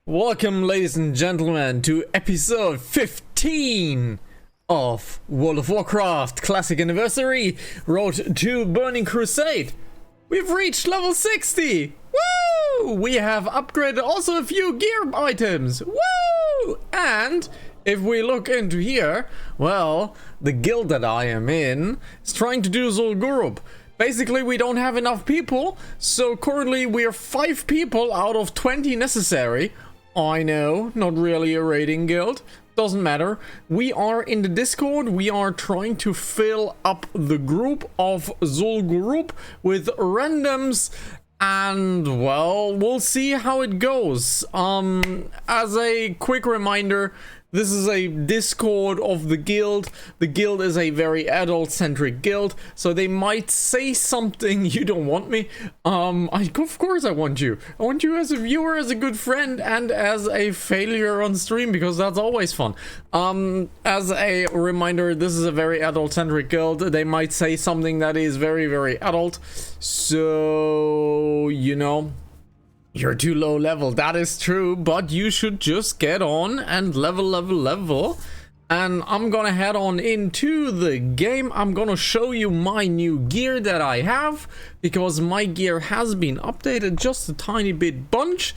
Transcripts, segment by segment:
Welcome, ladies and gentlemen, to episode 15 of World of Warcraft Classic Anniversary Road to Burning Crusade. We've reached level 60. Woo! We have upgraded also a few gear items. Woo! And if we look into here, well, the guild that I am in is trying to do Zul'Gurub. Basically, we don't have enough people, so currently we are 5 people out of 20 necessary. I know, not really a raiding guild. Doesn't matter. We are in the Discord. We are trying to fill up the group of Zul'Gurub with randoms. And, well, we'll see how it goes. As a quick reminder, this is a Discord of the guild. The guild is a very adult-centric guild, so they might say something you don't want me. Of course I want you. I want you as a viewer, as a good friend, and as a failure on stream, because that's always fun. As a reminder, this is a very adult-centric guild. They might say something that is very, very adult. So, you know, you're too low level, that is true, but you should just get on and level. And I'm gonna head on into the game. I'm gonna show you my new gear that I have, because my gear has been updated just a tiny bit bunch.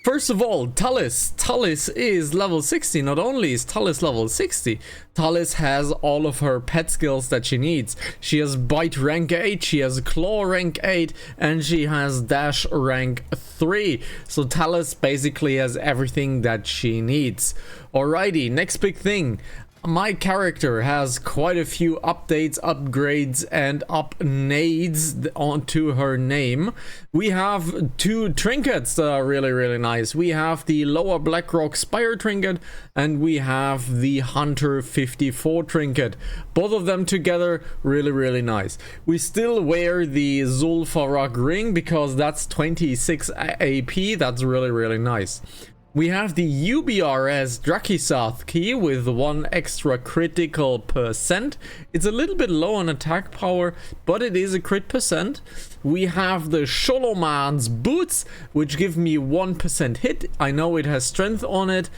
First of all, Tallis. Tallis is level 60. Not only is Tallis level 60, Tallis has all of her pet skills that she needs. She has Bite rank 8, she has Claw rank 8, and she has Dash rank 3. So Tallis basically has everything that she needs. Alrighty, next big thing. My character has quite a few updates, upgrades, and upnades onto her name. We have 2 trinkets that are really, really nice. We have the Lower Blackrock Spire trinket, and we have the Hunter 54 trinket. Both of them together, really, really nice. We still wear the Zul'Gurub ring, because that's 26 AP. That's really, really nice. We have the UBRS Drakisath key with 1 extra critical percent. It's a little bit low on attack power, but it is a crit percent. We have the Sholoman's boots, which give me 1% hit. I know it has strength on it.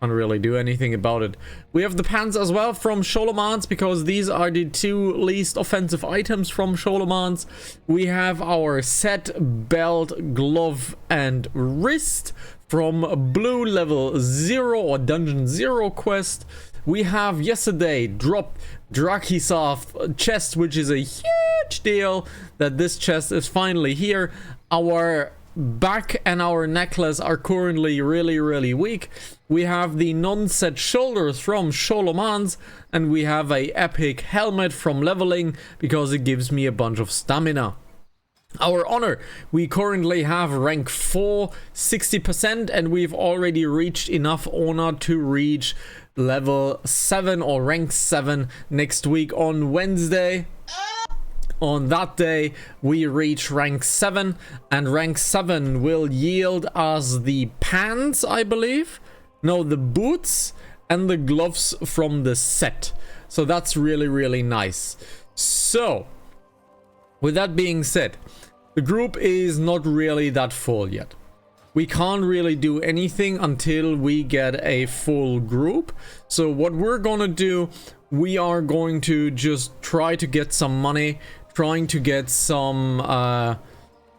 Can't really do anything about it. We have the pants as well from Sholoman's, because these are the 2 least offensive items from Sholoman's. We have our set, belt, glove, and wrist from Blue Level 0 or Dungeon 0 quest. We have yesterday dropped Drakisath chest, which is a huge deal that this chest is finally here. Our back and our necklace are currently really, really weak. We have the non-set shoulders from Sholoman's, and we have a epic helmet from leveling, because it gives me a bunch of stamina. Our honor, we currently have rank 4, 60%, and we've already reached enough honor to reach level 7 or rank 7 next week on Wednesday. On that day, we reach rank 7, and rank 7 will yield us the pants, I believe. No, the boots and the gloves from the set. So that's really, really nice. So, with that being said, the group is not really that full yet. We can't really do anything until we get a full group. So what we're gonna do, we are going to just try to get some money, trying to get some,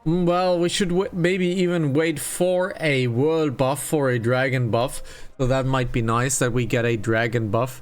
well, we should maybe even wait for a world buff, for a dragon buff. So that might be nice that we get a dragon buff.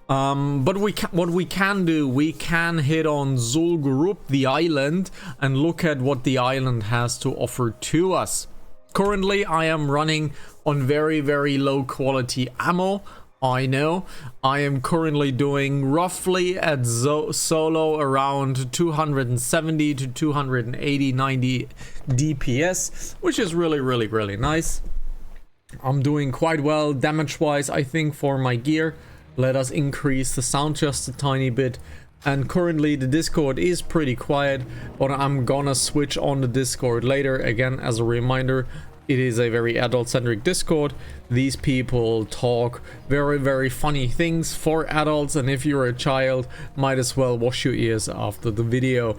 But what we can do, we can hit on Zul'Gurub, the island, and look at what the island has to offer to us. Currently, I am running on very, very low quality ammo. I know. I am currently doing roughly at solo around 270 to 280, 90 DPS, which is really, really, really nice. I'm doing quite well damage-wise, I think, for my gear. Let us increase the sound just a tiny bit. And currently the Discord is pretty quiet, but I'm gonna switch on the Discord later. Again, as a reminder, it is a very adult-centric Discord. These people talk very, very funny things for adults, and if you're a child, might as well wash your ears after the video.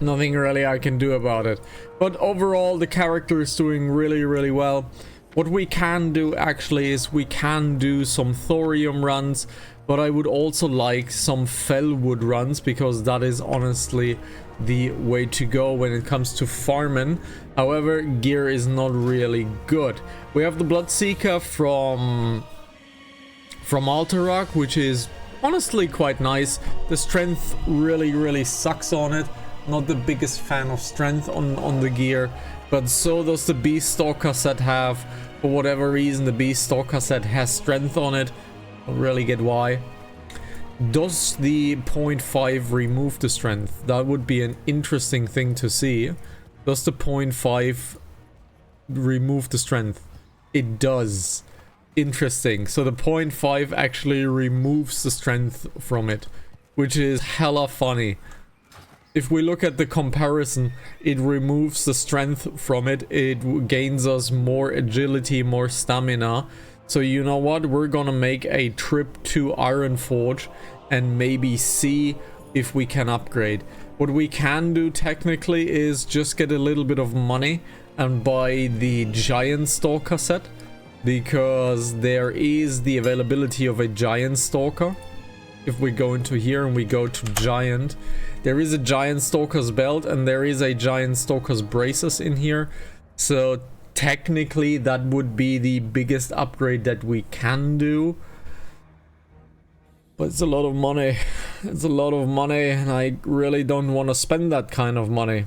Nothing really I can do about it. But overall, the character is doing really, really well. What we can do actually is we can do some thorium runs, but I would also like some fellwood runs, because that is honestly the way to go when it comes to farming. However, gear is not really good. We have the Bloodseeker from Alterac, which is honestly quite nice. The strength really sucks on it. Not the biggest fan of strength on the gear, but so does the Beast Stalker set have. For whatever reason, the Beast Stalker set has strength on it. Don't really get why. Does the 0.5 remove the strength? That would be an interesting thing to see. Does the 0.5 remove the strength? It does. Interesting. So the 0.5 actually removes the strength from it, which is hella funny. If we look at the comparison, it removes the strength from it. It gains us more agility, more stamina. So you know what? We're gonna make a trip to Ironforge and maybe see if we can upgrade. What we can do technically is just get a little bit of money and buy the Giant Stalker set, because there is the availability of a Giant Stalker. If we go into here and we go to Giant, there is a Giant Stalker's belt and there is a Giant Stalker's braces in here. So technically that would be the biggest upgrade that we can do. But it's a lot of money. It's a lot of money and I really don't want to spend that kind of money.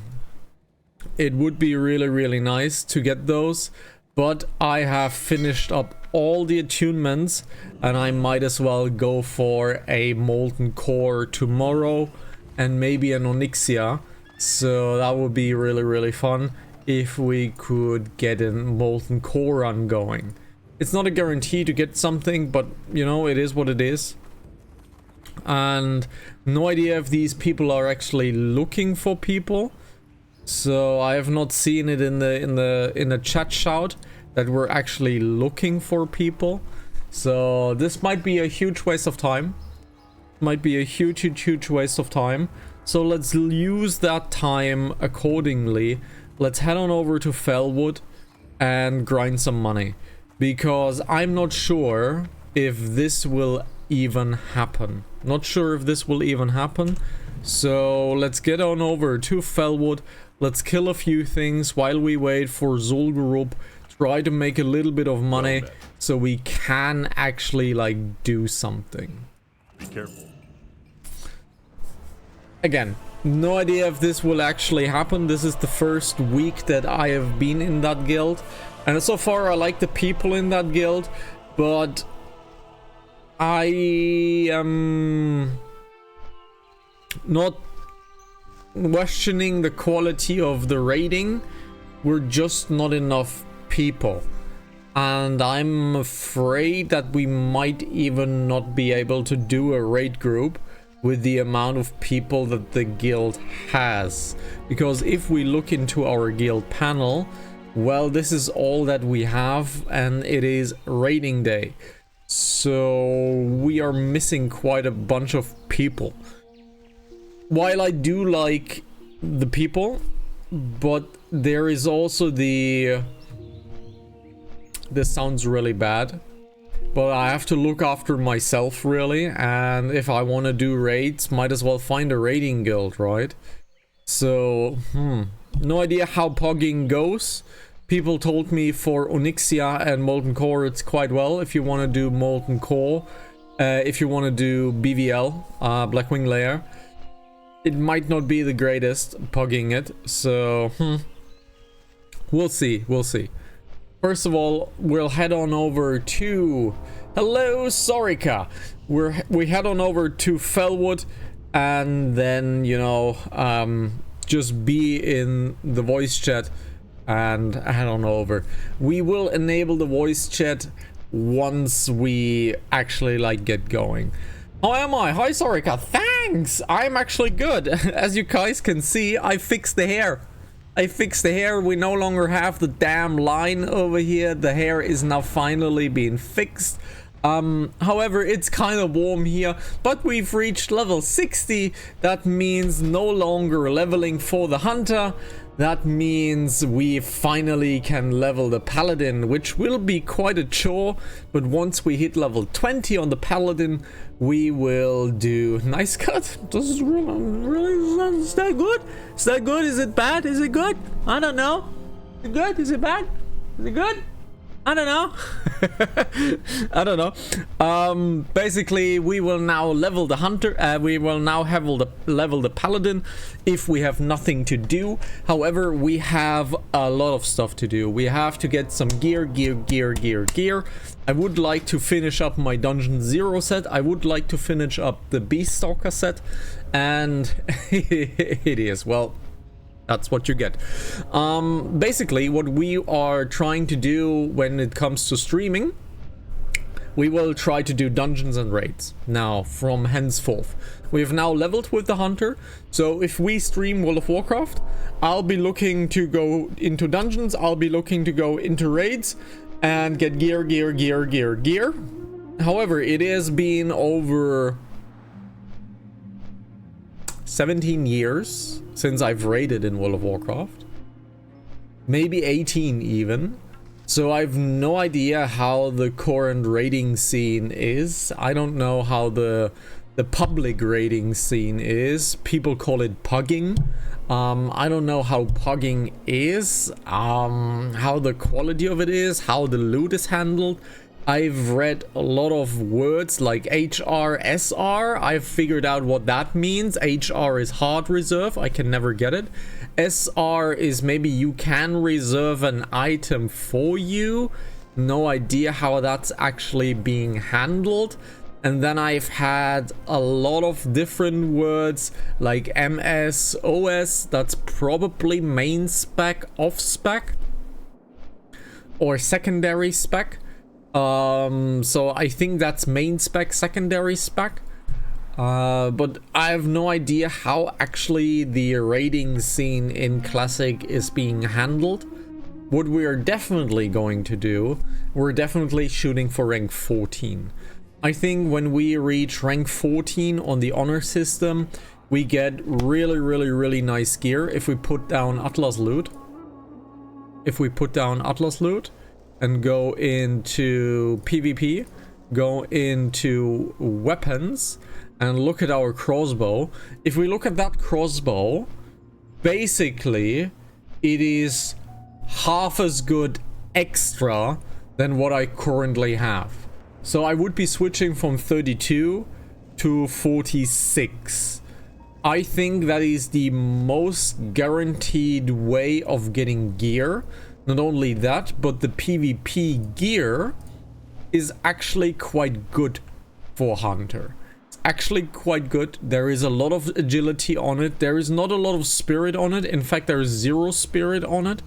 It would be really nice to get those, but I have finished up all the attunements and I might as well go for a Molten Core tomorrow and maybe an Onyxia. So that would be really fun if we could get a Molten Core run going. It's not a guarantee to get something, but you know, it is what it is. And no idea if these people are actually looking for people. So I have not seen it in the chat shout that we're actually looking for people. So this might be a huge waste of time. Might be a huge waste of time. So let's use that time accordingly. Let's head on over to Fellwood and grind some money, because I'm not sure if this will even happen. Not sure if this will even happen. So let's get on over to Fellwood. Let's kill a few things while we wait for Zul'Gurub. Try to make a little bit of money so we can actually like do something. Be careful. Again, no idea if this will actually happen. This is the first week that I have been in that guild, and so far I like the people in that guild, but I am not questioning the quality of the raiding. We're just not enough people, and I'm afraid that we might even not be able to do a raid group with the amount of people that the guild has. Because if we look into our guild panel, well, this is all that we have, and it is raiding day. So we are missing quite a bunch of people. While I do like the people, but there is also the... This sounds really bad, but I have to look after myself really, and if I want to do raids, might as well find a raiding guild, right? So, no idea how pogging goes. People told me for Onyxia and Molten Core it's quite well if you want to do Molten Core. If you want to do BVL, Blackwing Lair, it might not be the greatest pogging it, so we'll see, we'll see. First of all, we'll head on over to... Hello, Sorika! We head on over to Fellwood, and then, you know, just be in the voice chat and head on over. We will enable the voice chat once we actually, like, get going. How am I? Hi, Sorika! Thanks! I'm actually good. As you guys can see, I fixed the hair. I fixed the hair. We no longer have the damn line over here. The hair is now finally being fixed. However, it's kind of warm here, but we've reached level 60. That means no longer leveling for the hunter. That means we finally can level the paladin, which will be quite a chore. But once we hit level 20 on the paladin, we will do... Nice cut. This is really, is that good? Is that good? Is it bad? Is it good? I don't know. Is it good? Is it bad? Is it good? I don't know. I don't know. Basically, we will now level the hunter. We will now level the paladin if we have nothing to do. However, we have a lot of stuff to do. We have to get some gear. I would like to finish up my Dungeon Zero set. I would like to finish up the Beast Stalker set. And it is, well... That's what you get. Basically, what we are trying to do when it comes to streaming, we will try to do dungeons and raids now from henceforth. We have now leveled with the hunter, so if we stream World of Warcraft, I'll be looking to go into dungeons, I'll be looking to go into raids and get gear. However, it has been over 17 years since I've raided in World of Warcraft. Maybe 18 even. So I've no idea how the current raiding scene is. I don't know how the public raiding scene is. People call it pugging. I don't know how pugging is, how the quality of it is, how the loot is handled. I've read a lot of words like HR, SR. I've figured out what that means. HR is hard reserve. I can never get it. SR is maybe you can reserve an item for you. No idea how that's actually being handled. And then I've had a lot of different words like MS, OS. That's probably main spec, off spec, or secondary spec. So I think that's main spec, secondary spec. But I have no idea how actually the raiding scene in Classic is being handled. What we are definitely going to do, we're definitely shooting for rank 14. I think when we reach rank 14 on the honor system, we get really nice gear if we put down Atlas loot. And go into PvP, go into weapons, and look at our crossbow. If we look at that crossbow, basically it is half as good extra than what I currently have. So I would be switching from 32 to 46. I think that is the most guaranteed way of getting gear. Not only that, but the PvP gear is actually quite good for Hunter. It's actually quite good. There is a lot of agility on it. There is not a lot of spirit on it. In fact, there is 0 spirit on it.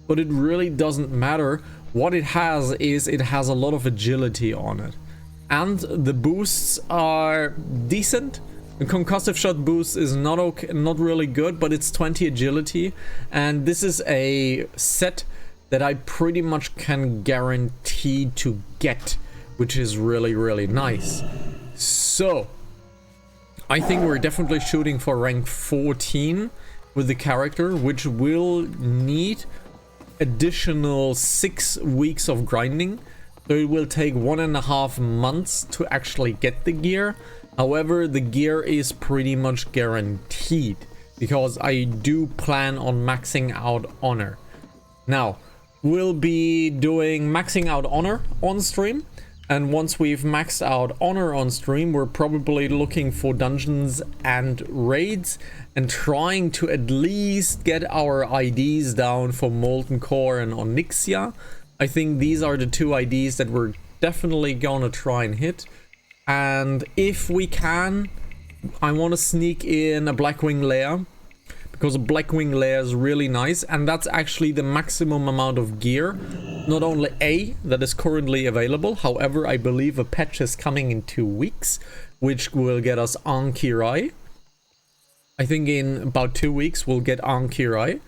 But it really doesn't matter. What it has is it has a lot of agility on it. And the boosts are decent. The concussive shot boost is not really good, but it's 20 agility. And this is a set that I pretty much can guarantee to get, which is really nice. So I think we're definitely shooting for rank 14 with the character, which will need additional 6 weeks of grinding. So it will take 1.5 months to actually get the gear. However, the gear is pretty much guaranteed because I do plan on maxing out honor. Now, we'll be doing maxing out honor on stream, and once we've maxed out honor on stream, we're probably looking for dungeons and raids and trying to at least get our IDs down for Molten Core and Onyxia. I think these are the 2 IDs that we're definitely gonna try and hit. And if we can, I want to sneak in a Blackwing lair, because a Blackwing lair is really nice, and that's actually the maximum amount of gear. Not only that is currently available, however, I believe a patch is coming in 2 weeks, which will get us Ankirai. I think in about 2 weeks we'll get Ankirai,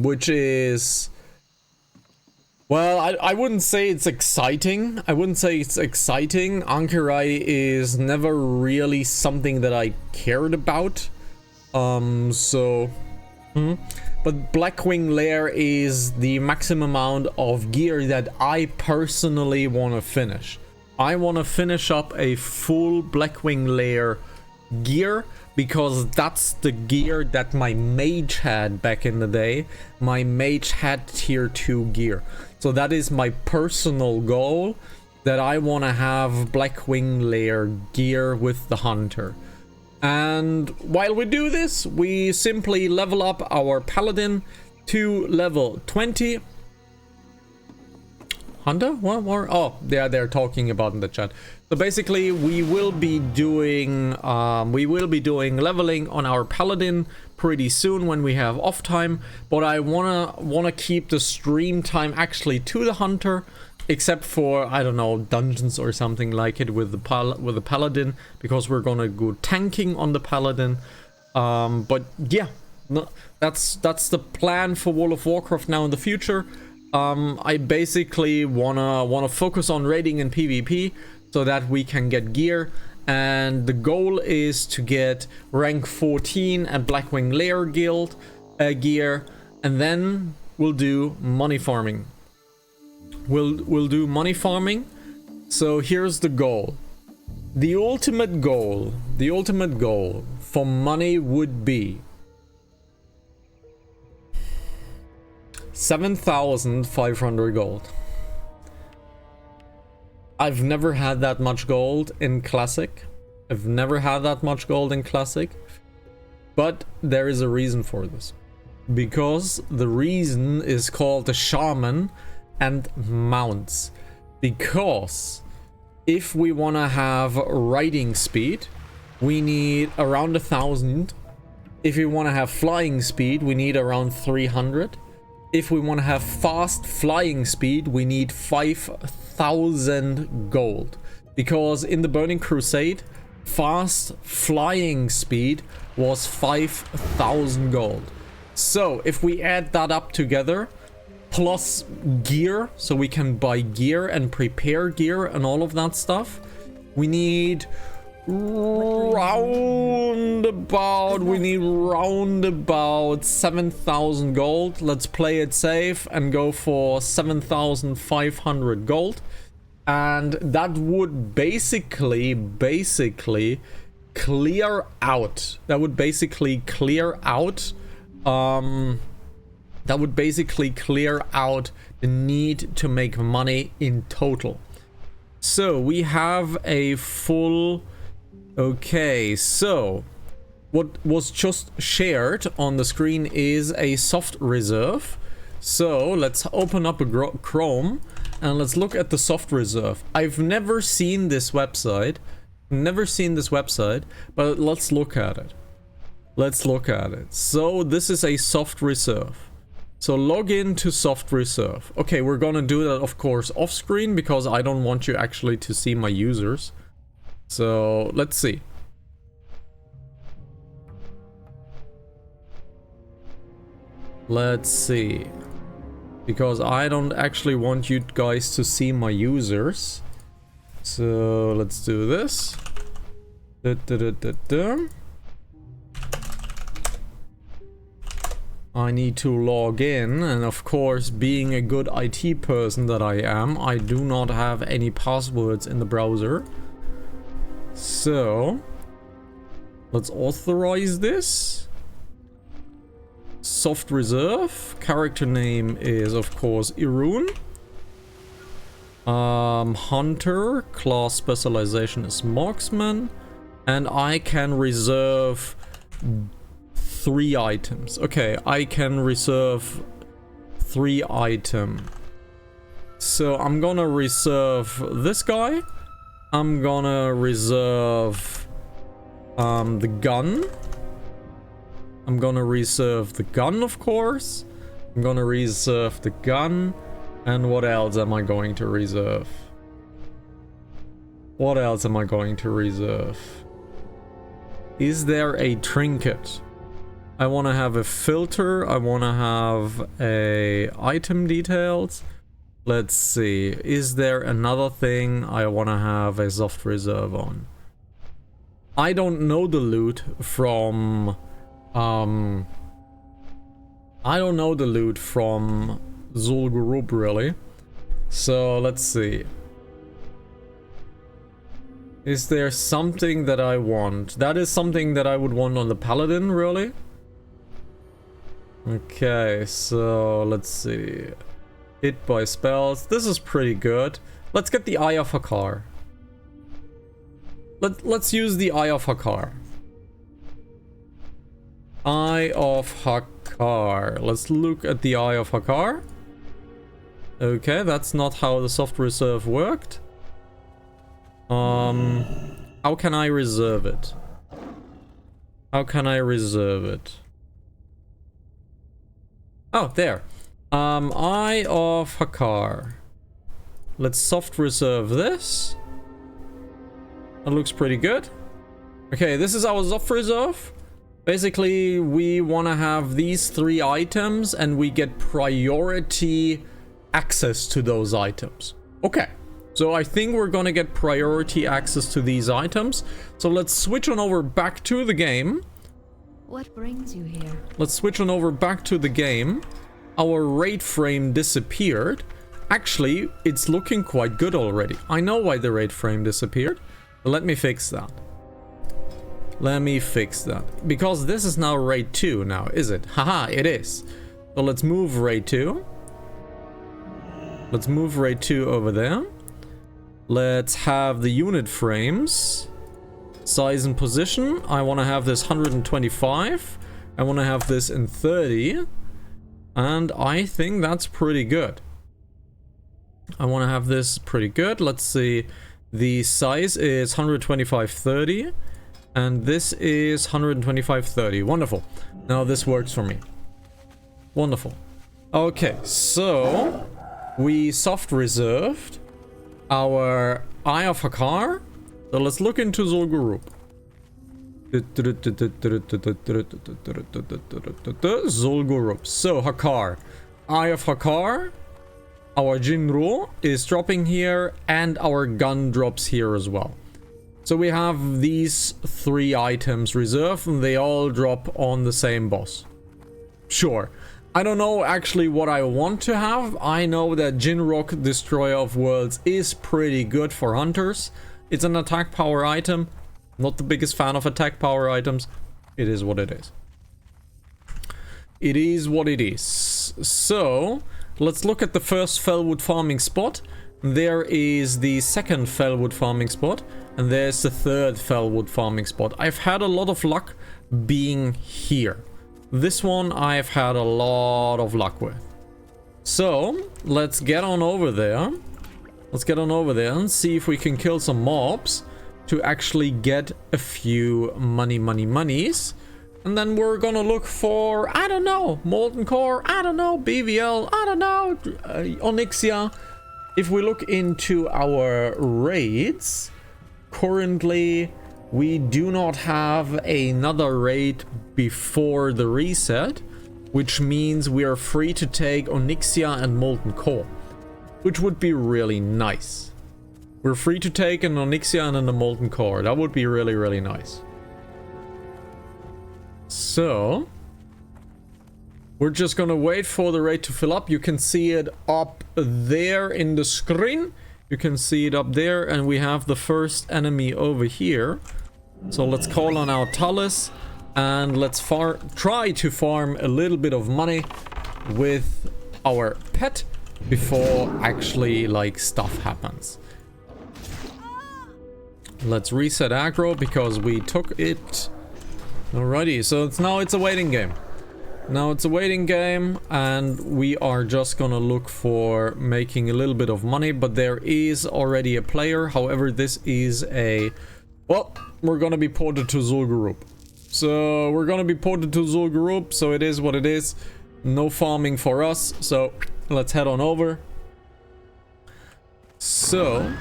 which is Well, I wouldn't say it's exciting. I wouldn't say it's exciting. Ankirai is never really something that I cared about. But Blackwing Lair is the maximum amount of gear that I personally want to finish. I want to finish up a full Blackwing Lair gear, because that's the gear that my mage had back in the day. My mage had tier 2 gear. So that is my personal goal, that I want to have Blackwing Lair gear with the hunter. And while we do this, we simply level up our paladin to level 20. Hunter? What? Oh, yeah, they're talking about in the chat. So basically, we will be doing leveling on our paladin pretty soon when we have off time. But I wanna keep the stream time actually to the hunter, except for, I don't know, dungeons or something like it with the paladin, because we're gonna go tanking on the paladin. But yeah, no, that's the plan for World of Warcraft now in the future. I basically wanna focus on raiding and PvP so that we can get gear, and the goal is to get rank 14 at Blackwing Lair Guild gear, and then we'll do money farming. We'll do money farming. So here's the goal. The ultimate goal for money would be 7,500 gold. I've never had that much gold in Classic. But there is a reason for this. Because the reason is called the Shaman and mounts. Because if we want to have riding speed, we need around 1,000. If we want to have flying speed, we need around 300. If we want to have fast flying speed, we need 5,000 gold. Because in the Burning Crusade, fast flying speed was 5,000 gold. So if we add that up together, plus gear, so we can buy gear and prepare gear and all of that stuff, we need round about 7,000 gold. Let's play it safe and go for 7,500 gold, and that would basically clear out the need to make money in total. So we have a full... Okay, so what was just shared on the screen is a soft reserve. So let's open up a Chrome and let's look at the soft reserve. I've never seen this website, but let's look at it. So this is a soft reserve. So log in to soft reserve. Okay, we're gonna do that, of course, off screen, because I don't want you actually to see my users. So let's see. Because I don't actually want you guys to see my users. So let's do this. I need to log in, and of course, being a good IT person that I am, I do not have any passwords in the browser. So let's authorize this. Soft reserve. Character name is, of course, Irun. Hunter. Class specialization is marksman. And I can reserve 3 items. Okay, I can reserve 3 items. So I'm gonna reserve this guy. I'm gonna reserve the gun. I'm gonna reserve the gun, of course. I'm gonna reserve the gun. And what else am I going to reserve? Is there a trinket? I want to have a filter. I want to have a item details. Let's see. Is there another thing I want to have a soft reserve on? I don't know the loot from... I don't know the loot from Zul'Gurub, really. So, let's see. Is there something that I want? That is something that I would want on the Paladin, really? Okay, so let's see. Hit by spells. This is pretty good. Let's get the Eye of Hakar. Let's use the Eye of Hakar. Eye of Hakar. Let's look at the Eye of Hakar. Okay, that's not how the soft reserve worked. How can I reserve it? How can I reserve it? Oh, there. Eye of Hakar. Let's soft reserve this. That looks pretty good. Okay, this is our soft reserve. Basically, we want to have these 3 items and we get priority access to those items. Okay. So I think we're gonna get priority access to these items. So let's switch on over back to the game. What brings you here? Let's switch on over back to the game. Our raid frame disappeared. Actually, it's looking quite good already. I know why the raid frame disappeared. But let me fix that. Let me fix that. Because this is now raid 2 now, is it? Haha, it is. So let's move raid 2. Let's move raid 2 over there. Let's have the unit frames. Size and position. I want to have this 125. I want to have this in 30. And I think that's pretty good. I want to have this pretty good. Let's see. The size is 125/30. And this is 125/30. Wonderful. Now this works for me. Wonderful. Okay, so we soft reserved our Eye of Hakar. So let's look into Zul'Gurub. Zul'Gurub. So Hakar. Eye of Hakar. Our Jinru is dropping here and our gun drops here as well. So we have these 3 items reserved and they all drop on the same boss. Sure. I don't know actually what I want to have. I know that Jinrock, Destroyer of Worlds, is pretty good for hunters. It's an attack power item. Not the biggest fan of attack power items. It is what it is. It is what it is. So, let's look at the first fellwood farming spot. There is the second fellwood farming spot. And there's the third fellwood farming spot. I've had a lot of luck being here. This one I've had a lot of luck with. So, let's get on over there. Let's get on over there and see if we can kill some mobs to actually get a few monies. And then we're gonna look for, I don't know, Molten Core, I don't know, BVL, I don't know, Onyxia. If we look into our raids, currently we do not have another raid before the reset, which means we are free to take Onyxia and Molten Core, which would be really nice. We're free to take an Onyxia and a Molten Core. That would be really, really nice. So, we're just gonna wait for the raid to fill up. You can see it up there in the screen. You can see it up there, and we have the first enemy over here. So let's call on our Talus, and let's try to farm a little bit of money with our pet before actually like stuff happens. Let's reset aggro because we took it. Alrighty, so it's a waiting game. Now it's a waiting game, and we are just gonna look for making a little bit of money, but there is already a player. However, this is a... Well, we're gonna be ported to Zul'Gurub. So, we're gonna be ported to Zul'Gurub, so it is what it is. No farming for us, so let's head on over. So,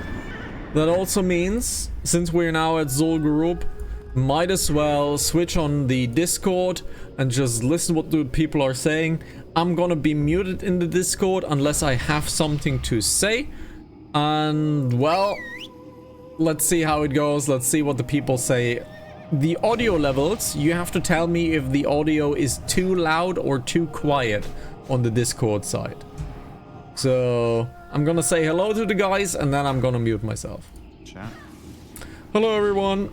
that also means, since we're now at Zul'Gurub, might as well switch on the Discord and just listen what the people are saying. I'm gonna be muted in the Discord unless I have something to say. And well, let's see how it goes. Let's see what the people say. The audio levels, you have to tell me if the audio is too loud or too quiet on the Discord side. So I'm gonna say hello to the guys and then I'm gonna mute myself. Chat. Hello everyone.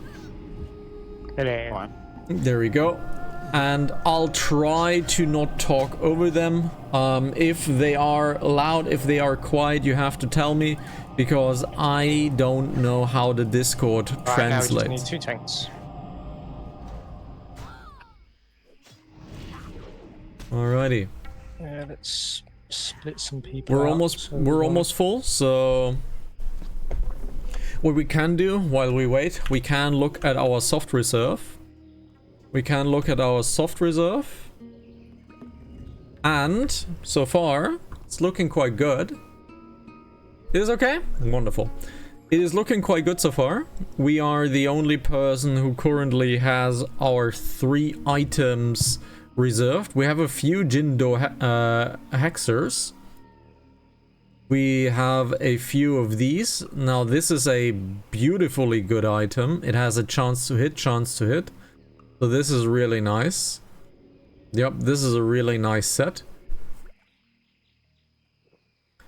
Hello. There we go. And I'll try to not talk over them. If they are loud, if they are quiet, you have to tell me, because I don't know how the Discord translates. Right, now we just need 2 tanks. Alrighty. Yeah, let's split some people. We're out, almost so we're almost full, so what we can do while we wait, we can look at our soft reserve. We can look at our soft reserve. And so far, it's looking quite good. It is okay? Wonderful. It is looking quite good so far. We are the only person who currently has our 3 items reserved. We have a few Jindo hexers. We have a few of these. Now this is a beautifully good item. It has a chance to hit, So this is really nice. Yep, this is a really nice set.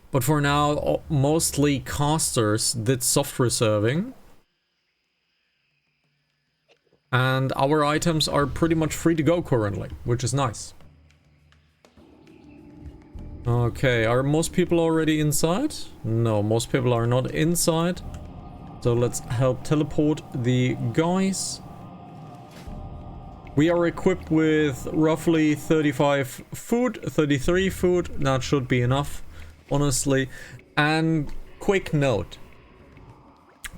But for now, mostly casters did soft reserving. And our items are pretty much free to go currently, which is nice. Okay, are most people already inside? No, most people are not inside. So let's help teleport the guys. We are equipped with roughly 35 food, 33 food. That should be enough, honestly. And quick note.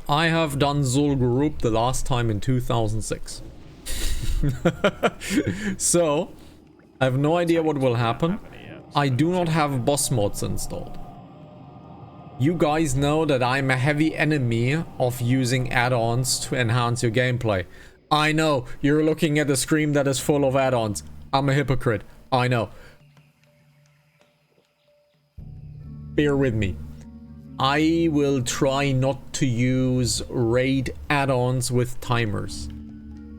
I have done Zul'Gurub the last time in 2006. So, I have no idea what will happen. I do not have boss mods installed. You guys know that I'm a heavy enemy of using add-ons to enhance your gameplay. I know, you're looking at a stream that is full of add-ons. I'm a hypocrite. I know. Bear with me. I will try not to use raid add-ons with timers.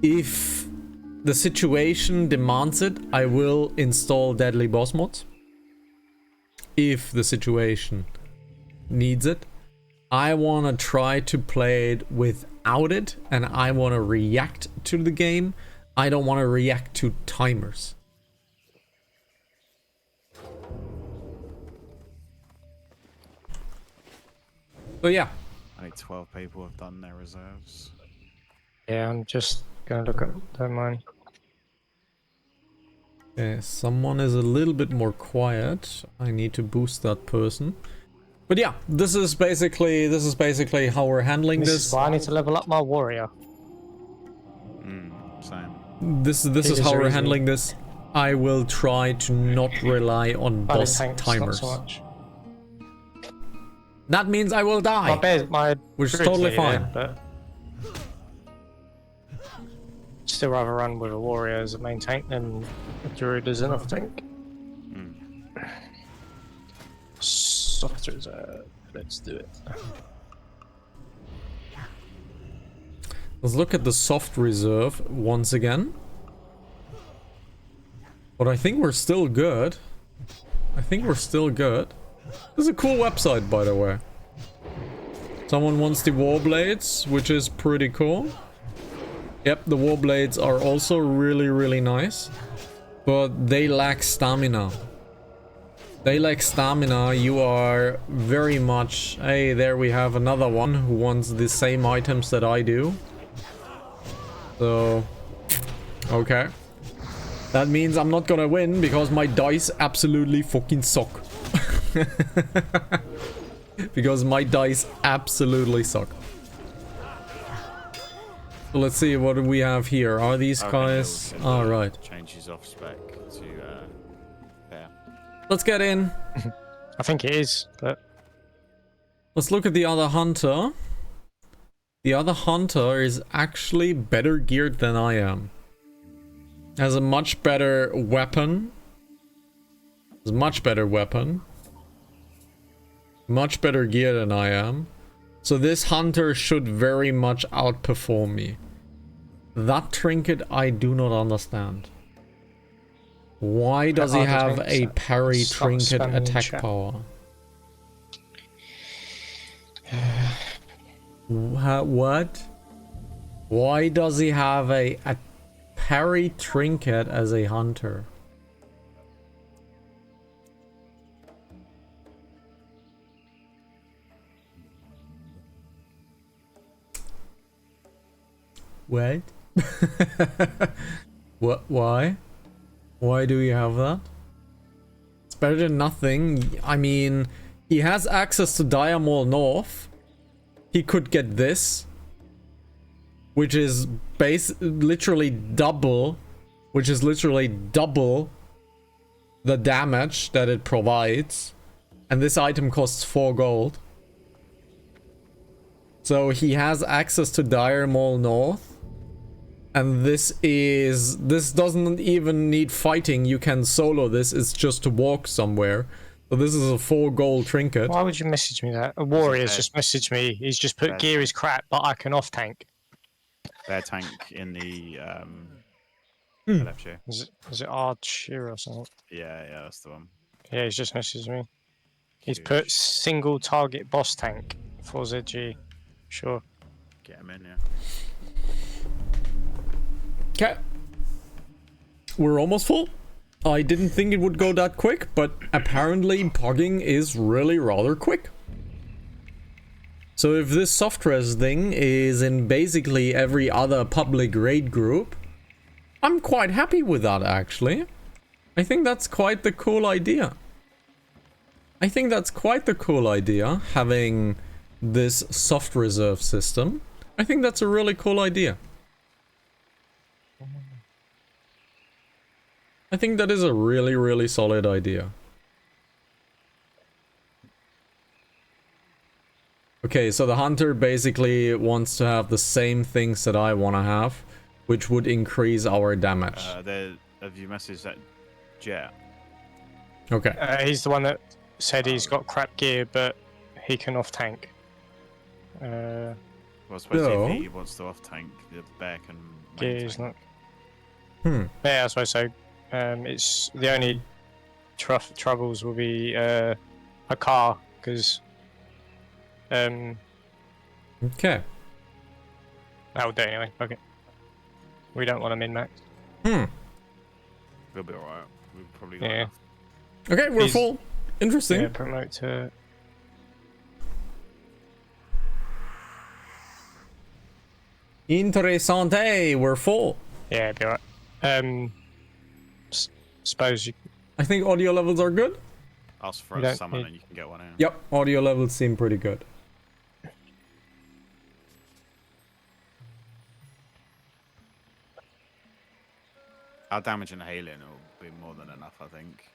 If the situation demands it, I will install deadly boss mods. If the situation needs it. I want to try to play it without it, and I want to react to the game. I don't want to react to timers. So yeah. I think 12 people have done their reserves. Yeah, I'm just gonna look at their money. Okay, someone is a little bit more quiet. I need to boost that person. But yeah, this is basically how we're handling This this. is why I need to level up my warrior. Same. This is how we're handling this. I will try to not rely on boss timers. Not so much. That means I will die, which is totally fine. But still rather run with a warrior as a main tank than a druid as an off tank. Soft reserve. Let's do it. Let's look at the soft reserve once again. But I think we're still good. This is a cool website, by the way. Someone wants the Warblades, which is pretty cool. Yep, the Warblades are also really, really nice. But they lack stamina. You are very much... Hey, there we have another one who wants the same items that I do. So... Okay. That means I'm not gonna win because my dice absolutely fucking suck. Because my dice absolutely suck. So let's see what we have here. Are these guys... Alright. Changes off spec to there. Let's get in. I think it is, but... Let's look at the other hunter. The other hunter is actually better geared than I am. Has a much better weapon. Has a much better weapon. Much better gear than I am. So this hunter should very much outperform me. That trinket I do not understand. Why does he have a parry trinket attack power? What? Why does he have a parry trinket as a hunter? What? What? Why? Why do you have that? It's better than nothing. I mean, he has access to Dire Maul North. He could get this, which is literally double the damage that it provides, and this item costs 4 gold. So he has access to Dire Maul North, and this doesn't even need fighting. You can solo this. It's just to walk somewhere. So this is a 4 gold trinket. Why would you message me that? A warrior's just messaged me. He's just put gear is crap, but I can off tank. Their tank in the left here. Is it Archer or something? Yeah, that's the one. Yeah, he's just messaged me. He's put single target boss tank for ZG. Sure. Get him in, yeah. Okay. We're almost full. I didn't think it would go that quick, but apparently pugging is really rather quick. So if this soft res thing is in basically every other public raid group, I'm quite happy with that actually. I think that's quite the cool idea. Having this soft reserve system. I think that's a really cool idea. I think that is a really, really solid idea. Okay, so the hunter basically wants to have the same things that I want to have, which would increase our damage. Have you messaged that Jet? Okay. He's the one that said he's got crap gear, but he can off tank. Well, especially if he wants to off tank, the bear can. Gear is not. Yeah, I suppose so. It's the only troubles will be a car, because okay. That'll do anyway. Okay. We don't want to min max. We'll be alright. We'll probably got enough. Okay, we're full. Interesting. Yeah, promote to. Interessante. We're full. Yeah, be alright. Suppose you. I think audio levels are good. Ask for a summon and you can get one in. Yep, audio levels seem pretty good. Our damage and healing will be more than enough, I think.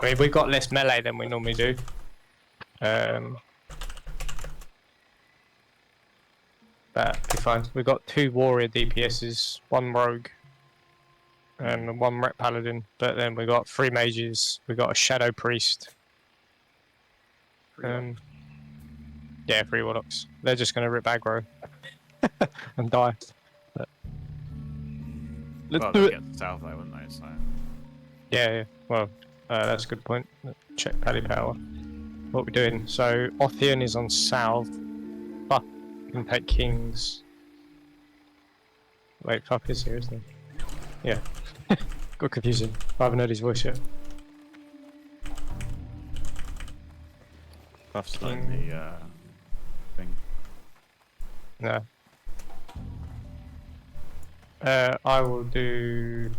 I mean, we've got less melee than we normally do. But it'll be fine. We've got 2 warrior DPSs, 1 rogue, and 1 rep paladin. But then we got 3 mages. We got a shadow priest. Yeah, 3 warlocks. They're just gonna rip aggro and die. But let's do it. Get south though, wouldn't they? So. Yeah. Well, that's a good point. Check pally power. What we're doing. So Othian is on south. But we can take kings. Wait, Fuck is here, isn't he? Yeah. Got confusing. I haven't heard his voice yet. Buff's like the thing. No. I will do.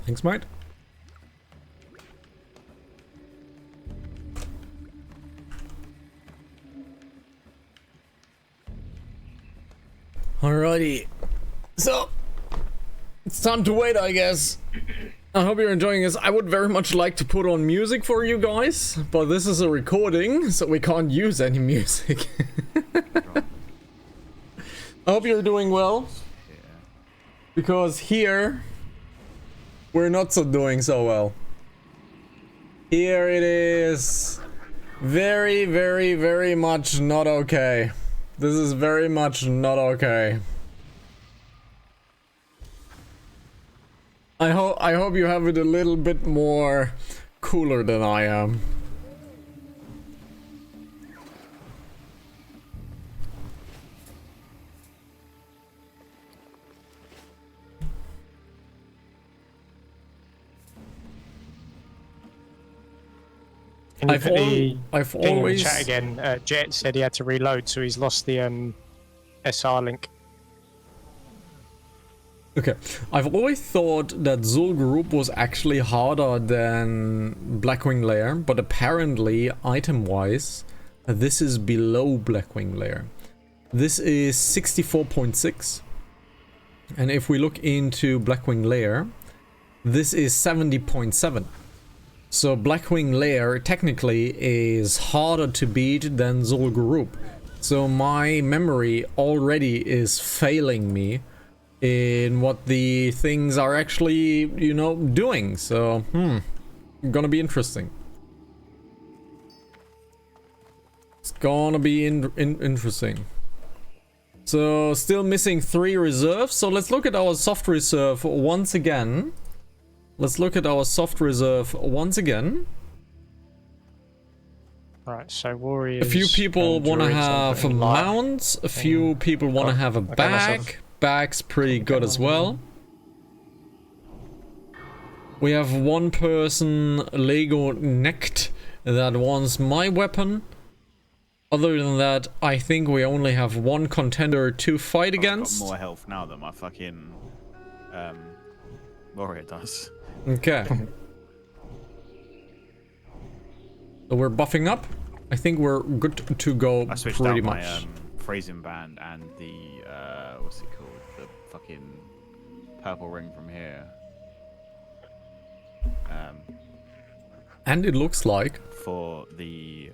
Thanks, mate. Alrighty. So, It's time to wait, I guess. I hope you're enjoying this. I would very much like to put on music for you guys, but this is a recording, so we can't use any music. I hope you're doing well. Because here, we're not doing so well. Here it is. Very, very, very much not okay. This is very much not okay. I hope you have it a little bit more cooler than I am. I've always chat again. Jet said he had to reload, so he's lost the SR link. Okay, I've always thought that Zul'Gurub was actually harder than Blackwing Lair, but apparently, item-wise, this is below Blackwing Lair. This is 64.6, and if we look into Blackwing Lair, this is 70.7. So Blackwing Lair technically is harder to beat than Zul'Gurub. So my memory already is failing me in what the things are actually, you know, doing. So, gonna be interesting. It's gonna be interesting. So, still missing 3 reserves. So let's look at our soft reserve once again. Let's look at our soft reserve once again. Right, so warriors. A few people want to have mounts. A few people want to have a bag. Bag's pretty good as well. We have one person Lego necked that wants my weapon. Other than that, I think we only have one contender to fight against. I've got more health now than my fucking warrior does. Okay. So we're buffing up. I think we're good to go I switched pretty out much. my phrasing band and the what's it called? The fucking purple ring from here. And it looks like, for the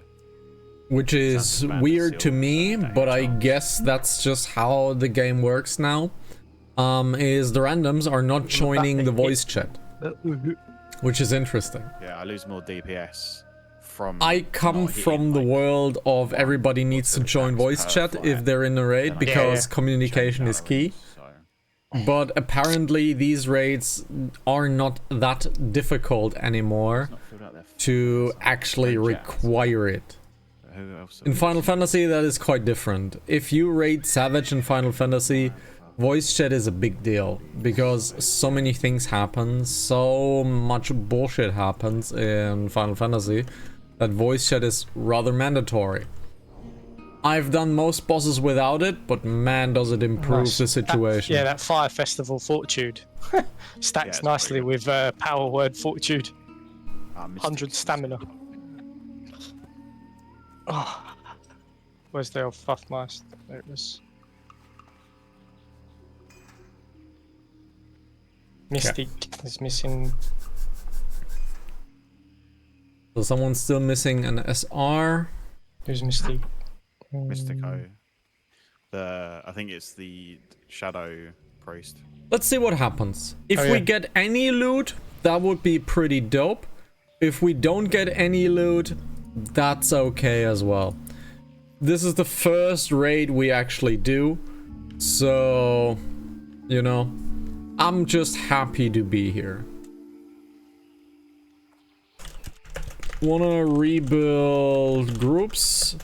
which is weird to me, but I guess that's just how the game works now, is the randoms are not joining the voice chat, which is interesting. Yeah, I lose more DPS from. I come from the world of everybody needs to join voice chat if they're in a raid, because communication is key. But apparently these raids are not that difficult anymore to actually require it. In Final Fantasy that is quite different. If you raid Savage in Final Fantasy, voice chat is a big deal, because so many things happen, so much bullshit happens in Final Fantasy, that voice chat is rather mandatory. I've done most bosses without it, but man does it improve the situation. That Fire Festival Fortitude stacks nicely with Power Word Fortitude. 100 stamina. Oh. Where's the old Fuffmast? There it is. Mystic is missing. So someone's still missing an SR. Who's Mystic? Mystico. I think it's the Shadow Priest. Let's see what happens. If we get any loot, that would be pretty dope. If we don't get any loot, that's okay as well. This is the first raid we actually do, so, you know, I'm just happy to be here. Wanna rebuild groups?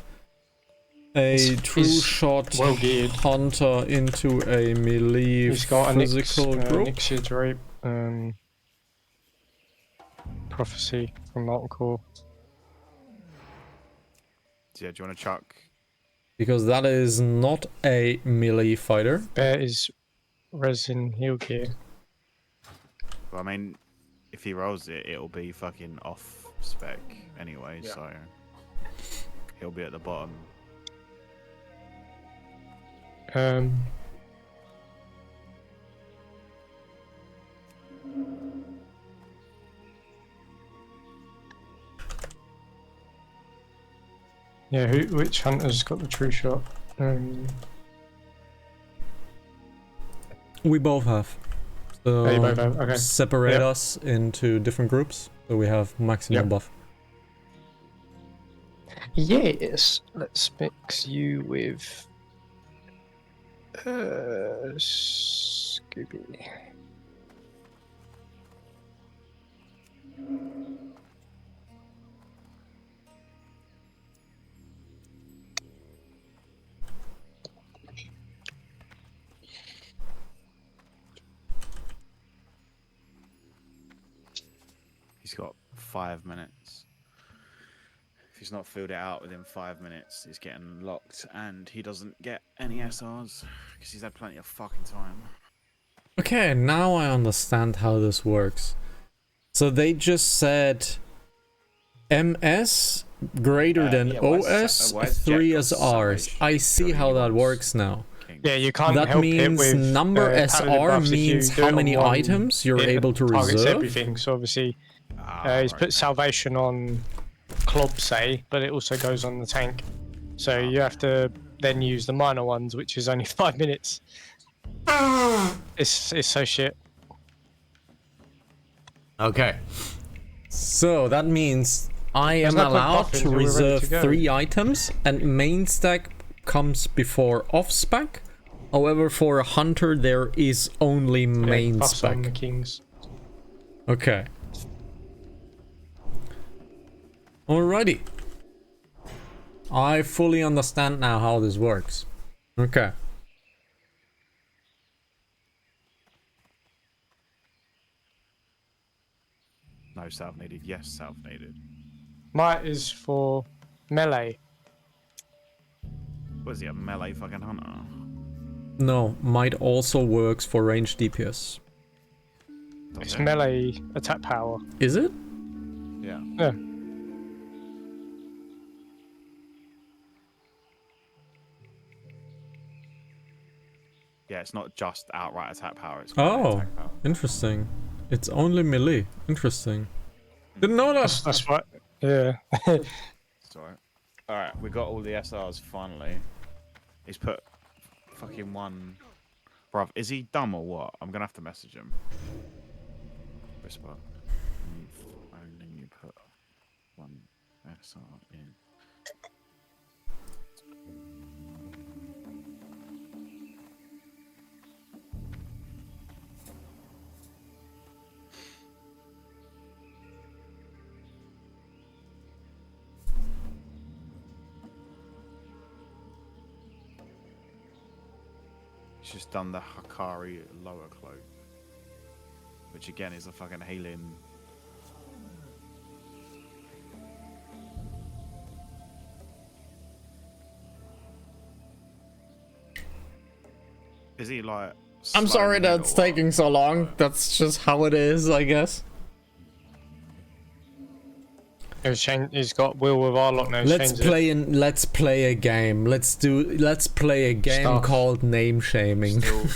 A true shot hunter into a melee physical group. Chidorí, prophecy from Molten Core. Yeah, do you want to chuck? Because that is not a melee fighter. Bear is resin heal gear. Well, I mean, if he rolls it, it'll be fucking off spec anyway, so he'll be at the bottom. Yeah, which hunter's got the true shot? We both have. So Oh, you both have, okay. separate Yep. us into different groups, so we have maximum Yep. buff. Yes, let's mix you with Scooby. He's got 5 minutes. If he's not filled it out within 5 minutes, he's getting locked, and he doesn't get any SRs because he's had plenty of fucking time. Okay, now I understand how this works. So they just said MS greater than yeah, why is OS, 3 Jack as got Rs. salvation? I see Surely how he that wants works now. King. Yeah, you can't That help it means with number paladin SR buffs. If you means do how it on many one, items you're it able to targets reserve. everything. So obviously, he's Right. put salvation on Club, say, but it also goes on the tank. So you have to then use the minor ones, which is only 5 minutes. It's so shit. Okay. So that means I am no point allowed buffing to till we're ready reserve to go. 3 items, and main stack comes before off spec. However, for a hunter, there is only main Buffs on the spec. kings. Okay. Alrighty. I fully understand now how this works. Okay. No self needed. Yes, self needed. Might is for melee. Was he a melee fucking hunter? No, might also works for ranged DPS. Does It's it? melee attack power. Is it? Yeah. Yeah. Yeah, it's not just outright attack power. It's melee Oh, attack power. interesting. It's only melee. Interesting. Didn't know that. That's what. Yeah. Sorry. All right, we got all the SRs finally. He's put fucking one. Bruv, is he dumb or what? I'm gonna have to message him. Whisper. Only you put one SR in. He's just done the Hakari lower cloak, which again is a fucking healing. Is he like? I'm slow sorry in the that's middle or taking so long. That's just how it is, I guess. He's got Will with Arlott now. Let's play a game. Let's play a game Stuff. called name shaming. Still,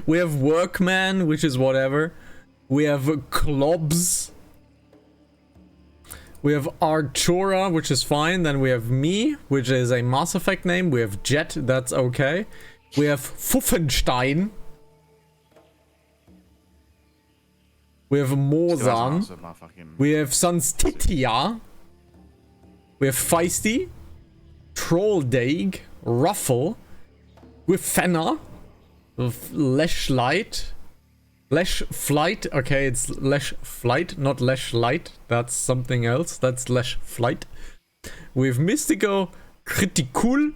We have Workman, which is whatever. We have Clubs. We have Artura, which is fine. Then we have me, which is a Mass Effect name. We have Jet, that's okay. We have Pfuffenstein. We have still hasn't Mozan. answered my fucking- We have Sunstitia. We have Feisty. Trolldaig. Ruffle. With Fenna. Leshlight. Lesh Flight. Okay, it's Lesh Flight, not Lesh Light. That's something else. That's Lesh Flight. We have Mystico. Criticul.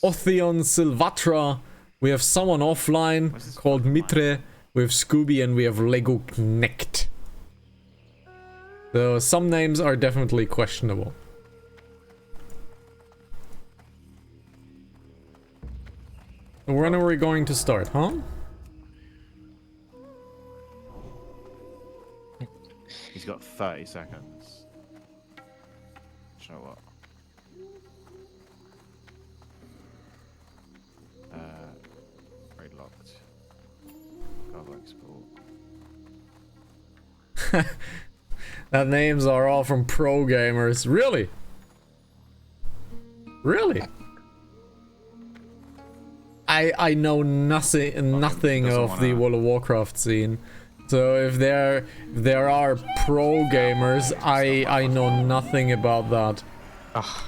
Otheon Silvatra. We have someone offline What's this called fucking Mitre. We have Scooby and we have Lego Knecht. So some names are definitely questionable. When are we going to start, huh? He's got 30 seconds. Show up. Raid locked. Cover export. That names are all from pro gamers. Really? Really? I know nothing of the World of Warcraft scene. So if there are pro gamers, I know nothing about that. Ugh.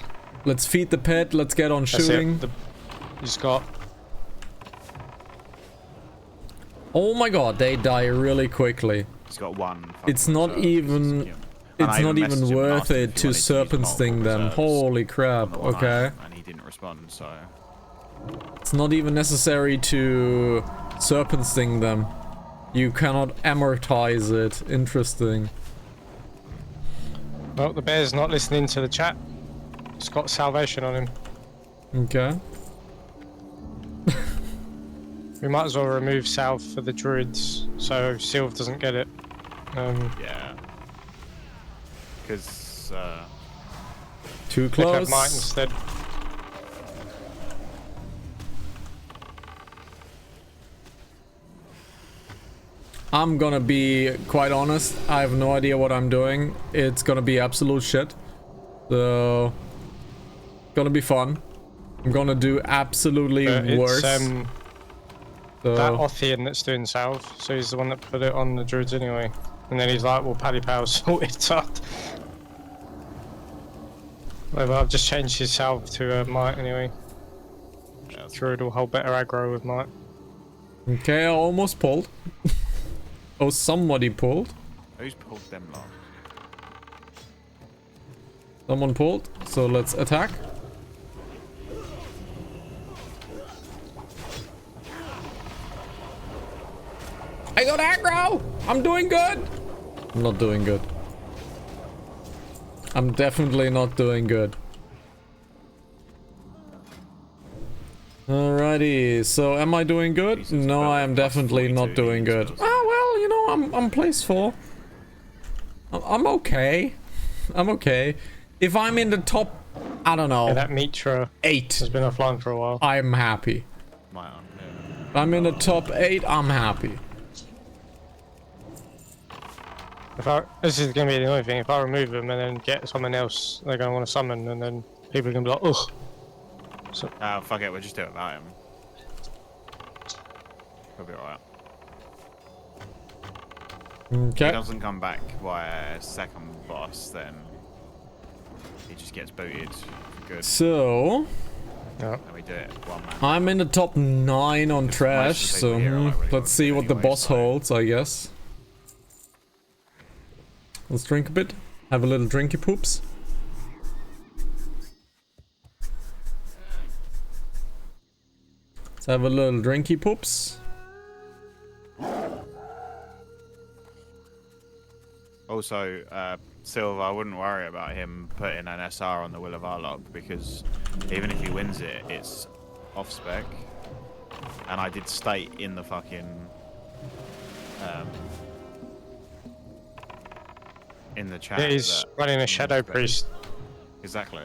Let's feed the pet, let's get on shooting. He's got... Oh my god, they die really quickly. He's got one. It's not even worth it to serpent sting them. Holy crap, okay. And he didn't respond, so... It's not even necessary to serpent sting them. You cannot amortize it. Interesting. Well, the bear's not listening to the chat. It's got salvation on him. Okay. We might as well remove Salve for the druids, so Sylv doesn't get it. Yeah. Because, Too They have close. Might instead. I'm gonna be quite honest. I have no idea what I'm doing. It's gonna be absolute shit. So, gonna be fun. I'm gonna do absolutely worse. That Othian that's doing Salve, so he's the one that put it on the druids anyway. And then he's like, well, Paddy Pow's sorted out. Well, I've just changed his Salve to Might anyway. yeah, Druid will hold better aggro with Might. Okay, I almost pulled. Oh, somebody pulled. who's pulled them lot? Someone pulled. So let's attack. I got aggro! I'm doing good! I'm not doing good. I'm definitely not doing good. Alrighty, so am I doing good? Jesus, No, about I am definitely not 42 doing good. units. Oh well, you know, I'm place 4. I'm okay. I'm okay. If I'm in the top, I don't know, Yeah, that Mitra 8, has been offline for a while. I'm happy. My own, yeah. If I'm in the top 8, I'm happy. This is going to be the only thing. If I remove them and then get someone else, they're going to want to summon, and then people are going to be like, ugh. So, Oh, fuck it, we'll just do it without him. He'll be alright. If he Okay. doesn't come back via second boss, then he just gets booted. Good. So, yeah. And we do it one man. I'm in the top 9 on trash, most of the so people here are like really let's see good what the anyway, boss so- holds, I guess. Let's drink a bit. Have a little drinky poops. Let's have a little drinky poops. Also, Silver, I wouldn't worry about him putting an SR on the Will of Arlok, because even if he wins it, it's off spec. And I did state in the fucking in the chat. Yeah, he's that running a it's Shadow spec. Priest. Exactly.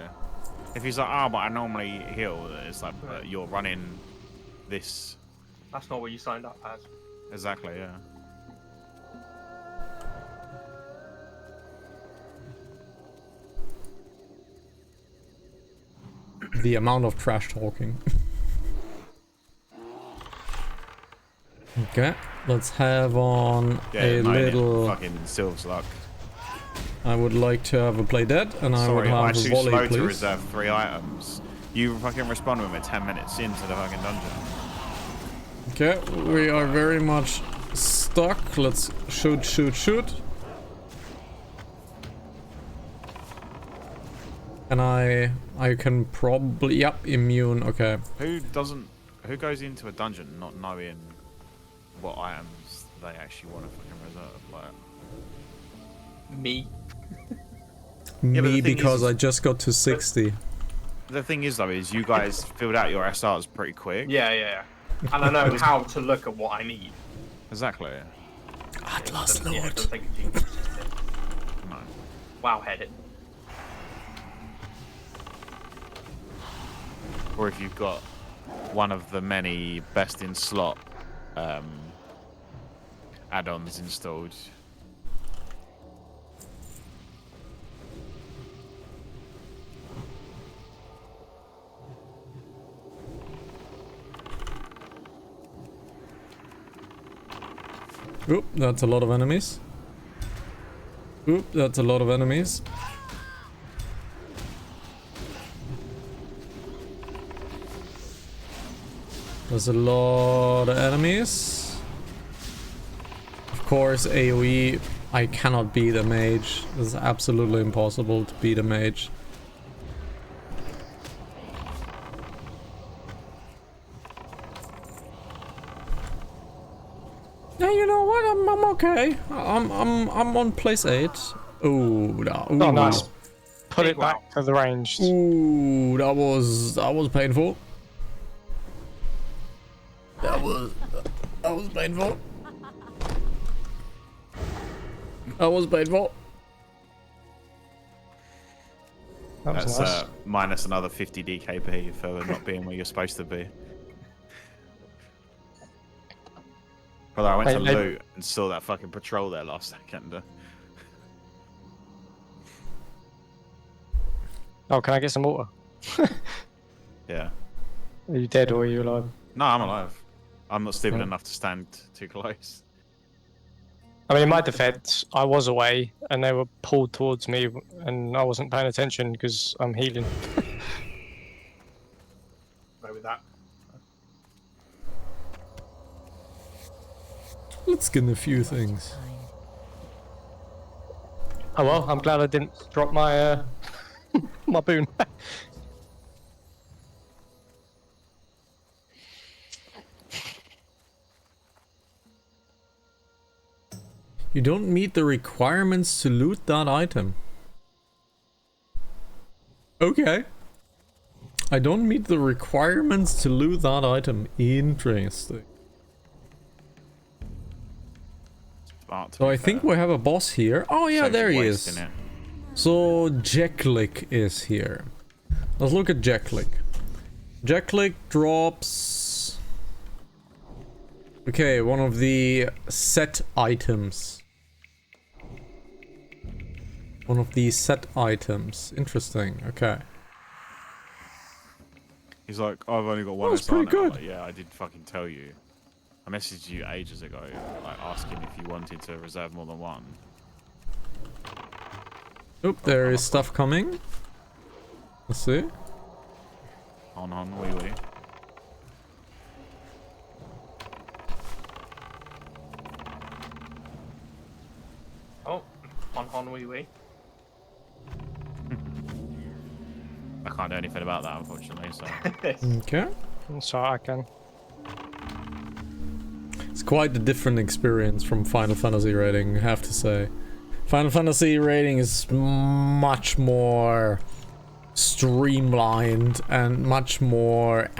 If he's like, oh, but I normally heal, it's like, but you're running this. That's not what you signed up as. Exactly, yeah. The amount of trash talking. Okay, let's have on Yeah, a little. fucking Sylv's luck. I would like to have a play dead, and I would Sorry, I have a too volley, slow to please. reserve 3 items. You fucking respond with me 10 minutes into the fucking dungeon. Okay, we are very much stuck. Let's shoot, shoot, shoot. And I can probably, yep, immune, okay. Who goes into a dungeon not knowing what items they actually want to fucking reserve? Like, Me. but the Me, thing because is- I just got to 60. the thing is though, is you guys filled out your SRs pretty quick. Yeah. And I know how to look at what I need. Exactly. Atlas Yeah, it Lord. doesn't take a genius. No. Wow, headed. Or if you've got one of the many best in slot add-ons installed. Oop, that's a lot of enemies. Oop, that's a lot of enemies. There's a lot of enemies. Of course, AoE, I cannot beat a mage. It's absolutely impossible to beat a mage. Yeah, you know what? I'm okay. I'm on place 8. Ooh, no. Ooh. Oh, nice. Put it back for the ranged. Ooh, that was painful. That was painful. That was painful. That was That's nice. minus another 50 DKP for not being where you're supposed to be. Brother, I went to loot and saw that fucking patrol there last second. Oh, can I get some water? Yeah. Are you dead or are you alive? No, I'm alive. I'm not stupid enough to stand too close. I mean, in my defense, I was away and they were pulled towards me and I wasn't paying attention because I'm healing. Go with that. Let's skin a few things. Oh well, I'm glad I didn't drop my my boon. You don't meet the requirements to loot that item. Okay. I don't meet the requirements to loot that item. Interesting. So I think we have a boss here. Oh yeah, there he is. So Jeklik is here. Let's look at Jeklik. Jeklik drops... Okay, one of the set items. One of the set items. Interesting, okay. He's like, I've only got one. That's pretty good. Like, yeah, I did fucking tell you. I messaged you ages ago, like asking if you wanted to reserve more than one. Oop, there is stuff coming. Let's see. On, wee wee. Oh, on wee wee. I can't do anything about that, unfortunately. So Okay. So I can. It's quite a different experience from Final Fantasy raiding, I have to say. Final Fantasy raiding is much more streamlined and much more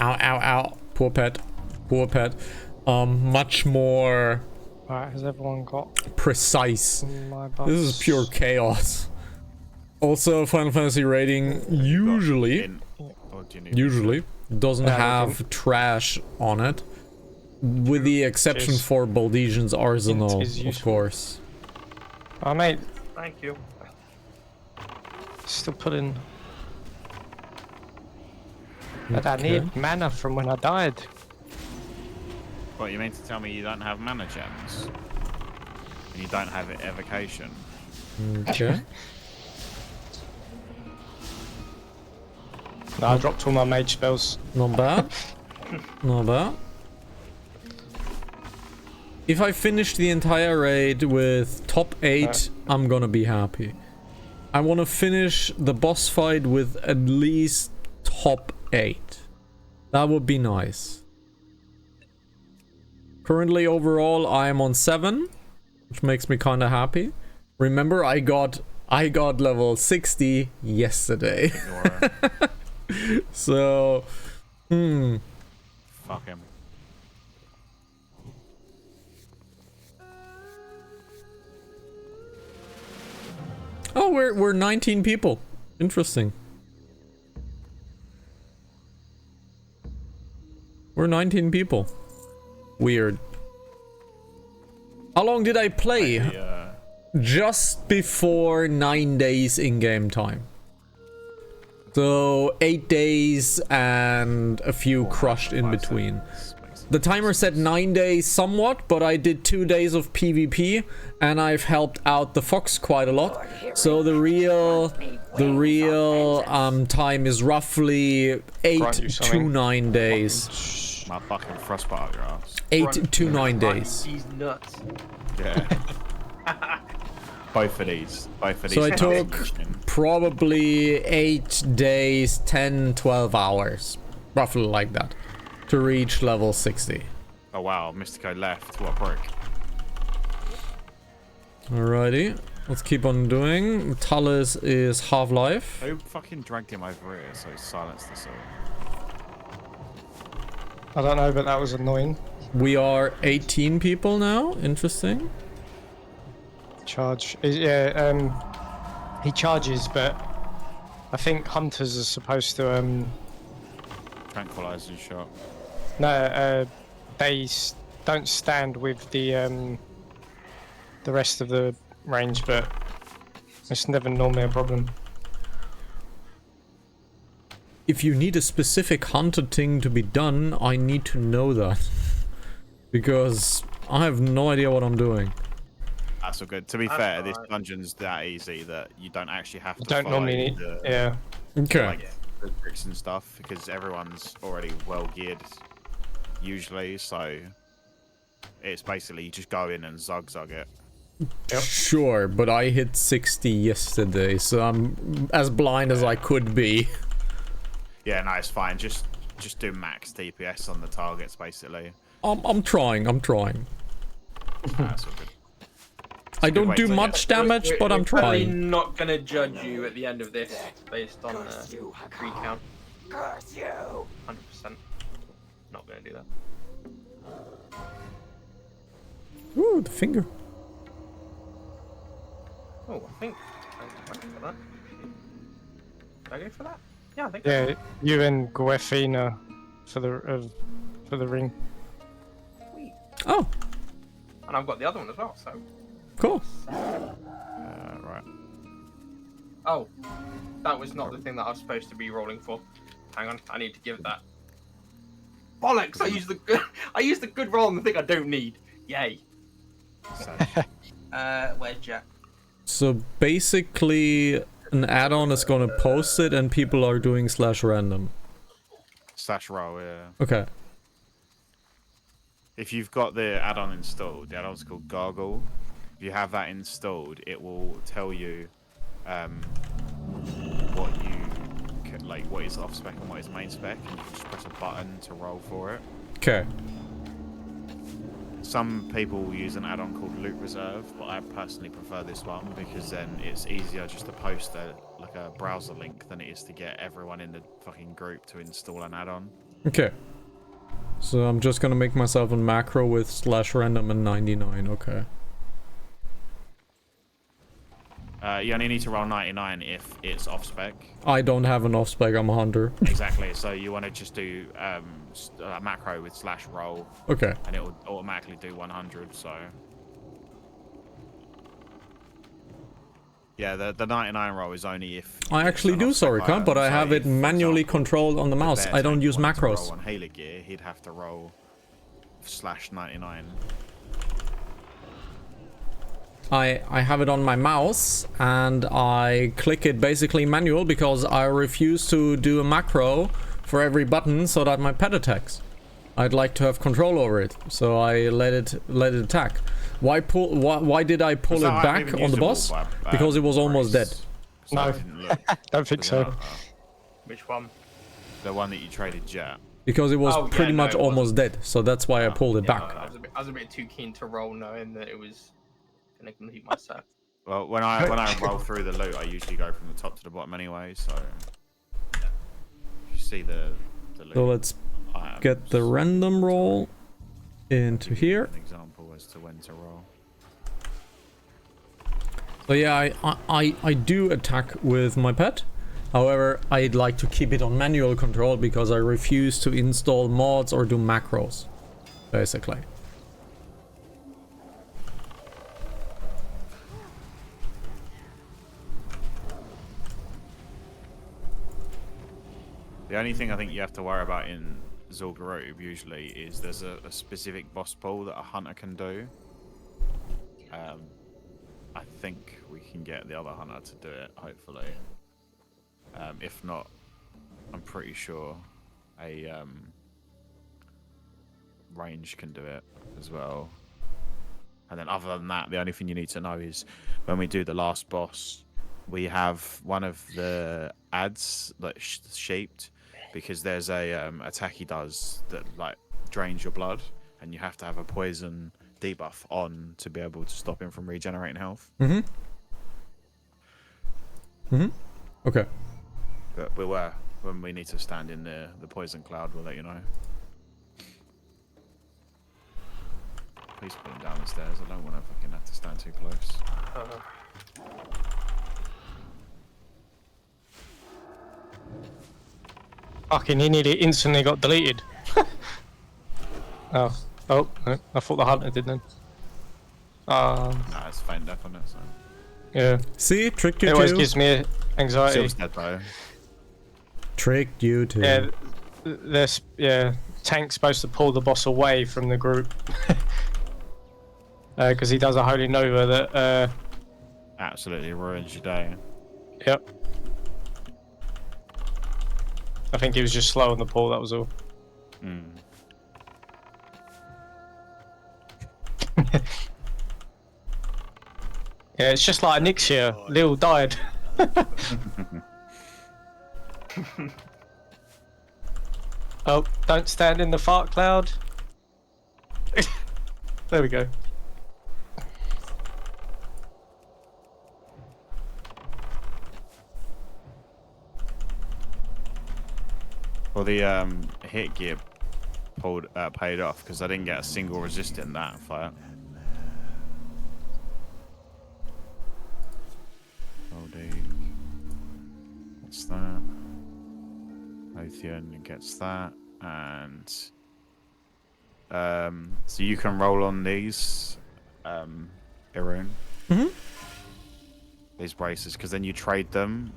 poor pet, much more Alright, has everyone got precise. my This is pure chaos. Also, Final Fantasy raiding usually doesn't have trash on it, with the exception for Baldesian's Arsenal, of course. Oh mate, Thank you. still putting. But I need mana from when I died. what, you mean to tell me you don't have mana gems? And you don't have evocation? Okay. No, I dropped all my mage spells. Not bad. Not bad. If I finish the entire raid with top 8, I'm gonna be happy. I want to finish the boss fight with at least top 8. That would be nice. Currently, overall, I am on 7, which makes me kind of happy. Remember, I got level 60 yesterday. So, Fuck him. oh, we're 19 people. Interesting. We're 19 people. Weird. How long did I play? Just before 9 days in-game time. So 8 days and a few crushed in between. The timer said 9 days somewhat, but I did 2 days of PvP and I've helped out the fox quite a lot. So the real time is roughly 8 to 9 days. My fucking frostbite up your ass. 8 to 9 days. He's nuts. Yeah. Both of these. So I took probably 8 days, 10, 12 hours. Roughly like that. To reach level 60. Oh wow, Mystico left. What a prick. Alrighty. Let's keep on doing. Talus is Half-Life. Who fucking dragged him over here so he silenced us all? I don't know, but that was annoying. We are 18 people now. Interesting. Charge. Yeah, he charges, but I think hunters are supposed to Tranquilizing shot. no, they don't stand with the rest of the range, but it's never normally a problem. If you need a specific hunter thing to be done, I need to know that. Because I have no idea what I'm doing. That's all good. To be fair, this dungeon's that easy that you don't actually have to Don't follow normally need. the, Yeah. Okay. like, the tricks and stuff because everyone's already well geared usually, so it's basically you just go in and zug it. Yep. Sure, but I hit 60 yesterday, so I'm as blind as I could be. Yeah, no, it's fine. Just do max DPS on the targets basically. I'm trying. Nah, that's all good. I don't way do to much get- damage, but I'm We're probably trying. not gonna judge you at the end of this based on free count. 100%. Not gonna do that. Ooh, the finger. Oh, I think I go for that. Did I go for that? Yeah, I think. Yeah, you and Guefina for the ring. Sweet. Oh, And I've got the other one as well. So. cool. Right. Oh, that was not the thing that I was supposed to be rolling for. Hang on, I need to give that. Bollocks! I used the good. I used the good roll on the thing I don't need. Yay. So, Where's Jack? So basically, an add-on is gonna post it, and people are doing /random. slash roll, yeah. Okay. If you've got the add-on installed, the add-on's called Gargle. If you have that installed, it will tell you what you can, like what is off spec and what is main spec, and you can just press a button to roll for it. Okay. Some people will use an add-on called Loot Reserve, but I personally prefer this one because then it's easier just to post a browser link than it is to get everyone in the fucking group to install an add-on. Okay. So I'm just gonna make myself a macro with /random and 99. Okay. You only need to roll 99 if it's off spec. I don't have an off spec. I'm a hunter. Exactly. So you want to just do a macro with /roll, Okay. and it will automatically do 100. So yeah, the 99 roll is only if I actually do Sorika, but I have it manually controlled on the mouse. I don't use macros. On Healer gear, he'd have to roll /99. I have it on my mouse and I click it basically manual because I refuse to do a macro for every button so that my pet attacks. I'd like to have control over it, so I let it attack. Why did I pull it back on the boss? Because it was almost dead. So No. I didn't look. Don't think so. Which one? The one that you traded Jet. Because it was Oh, yeah, pretty no, much it wasn't. almost dead, so that's why I pulled it Yeah, back. I was a bit too keen to roll, knowing that it was gonna complete my set. Well, when I roll through the loot, I usually go from the top to the bottom anyway. So you see the loot. So let's get the random roll into here. An example as to when to roll. So yeah, I do attack with my pet. However, I'd like to keep it on manual control because I refuse to install mods or do macros, basically. The only thing I think you have to worry about in Zul'Gurub usually is there's a specific boss pull that a hunter can do. I think we can get the other hunter to do it, hopefully. If not, I'm pretty sure a range can do it as well. And then other than that, the only thing you need to know is when we do the last boss, we have one of the ads like shaped because there's a attack he does that like drains your blood, and you have to have a poison debuff on to be able to stop him from regenerating health. Okay. But when we need to stand in the poison cloud, we'll let you know. Please put him down the stairs. I don't want to fucking have to stand too close. Fucking, he nearly instantly got deleted. Oh, no, I thought the hunter did then. Nah, it's faint death on it, so. Yeah. See, tricked you It always too. gives me anxiety. Silver's dead though. Tricked you too. Yeah, Tank's supposed to pull the boss away from the group. Because he does a Holy Nova that, Absolutely ruins your day. Yep. I think he was just slow on the pull, that was all. Yeah, it's just like Nixia. Lil died. Oh, don't stand in the fart cloud. There we go. Well, the hit gear paid off because I didn't get a single resist in that fight. What's that? Othean gets that, and so you can roll on these, Irun. These braces, because then you trade them.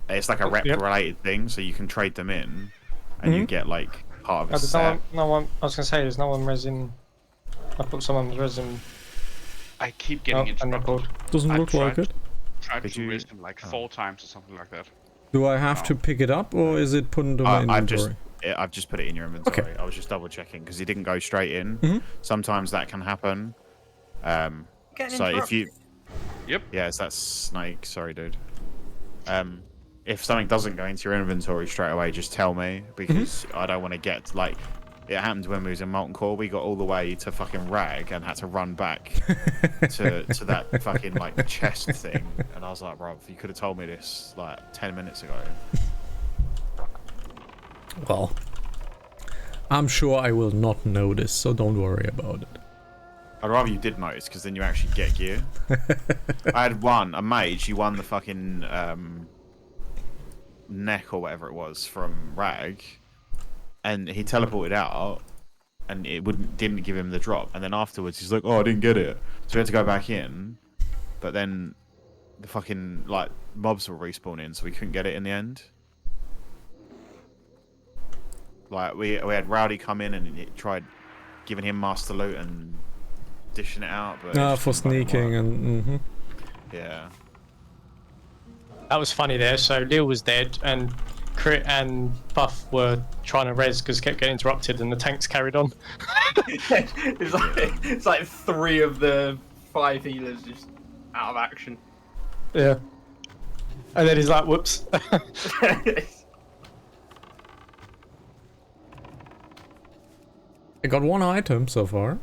It's like a rep-related thing, so you can trade them in, and you get like part of a set. No one. I was gonna say, there's no one resin. I thought someone's resin. I keep getting interrupted. Doesn't look like it. Tried to raise him like 4 times or something like that. Do I have to pick it up, or is it put into my inventory? I've just put it in your inventory. Okay. I was just double checking because he didn't go straight in. Sometimes that can happen. So if you, yes, that's Snake. Sorry, dude. If something doesn't go into your inventory straight away, just tell me because I don't want to get like. It happened when we was in Molten Core. We got all the way to fucking Rag and had to run back to that fucking like chest thing. And I was like, bro, you could have told me this like 10 minutes ago. Well, I'm sure I will not notice, so don't worry about it. I'd rather you did notice because then you actually get gear. I had a mage. He won the fucking neck or whatever it was from Rag. And he teleported out, and it didn't give him the drop. And then afterwards, he's like, "Oh, I didn't get it," so we had to go back in. But then the fucking like mobs were respawning, so we couldn't get it in the end. Like we had Rowdy come in and it tried giving him master loot and dishing it out, but for sneaking and yeah. That was funny there. So Lil was dead, and Crit and Buff were trying to res because kept getting interrupted, and the tanks carried on. it's like 3 of the 5 healers just out of action. Yeah. And then he's like, "Whoops." I got 1 item so far.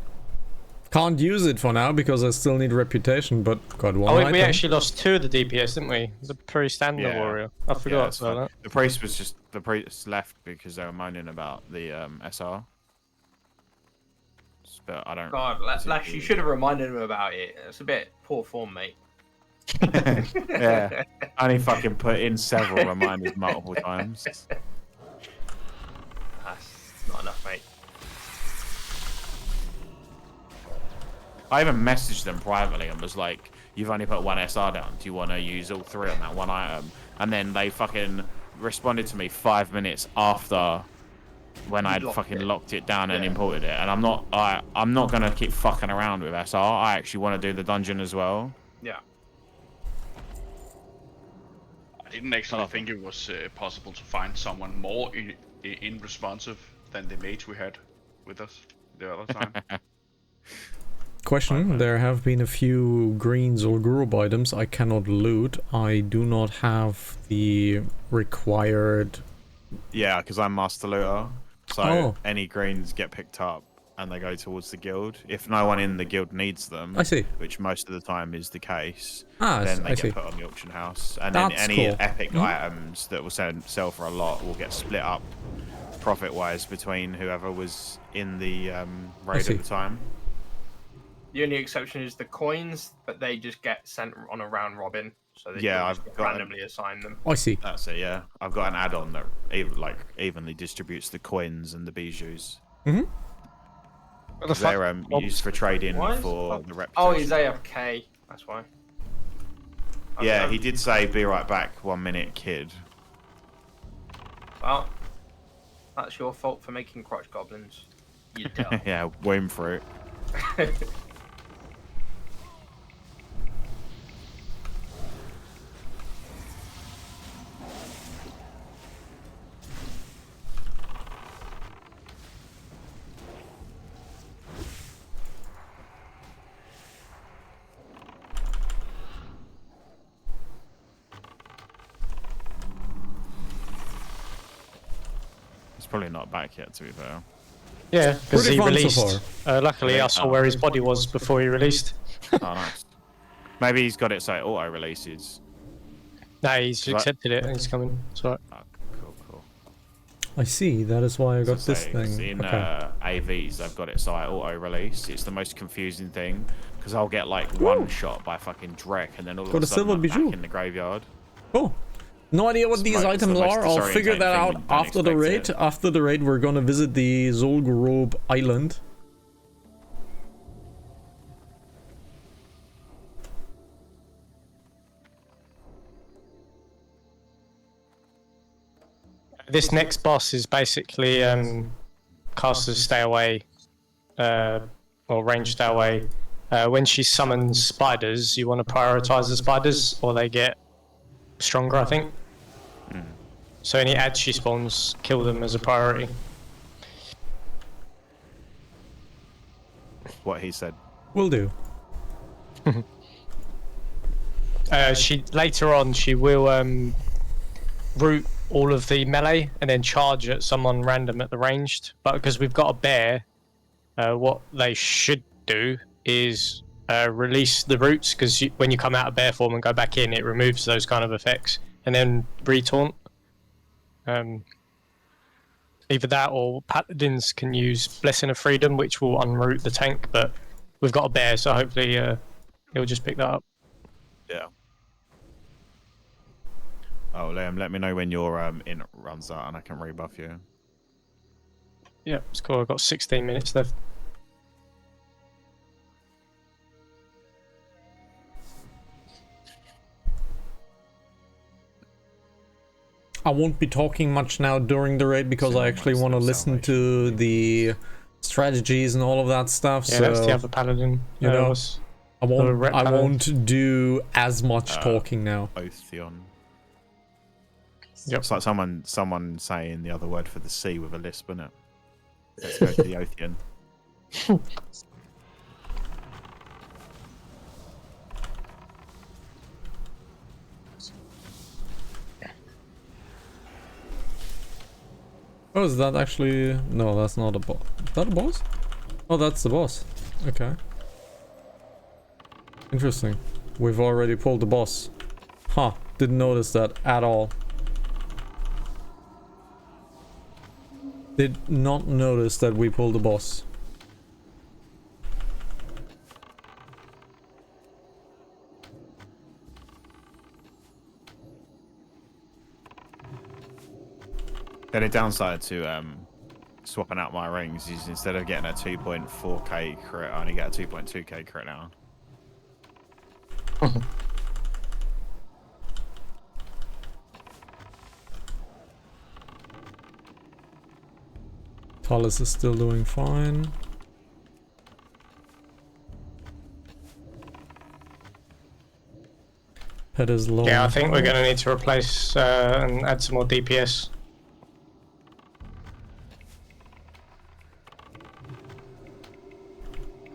Can't use it for now because I still need reputation, but got 1 item. We actually lost 2 of the DPS, didn't we? The priest and the warrior. I forgot about that. The priest left because they were moaning about the SR. But I don't. God, Lash, you should have reminded him about it. It's a bit poor form, mate. Yeah, I only fucking put in several reminders multiple times. That's not enough, mate. I even messaged them privately and was like, "You've only put 1 SR down. Do you want to use all 3 on that 1 item?" And then they fucking responded to me 5 minutes after when I'd fucking locked it down and imported it. And I'm not gonna keep fucking around with SR. I actually want to do the dungeon as well. Yeah. I didn't actually think it was possible to find someone more in responsive than the mage we had with us the other time. Question, there have been a few green Zul'Gurub items I cannot loot. I do not have the required... Yeah, because I'm master looter. So any greens get picked up and they go towards the guild. If no one in the guild needs them, I see. Which most of the time is the case, then they get put on the auction house. And then any epic items that will sell for a lot will get split up profit-wise between whoever was in the raid at the time. The only exception is the coins, but they just get sent on a round robin. So they I've randomly assign them. I see. That's it, yeah. I've got an add-on that evenly distributes the coins and the bijous. Mm-hmm. They're used for trading for the reputation. Oh, he's AFK. That's why. Yeah, he did say, "Be right back, 1 minute, kid." Well, that's your fault for making crotch goblins. You dumb. Yeah, womb fruit. He's probably not back yet, to be fair. Yeah, because he released. So luckily, I saw where his body was before he released. Oh, nice. Maybe he's got it so it auto releases. No, he's accepted it and he's coming. So. Oh, cool. I see. That is why I got this thing. In AVs, I've got it so I auto release. It's the most confusing thing because I'll get like one shot by fucking Drek and then all of a sudden I'm back in the graveyard. Oh. No idea what these items are. I'll figure that out after the raid. After the raid, we're gonna visit the Zul'Gurub island. This next boss is basically casters stay away, or range stay away. When she summons spiders, you want to prioritize the spiders, or they get stronger, I think. So any ads she spawns, kill them as a priority. What he said. Will do. Later on she will root all of the melee and then charge at someone random at the ranged. But because we've got a bear, what they should do is release the roots, because when you come out of bear form and go back in, it removes those kind of effects, and then retaunt. Either that or paladins can use Blessing of Freedom, which will unroot the tank, but we've got a bear, so hopefully he'll just pick that up. Yeah. Oh, Liam, let me know when your int runs out and I can rebuff you. Yeah, it's cool. I've got 16 minutes left. I won't be talking much now during the raid because I actually want to listen to the strategies and all of that stuff. Yeah, so that's the other paladin. You know, I won't do as much talking now. Otheon. Yep. It's like someone saying the other word for the sea with a lisp, isn't it? Let's go to the Otheon. Oh, is that actually... No, that's not a boss. Is that a boss? Oh, that's the boss. Okay. Interesting. We've already pulled the boss. Huh. Didn't notice that at all. Did not notice that we pulled the boss. The only downside to swapping out my rings is instead of getting a 2.4k crit, I only get a 2.2k crit now. Palace is still doing fine. Pet is low. Yeah, I think we're going to need to replace and add some more DPS.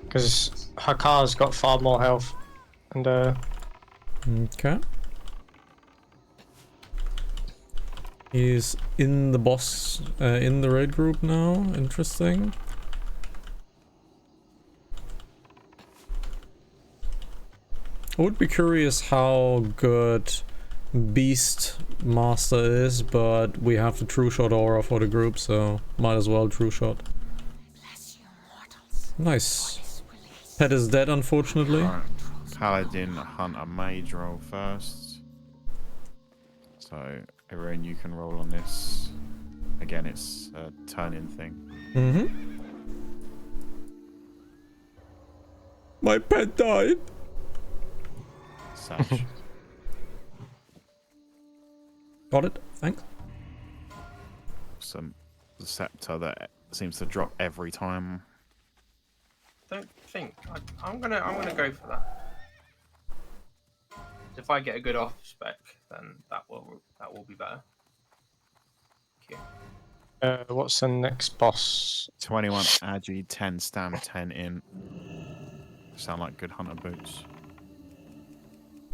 Because Hakar's got far more health. And Okay. He's in the boss, in the raid group now. Interesting. I would be curious how good Beast Master is, but we have the True Shot aura for the group, so might as well True Shot. Nice. Pet is dead, unfortunately. Right. Paladin hunt a mage roll first. So everyone, you can roll on this. Again, it's a turn-in thing. Mm-hmm. My pet died. Sage. Got it. Thanks. Some scepter that seems to drop every time. Don't think. I'm gonna go for that. If I get a good off spec, then that will be better. Okay. what's the next boss? 21 agi, 10 stam, 10 in. Sound like good hunter boots.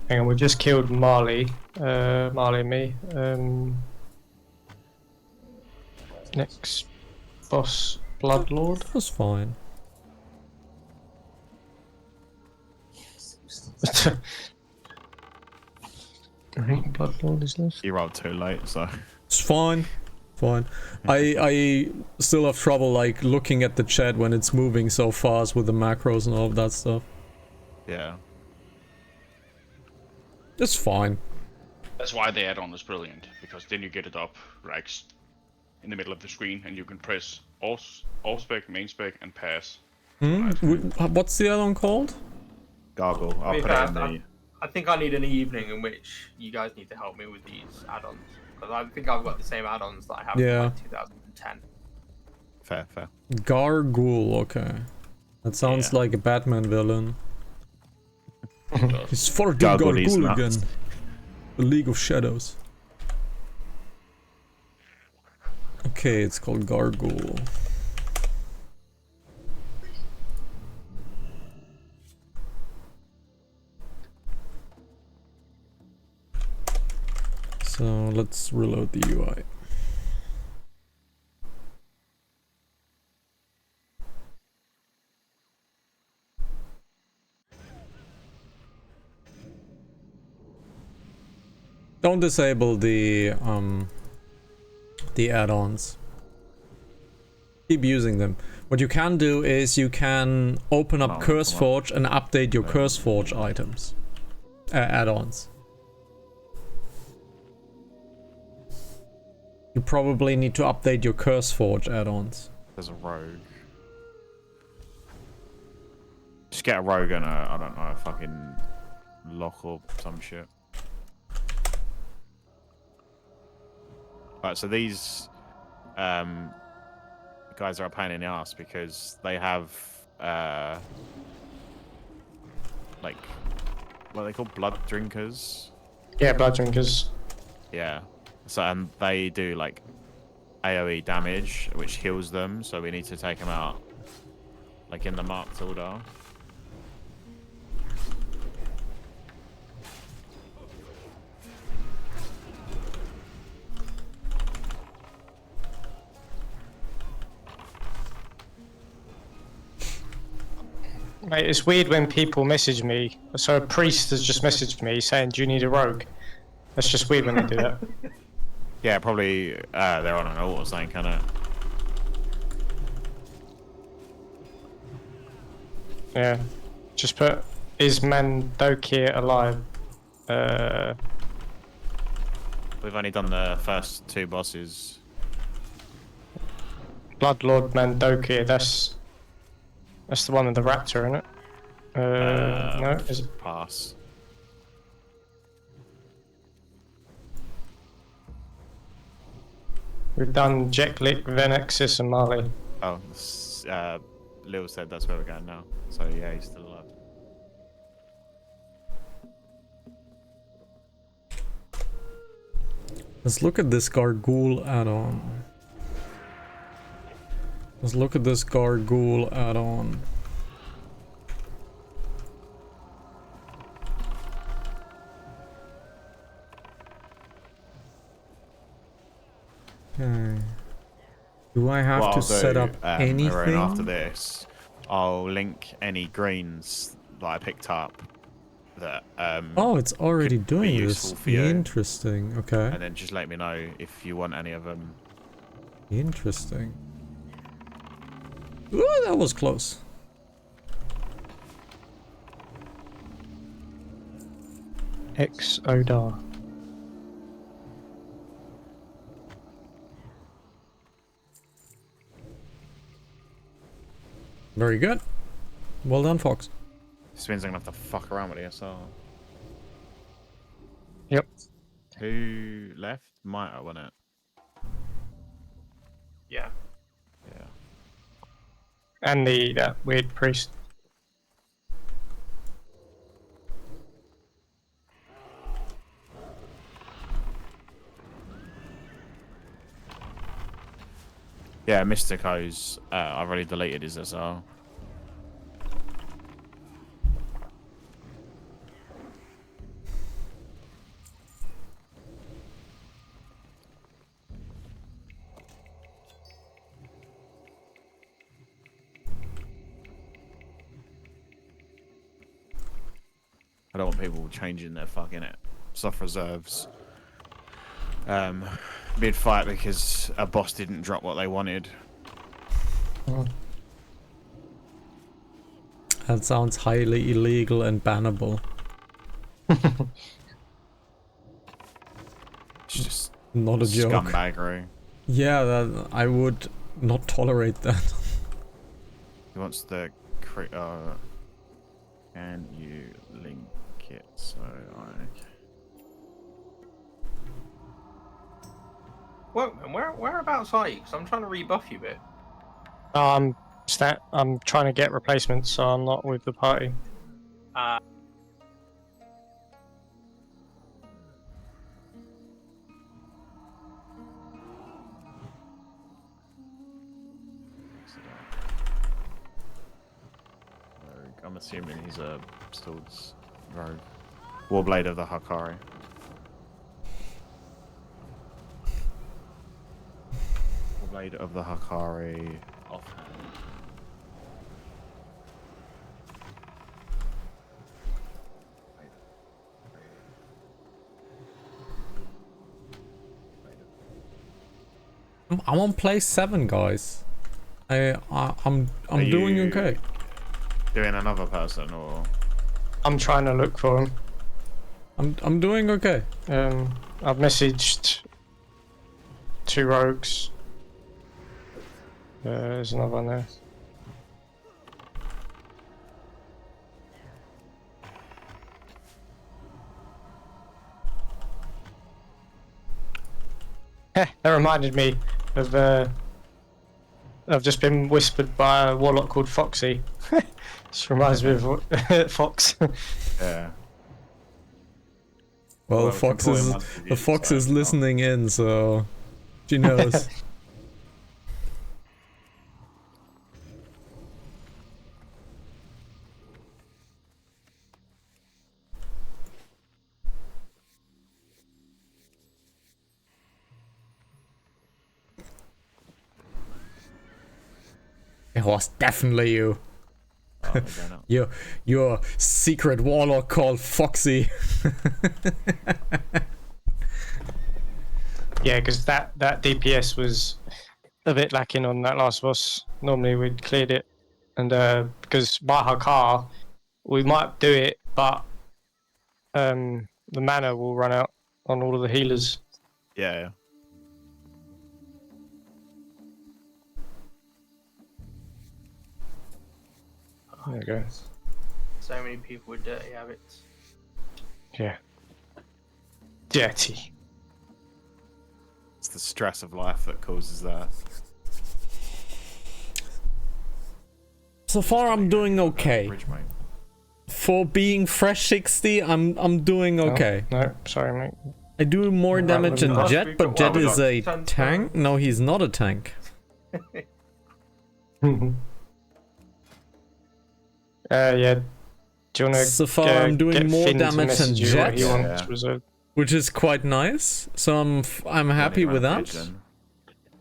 Hang on, we just killed Marley. Marley and me. Next boss, Bloodlord. That's fine. I think Bloodlord is this. You rolled too late, so. It's fine. Fine. I still have trouble like looking at the chat when it's moving so fast with the macros and all of that stuff. Yeah. It's fine. That's why the add-on is brilliant, because then you get it up like in the middle of the screen, and you can press off spec, main spec, and pass. What's the other one called? Gargle. I'll put it in the. I think I need an evening in which you guys need to help me with these add-ons, because I think I've got the same add-ons that I have in like 2010. Fair. Gargoyle, okay. That sounds like a Batman villain. He's fighting Gargoyle again. The League of Shadows. Okay, it's called Gargoyle. So let's reload the UI. Don't disable the add-ons. Keep using them. What you can do is you can open up CurseForge and update your CurseForge items. Add-ons. You probably need to update your CurseForge add-ons. There's a rogue. Just get a rogue and a, I don't know, a fucking lock or some shit. Right, so these guys are a pain in the ass because they have like what are they called? Blood drinkers? Yeah, blood drinkers. Yeah. So and they do like AoE damage, which heals them, so we need to take them out like in the marked order. Mate, it's weird when people message me. So a priest has just messaged me saying, "Do you need a rogue?" That's just weird when they do that. Yeah, probably they're on an alt or something, kind of. Yeah. Just put, is Mandokir alive? We've only done the first two bosses. Bloodlord Mandokir, that's the one with the raptor in it. No, is it? Pass. We've done Jeklik, Venexis and Mali. Oh, Lil said that's where we're going now. So yeah, he's still alive. Let's look at this Gargoyle add-on. Let's look at this Gargoyle add-on. Okay. Do I have to set up anything? After this, I'll link any greens that I picked up that oh, it's already could be doing useful this. for you. Interesting. Okay. And then just let me know if you want any of them. Interesting. Ooh, that was close. X Odar. Very good. Well done, Fox. This means I'm gonna have to fuck around with ESR. Yep. Who left? Mita, wasn't it? Yeah. Yeah. And that weird priest. Yeah, Mystico's. I've already deleted his SR. I don't want people changing their fucking soft reserves mid-fight because a boss didn't drop what they wanted. That sounds highly illegal and bannable. It's just Not a joke. scumbaggery. Yeah, I would not tolerate that. He wants the can you link it so Whereabouts are you? Because I'm trying to rebuff you a bit. I'm trying to get replacements, so I'm not with the party. I'm assuming he's a Stills rogue. Warblade of the Hakari. Warblade of the Hakari offhand. I'm on place 7, guys. I'm doing okay. Doing another person or I'm trying to look for him. I'm doing okay. I've messaged 2 rogues. There's another one there. That reminded me of I've just been whispered by a warlock called Foxy. This reminds me of Fox. yeah. Well, Well, Fox we can is put him on the to Fox you, is so- listening in, so she knows. It was definitely you. Oh, okay, no. Your secret warlock called Foxy. Yeah, because that DPS was a bit lacking on that last boss. Normally we'd cleared it, and because by Hakar, we might do it, but the mana will run out on all of the healers. Yeah. There we go. So many people with dirty habits. Yeah. Dirty. It's the stress of life that causes that. So far, I'm doing okay. Bridge, mate. For being fresh 60, I'm doing okay. No, sorry, mate. I do more Right, damage than well, Jet, but Jet we is got a 10 tank. No, he's not a tank. Yeah. Do you want to? So far, I'm doing more damage than Jet, which is quite nice. So I'm happy with that.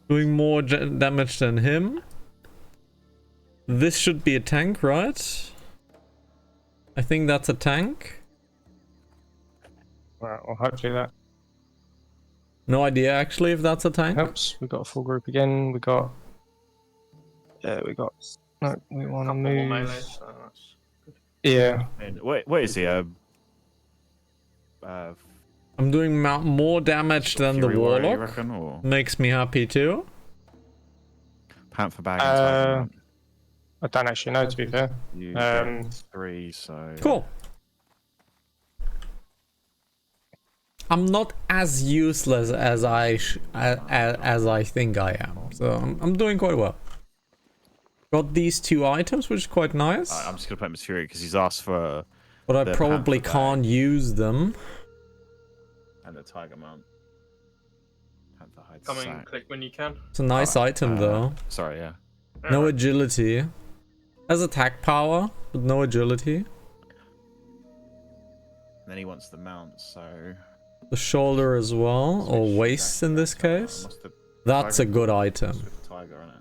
Doing more damage than him. This should be a tank, right? I think that's a tank. Right, well, hopefully that No idea actually if that's a tank. helps. We've got a full group again. We got. No, we want to Couple more move. melees, so that's- Yeah. And what is he? I'm doing more damage than the Fury Warrior, you Warlock. reckon, or Makes me happy too. Panther Bag and Tiger? I don't actually know, to be fair. You Um, get 3, so Cool. I'm not as useless as I think I am, so I'm doing quite well. Got these 2 items, which is quite nice, I'm just gonna play Miss Fury because he's asked for but I the probably Panther can't use them. and the Tiger Mount. Panther hides Come and sack. click when you can. It's a nice item though. Sorry, yeah. No agility. Has attack power, but no agility. And then he wants the mount, so The shoulder as well, or waist in this case. What's the That's a good item. with the tiger on it?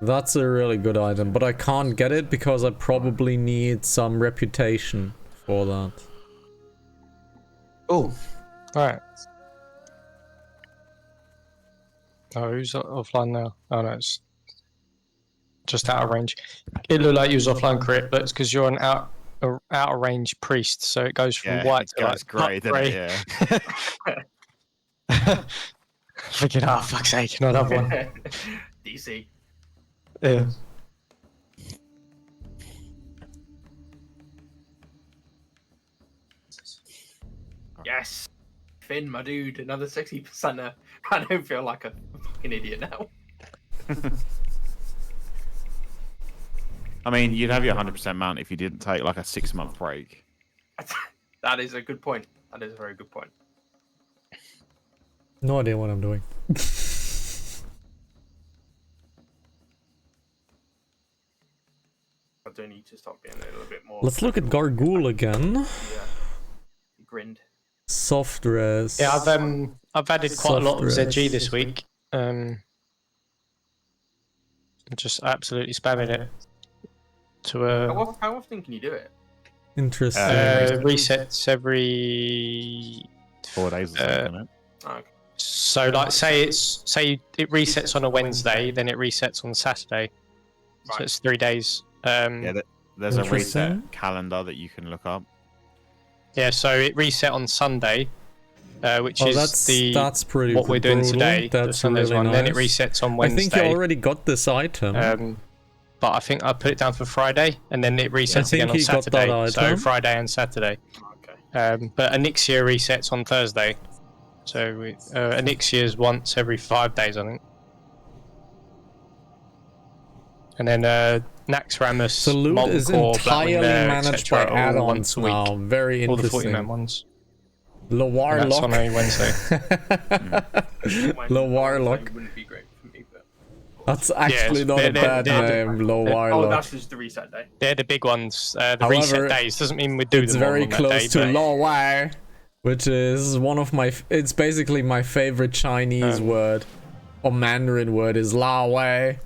That's a really good item, but I can't get it because I probably need some reputation for that. Oh. Alright. Oh, who's offline now? Oh no, it's just out of range. It looked like you was offline crit, but it's because you're an out of range priest, so it goes from white to like grey, doesn't grey. it? Yeah. Freaking oh fuck's sake, not another one. DC. Yeah. Yes. Finn, my dude, another 60%er. I don't feel like a fucking idiot now. I mean, you'd have your 100% mount if you didn't take like a 6-month break. That is a good point. That is a very good point. No idea what I'm doing. I do need to stop being a little bit more. Let's look at Gargoyle again. Yeah. Grinned. Soft res. Yeah, I've added quite a lot of Soft ZG this week. I'm just absolutely spamming it to How often can you do it? Interesting. resets every 4 days or something, isn't it? Oh, okay. So like say it resets on a Wednesday, then it resets on Saturday. So Right. it's 3 days. Yeah, there's a reset Interesting. calendar that you can look up. Yeah, so it reset on Sunday, which Oh, is that's pretty what we're doing brutal. today. The That's Sunday's really one. Then it nice. resets on I Wednesday. think you already got this item. But I think I put it down for Friday, and then it resets think again on he got that Saturday. So item. Friday and Saturday. Okay. But Anixia resets on Thursday. So Anixia is once every 5 days, I think. And then Naxxramas, So loot Molten is Core, entirely Blackwing Bear, managed by etc., all add-ons once a week. now. Very All the 40-man interesting. ones. Loire And that's on Lock. a Wednesday. Low Warlock. Wouldn't be great for me, but... That's actually it's- not a they're- bad they're- name. Low Oh, Warlock. that's just the reset day. They're the big ones. The However, reset days doesn't mean we do It's them all very on that close day, to but- Loire, which is one of my. It's basically my favorite Chinese word or Mandarin word is Lao Wei.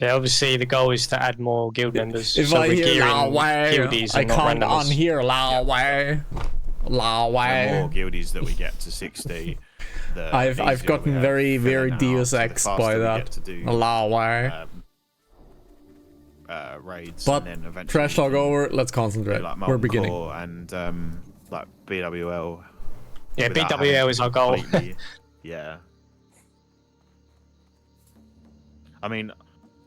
Yeah, obviously the goal is to add more guild members. If so I we're hear gearing Lao Wei, guildies I and not can't randomers. unhear Lao Wei. Lao The Wei. more guildies that we get to 60, the I've easier gotten we very have very filling out, Deus so the Ex faster by we that. get to do, Lao Wei. raids, But and then eventually trash talk over. Let's concentrate. like We're Molten beginning. Core and like BWL. Yeah, without BWL having is to our goal. completely- yeah. I mean,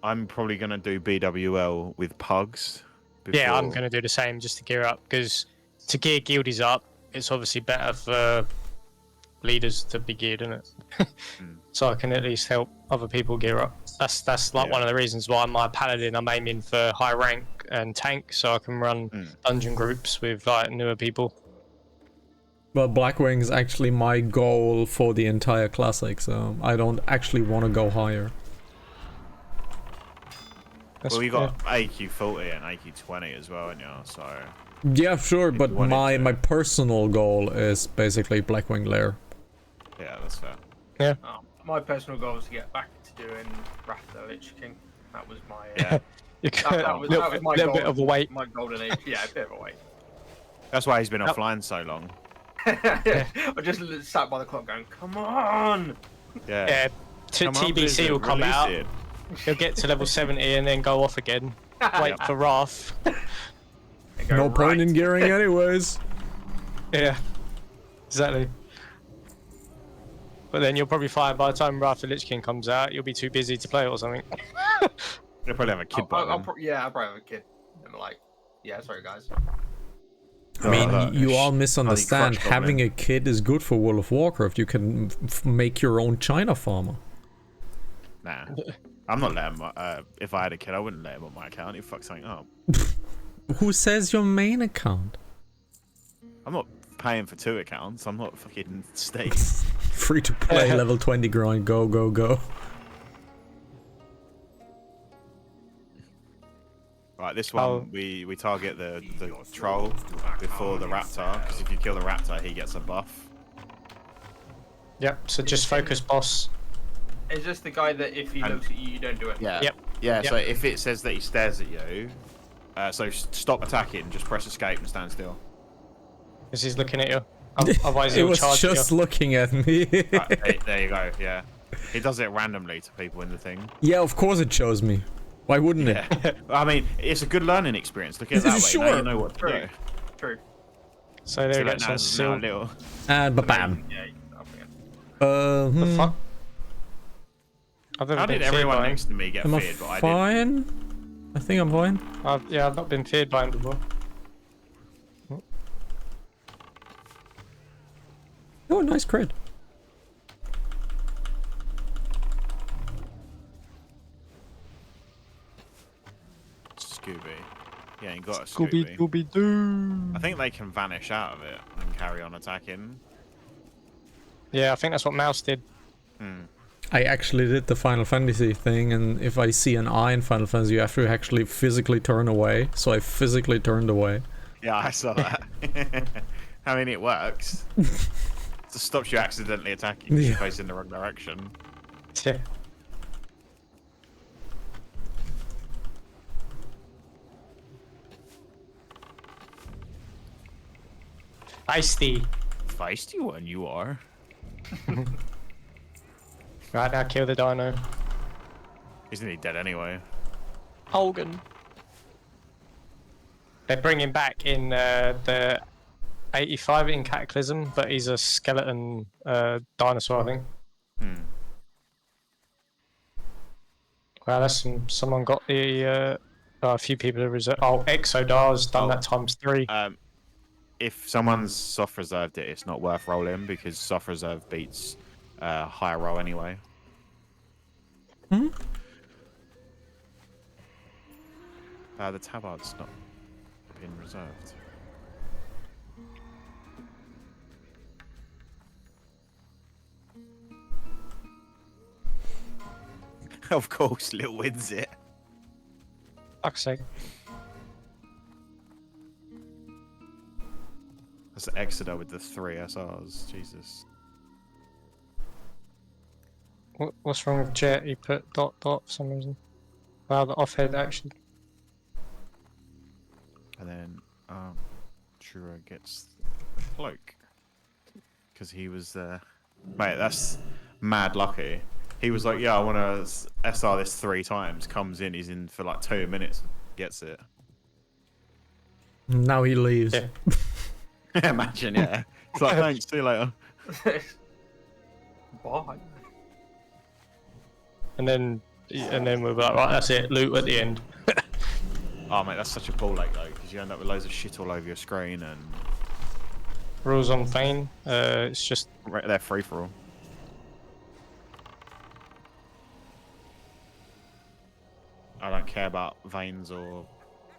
I'm probably gonna do BWL with pugs. Yeah, I'm before- going to do the same just to gear up, because to gear guildies up, it's obviously better for leaders to be geared in it, so I can at least help other people gear up. That's like one of the reasons why my paladin I'm aiming for high rank and tank, so I can run dungeon groups with like newer people. Well, Blackwing is actually my goal for the entire classic, so I don't actually want to go higher. Well, you got AQ40 and AQ20 as well, haven't you? So. Yeah, sure, but my personal goal is basically Blackwing Lair. Yeah, that's fair. Yeah. My personal goal was to get back to doing Wrath of the Lich King. That was my. Yeah. That was my little goal, bit of a wait. My golden age. Yeah, a bit of a wait. That's why he's been offline so long. I just sat by the clock going, come on! Yeah. Yeah. Come on, TBC Blizzard, will come release out. it. He'll get to level 70 and then go off again. Wait for Wrath. No point in gearing anyways. Yeah. Exactly. But then you'll probably find by the time Wrath of the Lich King comes out, you'll be too busy to play it or something. You'll probably have a kid by I'll then. yeah, I'll probably have a kid. I'm like, yeah, sorry guys. I mean, you all misunderstand. crushed Having a kid is good for World of Warcraft. You can make your own China farmer. Nah. I'm not letting him, if I had a kid, I wouldn't let him on my account. He'd fuck something up. Who says your main account? I'm not paying for 2 accounts. I'm not fucking steak. Free to play, level 20 grind, go, go, go. Right, this one, we target the troll before the raptor, because if you kill the raptor, he gets a buff. Yep, so just focus boss. Is this the guy that if he looks at you, you don't do it? Yeah. Yep. Yeah, Yep. so if it says that he stares at you, so stop attacking, just press escape and stand still. Because he's looking at you. Otherwise It he'll was charge just you. looking at me. Right, there you go, yeah. He does it randomly to people in the thing. Yeah, of course it shows me. Why wouldn't it? Yeah. I mean, it's a good learning experience. Look at it that way. Sure. Now you know what to True. do. True. So there So we go, that some now seal. little. And ba-bam. Yeah, I'll forget. The fuck? I've never How been did feared everyone by him. next to me get Am I feared, but I didn't? fine? I think I'm fine. Yeah, I've not been feared by him before. Oh, nice crit. Scooby. Yeah, you got a Scooby Scooby. Dooby Doo. I think they can vanish out of it and carry on attacking. Yeah, I think that's what Mouse did. I actually did the Final Fantasy thing, and if I see an eye in Final Fantasy, you have to actually physically turn away. So I physically turned away. Yeah, I saw that. I mean, it works. It stops you accidentally attacking because you're facing the wrong direction. Yeah. Feisty. Feisty one you are. Right now, kill the dino. He's nearly dead anyway. Hogan. They're bringing back in the 85 in Cataclysm, but he's a skeleton dinosaur, I think. Wow, that's someone got the a few people have reserved. Oh, Exodar's done that times 3. If someone's soft reserved it, it's not worth rolling because soft reserve beats higher roll anyway. The tabard's not been reserved. Of course, Lil wins it. Fuck's sake. That's Exeter with the 3 SRs. Jesus. What's wrong with Jet? He put ... for some reason. Wow, the off-head action. And then Trura gets the cloak because he was mate, that's mad lucky. He was like, yeah, I want to SR this 3 times. Comes in, he's in for like 2 minutes, gets it. Now he leaves. Yeah. Imagine, yeah. It's like, thanks, see you later. Bye. And then we'll be like, right, that's it, loot at the end. Oh, mate, that's such a ball ache though, because you end up with loads of shit all over your screen and rules on Vayne. It's just They're free for all. I don't care about veins or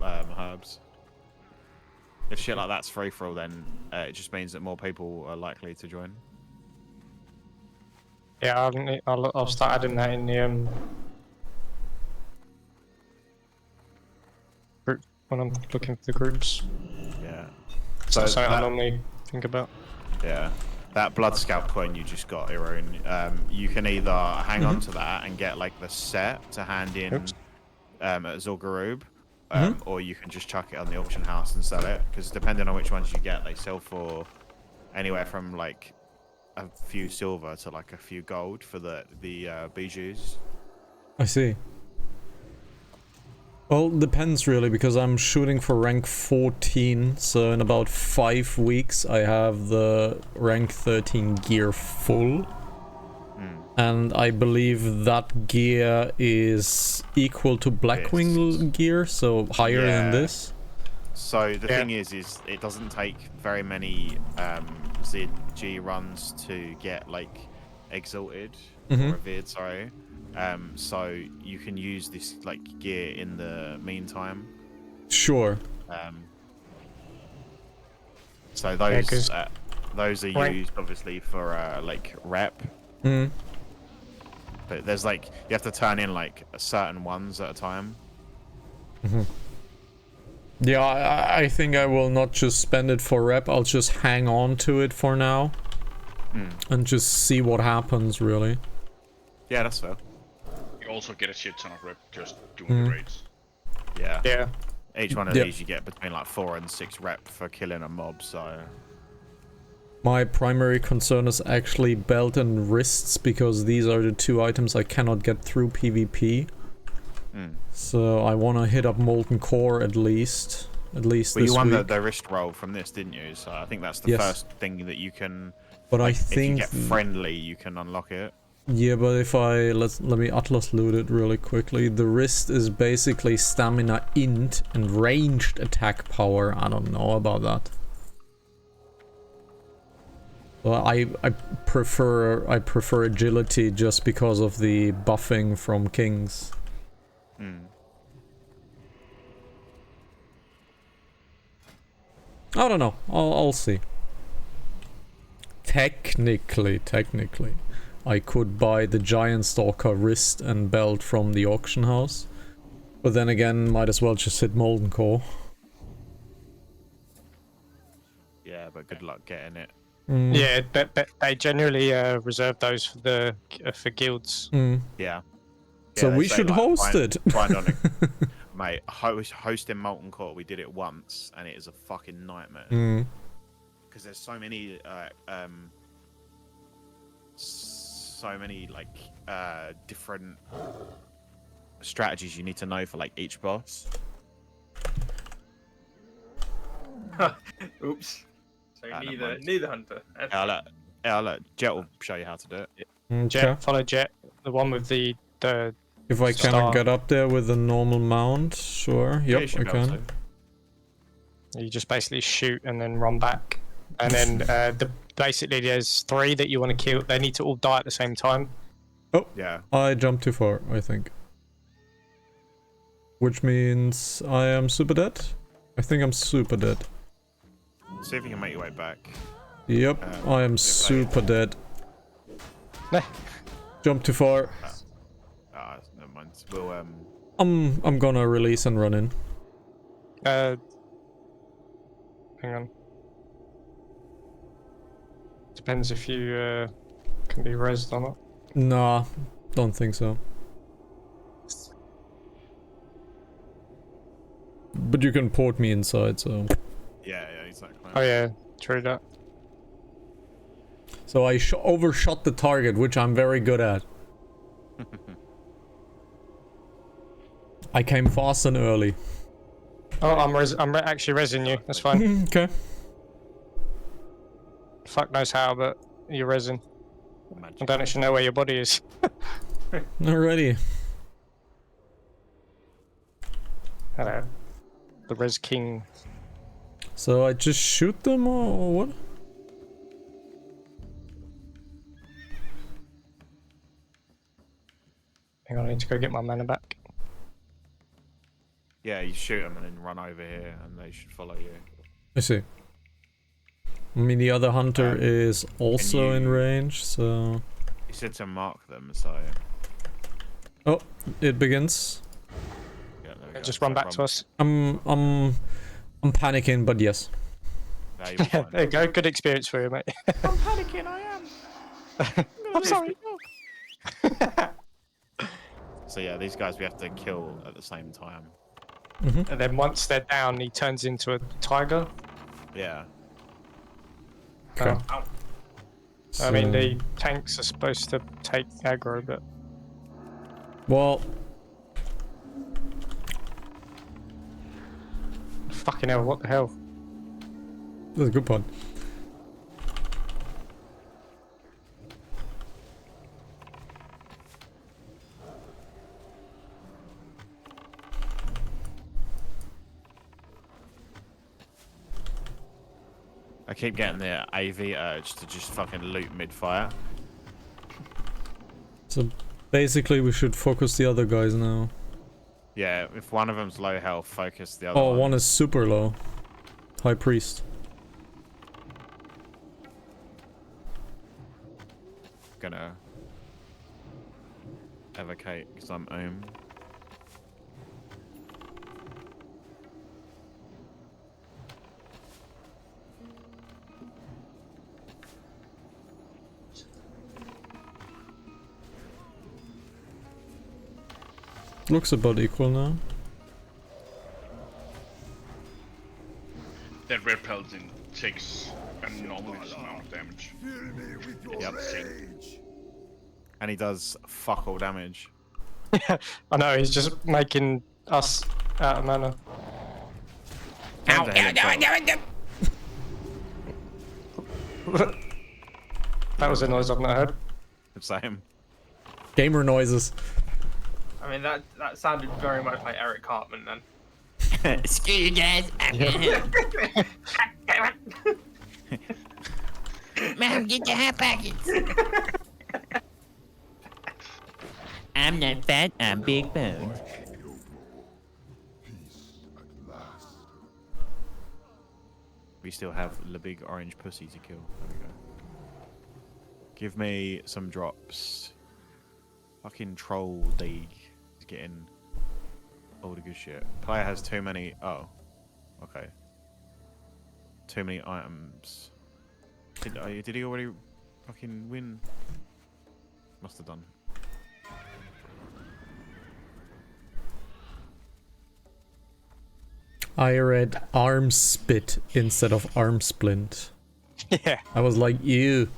herbs. If shit like that's free for all, then it just means that more people are likely to join. yeah. I'll start adding that in the group when I'm looking for the groups. Yeah. So something I that- normally think about. Yeah. That Blood Scout coin you just got, Irune, you can either hang on to that and get like the set to hand in Oops. at Zul'Gurub, or you can just chuck it on the auction house and sell it. Because depending on which ones you get, they sell for anywhere from like a few silver to like a few gold for the bijous. I see. Well, depends really, because I'm shooting for rank 14, so in about 5 weeks I have the rank 13 gear full. And I believe that gear is equal to Blackwing gear, so higher than this. So the thing is it doesn't take very many ZG runs to get like exalted or revered, sorry. So you can use this like gear in the meantime. Sure. So those are used obviously for like rep. But there's like you have to turn in like certain ones at a time. Yeah, I think I will not just spend it for rep, I'll just hang on to it for now. And just see what happens, really. Yeah, that's fair. You also get a shit ton of rep just doing the raids. Yeah. Yeah. Each one of these you get between like 4 and 6 rep for killing a mob, so... My primary concern is actually belt and wrists, because these are the 2 items I cannot get through PvP. So I want to hit up Molten Core at least. Well, you this won week. the wrist roll from this, didn't you? So I think that's the first thing that you can... But like, I think... if you get friendly, you can unlock it. Yeah, but if I... Let me Atlas loot it really quickly. The wrist is basically stamina int and ranged attack power. I don't know about that. Well, I prefer agility just because of the buffing from kings. I don't know. I'll see. Technically, I could buy the Giant Stalker wrist and belt from the auction house, but then again, might as well just hit Molten Core. Yeah, but good luck getting it. Yeah, but they generally reserve those for guilds. Yeah. So they we say, should like, host it. Find on it. Mate, hosting Molten Core, we did it once, and it is a fucking nightmare. Because there's so many, like, different strategies you need to know for, like, each boss. Oops. So Ah, never mind. neither hunter. Look, Jet will show you how to do it. Jet, follow Jet, the one with the If I Star. cannot get up there with a normal mount, sure. Yeah, you Yep, should I be able can. to. you just basically shoot and then run back, and then basically there's 3 that you want to kill. They need to all die at the same time. Oh, Yeah. I jumped too far, I think. Which means I am super dead? I think I'm super dead. See if you can make your way back. Yep, I am super dead. Jump too far. Never mind. We'll, I'm gonna release and run in. Hang on. Depends if you can be rezzed or not. Nah, don't think so. But you can port me inside, so... yeah, exactly. Oh yeah, true that. So I overshot the target, which I'm very good at. I came fast and early. Oh, I'm actually rezzing you. That's fine. Okay. Fuck knows how, but you're rezzing. I don't actually know where your body is. Alrighty. Hello. The Res King. So I just shoot them or what? Hang on, I need to go get my mana back. Yeah, you shoot them and then run over here, and they should follow you. I see. I mean, the other hunter is also in you- range, so... You said to mark them, so Oh, it begins. yeah. There we go. Just run back to us. I'm panicking, but yes. There you go. There you go. Good experience for you, mate. I'm panicking. I am. I'm sorry. So yeah, these guys we have to kill at the same time. And then once they're down, he turns into a tiger. Yeah. Okay. I mean, the tanks are supposed to take aggro, but Well, fucking hell, what the hell? that's a good point. I keep getting the AV urge to just fucking loot mid-fire. So basically we should focus the other guys now. Yeah, if one of them's low health, focus the other Oh, one. one is super low. High Priest. Gonna evocate because I'm ohm. Looks about equal now. That red paladin takes an enormous amount of damage. Yep. And he does fuck all damage. I know, he's just making us out of mana. Ow, That was a noise I've not heard. Same. Gamer noises. I mean, that sounded very much like Eric Cartman then. Screw you guys, I'm gonna help. Mom, get your hot pockets. I'm not fat, I'm big boned. We still have the big orange pussy to kill. There we go. Give me some drops. Fucking troll league is getting all the good shit. Player has too many. Oh, okay. Too many items. Did he already fucking win? Must have done. I read arm spit instead of arm splint. Yeah. I was like, ew.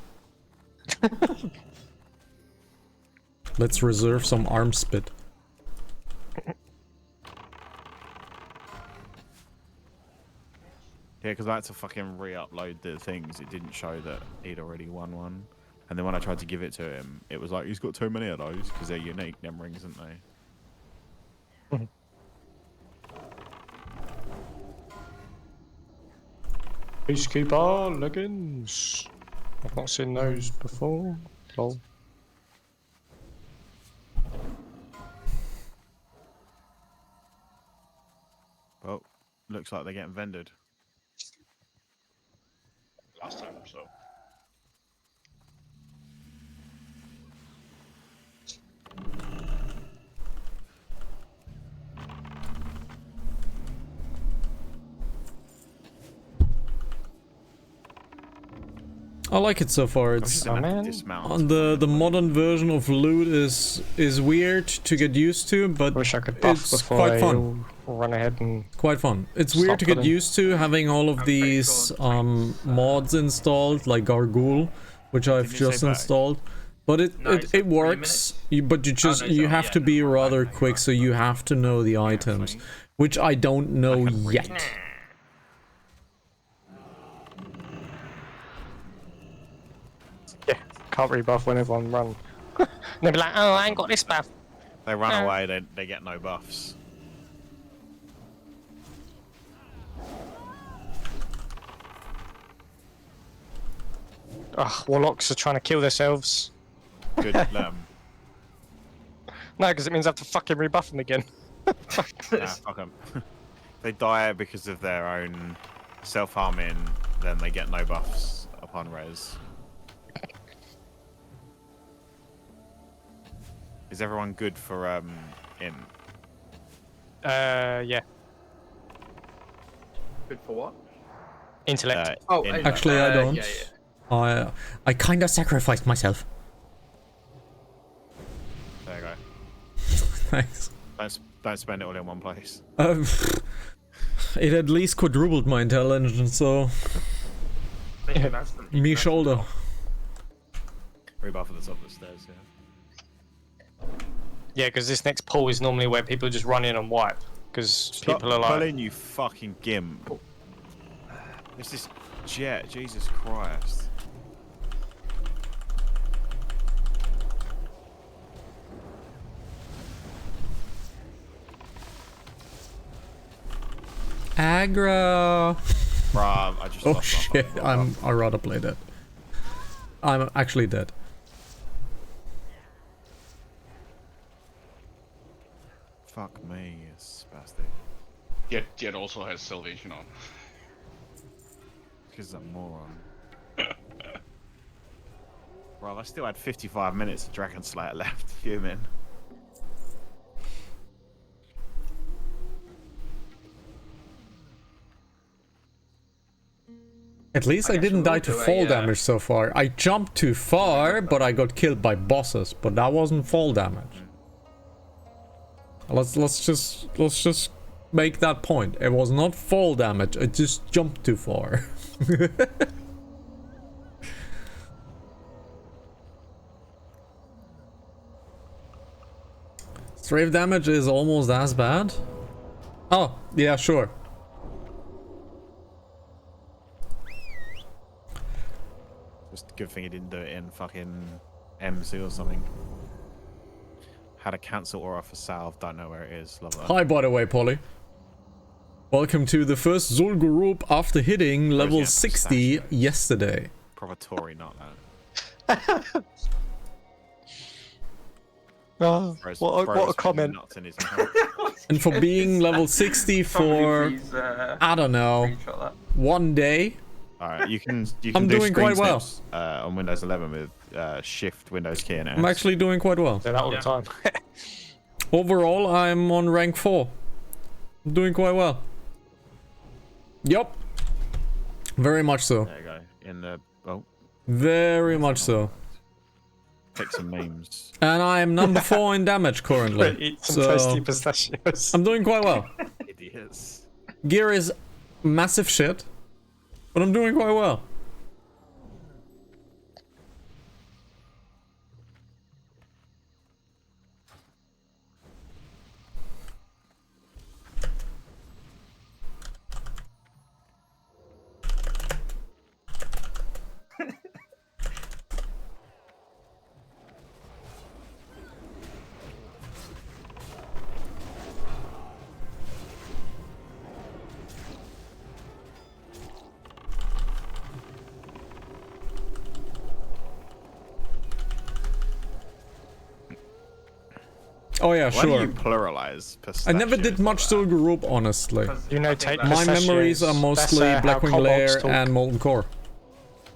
Let's reserve some arm spit. Yeah, because I had to fucking re-upload the things. It didn't show that he'd already won one. And then when I tried to give it to him, it was like, he's got too many of those, because they're unique, them rings, aren't they? Peacekeeper leggings. I've not seen those before. Lol. Well, looks like they're getting vended. Last time, so. I like it so far. It's Just gonna have to man. dismount. on the modern version of loot is weird to get used to, but Wish I could buff it's before quite I fun. run ahead and Quite fun. It's Stop weird to get putting- used to having all of pretty these sure mods installed, like Gargoyle, which I've Did you say just back? installed. But it No, it's it 3 works. But you just no, you so, have yeah, to be no, rather right, quick, right, so you have to know the items, funny. which I don't know can read. yet. yeah, can't rebuff when everyone run. And they'll be like, oh, I ain't got this buff. They run away, they get no buffs. Ugh, warlocks are trying to kill themselves. Good, let 'em. No, because it means I have to fucking rebuff them again. Nah, fuck 'em. If they die because of their own self-harming, then they get no buffs upon res. Is everyone good for imp? Yeah. Good for what? Intellect. Oh, imp. Actually, I don't. Yeah. I kind of sacrificed myself. There you go. Thanks. Don't spend it all in one place. It at least quadrupled my intelligence, so me shoulder. Rebuff at the top of the stairs, yeah. Yeah, because this next pull is normally where people just run in and wipe. Because Stop people are like, pulling, you fucking gimp. This is Jet, Jesus Christ. Aggro. Bruh, I just Oh lost my shit! fucking I rather play dead. I'm actually dead. Fuck me, you spastic. Jet also has salvation on. Because I'm a moron. Bruh, I still had 55 minutes of Dragon Slayer left. Fuming. At least I didn't die to fall damage so far. I jumped too far, but I got killed by bosses. But that wasn't fall damage. Let's just make that point. It was not fall damage. I just jumped too far. Strafe damage is almost as bad. Oh, yeah, sure. Just a good thing he didn't do it in fucking MC or something. Had a cancel aura for Salve, don't know where it is. Love that. Hi, by the way, Polly. Welcome to the first Zul'Gurub after hitting level 60 yesterday. Proper Tory, not that. oh, what a comment. Nuts in his mouth. And for being level 60 for, I don't know, one day. Alright, you can I'm do doing screen quite well. snips, on Windows 11 with Shift Windows key and S. I'm actually doing quite well. Do that all the time. Overall, I'm on rank 4. I'm doing quite well. Yup. Very much so. There you go. In the Very much so. pick some memes. And I am number 4 in damage currently. Eat some toasty pistachios. I'm doing quite well. Idiots. Gear is massive shit, but I'm doing quite well. Oh yeah, Why sure. do you pluralize I never did much Zul'Gurub, honestly. You know, take My memories are mostly Blackwing Lair and Molten Core.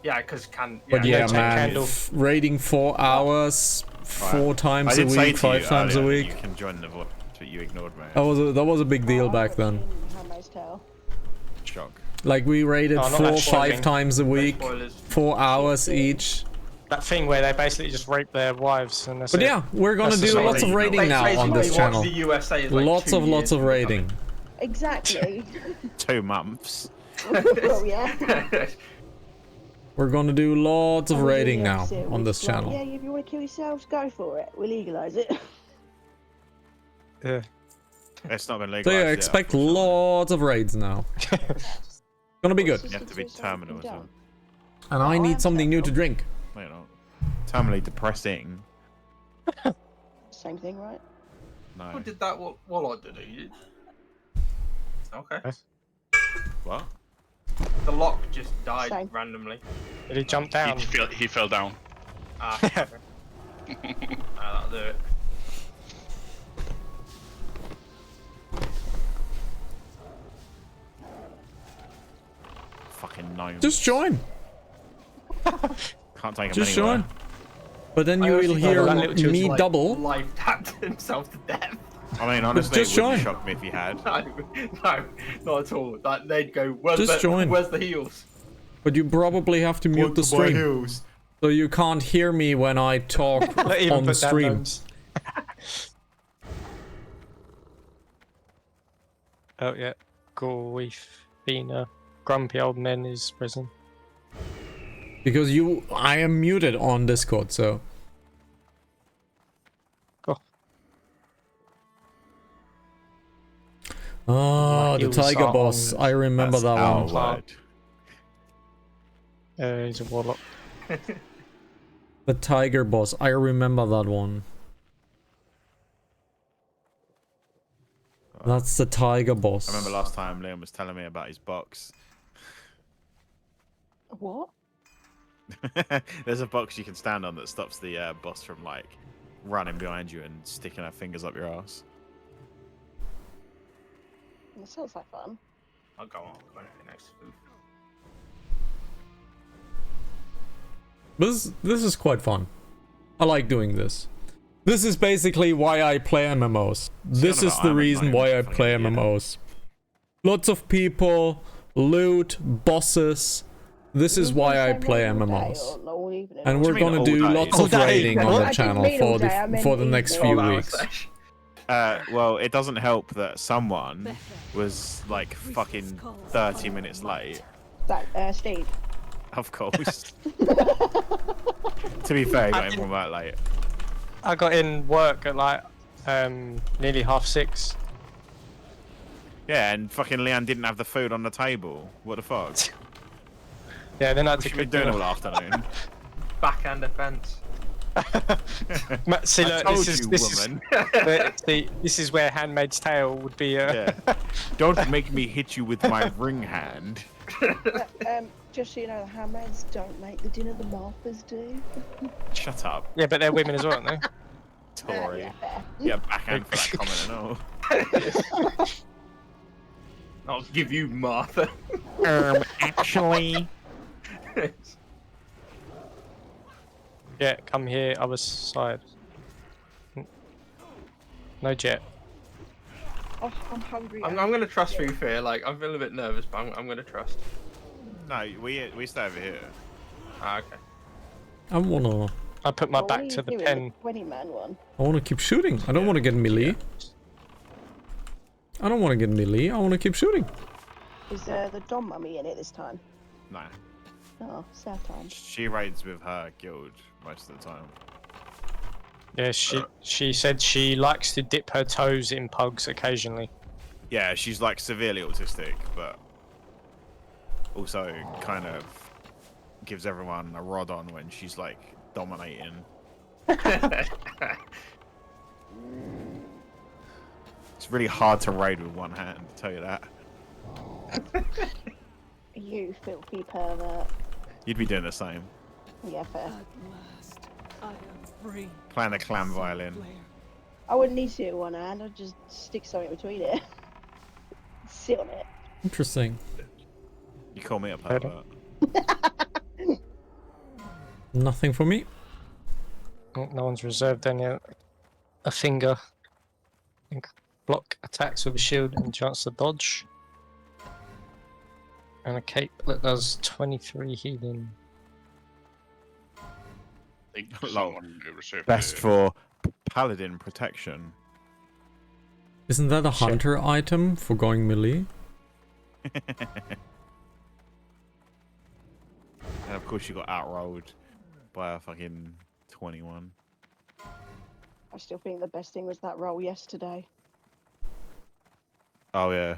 Yeah, because But yeah, take man, candle. raiding 4 hours, 4 times a week, 5 times a week. You can join the voice, but you ignored me. That was a big deal back then. Shock. Like we raided Oh, not 4 that 5 spoiling. times a week, spoilers. 4 hours each. That thing where they basically just rape their wives and that's But it. yeah, we're gonna That's do the lots of same. raiding now on this channel. The USA is like Lots 2 of years of in the raiding. Exactly. 2 months. Well, yeah. coming. We're gonna do lots of And we raiding really now have to. on this It's like, channel. Yeah, if you want to kill yourselves, go for it. We'll legalise it. Yeah. It's not been legalized. So yeah, yet, expect unfortunately. lots of raids now. Gonna be good. You have to be terminal as well. And I need something new to drink. No, you're not. Terminally depressing. Same thing, right? No. What did that Wallard do? You did? Okay. What? The lock just died Same. randomly. Did he jump down? He fell down. Ah, okay. That'll do it. times. Just join. Can't take him Just anywhere. join. But then you I will honestly hear thought that little me dude, like, double. life tapped himself to death. I mean, honestly, Just it wouldn't join. shock me if he had. No, no, not at all. That they'd go, where's Just join. Where's the heals? But you probably have to mute the stream. So you can't hear me when I talk on the stream. Oh yeah, Goifina, grumpy old men is present. Because I am muted on Discord, so. Go. Oh, the Heels tiger are boss. on- I remember That's that our one. word. He's a warlock. The tiger boss. I remember that one. That's the tiger boss. I remember last time Liam was telling me about his box. What? There's a box you can stand on that stops the boss from like running behind you and sticking her fingers up your ass. That sounds like fun. I'll go on. Go on to the next move. This is quite fun. I like doing this. This is basically why I play MMOs. This is the reason why I play MMOs. Lots of people, loot, bosses. This is why I play MMOs. And we're gonna do lots of raiding on the channel for the next few weeks. Well, it doesn't help that someone was like fucking 30 minutes late. That, Steve. Of course. To be fair, he got in from that late. I got in work at like nearly 6:30. Yeah, and fucking Leanne didn't have the food on the table. What the fuck? Yeah, then I had What to you been cook doing dinner. all afternoon? Backhand defense. See, I look, told this you, is woman. see, this is where Handmaid's Tale would be. Yeah. Don't make me hit you with my ring hand. Just so you know, the handmaids don't make the dinner, the Marthas do. Shut up, Yeah, but they're women as well, aren't they? Tory. Yeah, fair. Yeah, backhand for that comment and all. I'll give you Martha. Actually. Yeah, come here, other side. No jet. Oh, I'm hungry. I'm gonna trust you here. Like I'm feeling a bit nervous, but I'm gonna trust. No, we stay over here. Ah, okay. I wanna I put my back to the pen. 20-man one. keep shooting. I don't wanna get melee. I don't wanna get melee. I wanna keep shooting. Is the Dom Mummy in it this time? No. Oh, sad times. She raids with her guild most of the time. Yeah, she said she likes to dip her toes in pugs occasionally. Yeah, she's like severely autistic, but also kind of gives everyone a rod on when she's like dominating. It's really hard to raid with one hand, I'll tell you that. You filthy pervert. You'd be doing the same. Yeah, fair. Playing the clam violin. I wouldn't need to do it with one hand, I'd just stick something between it. Sit on it. Interesting. You call me a pervert. Nothing for me. Oh, no one's reserved any. A finger. I think block attacks with a shield and chance to dodge. And a cape that does 23 healing. I think someone reserved Best for paladin protection. Isn't that a hunter item for going melee? And of course you got outrolled by a fucking 21. I still think the best thing was that roll yesterday. Oh yeah.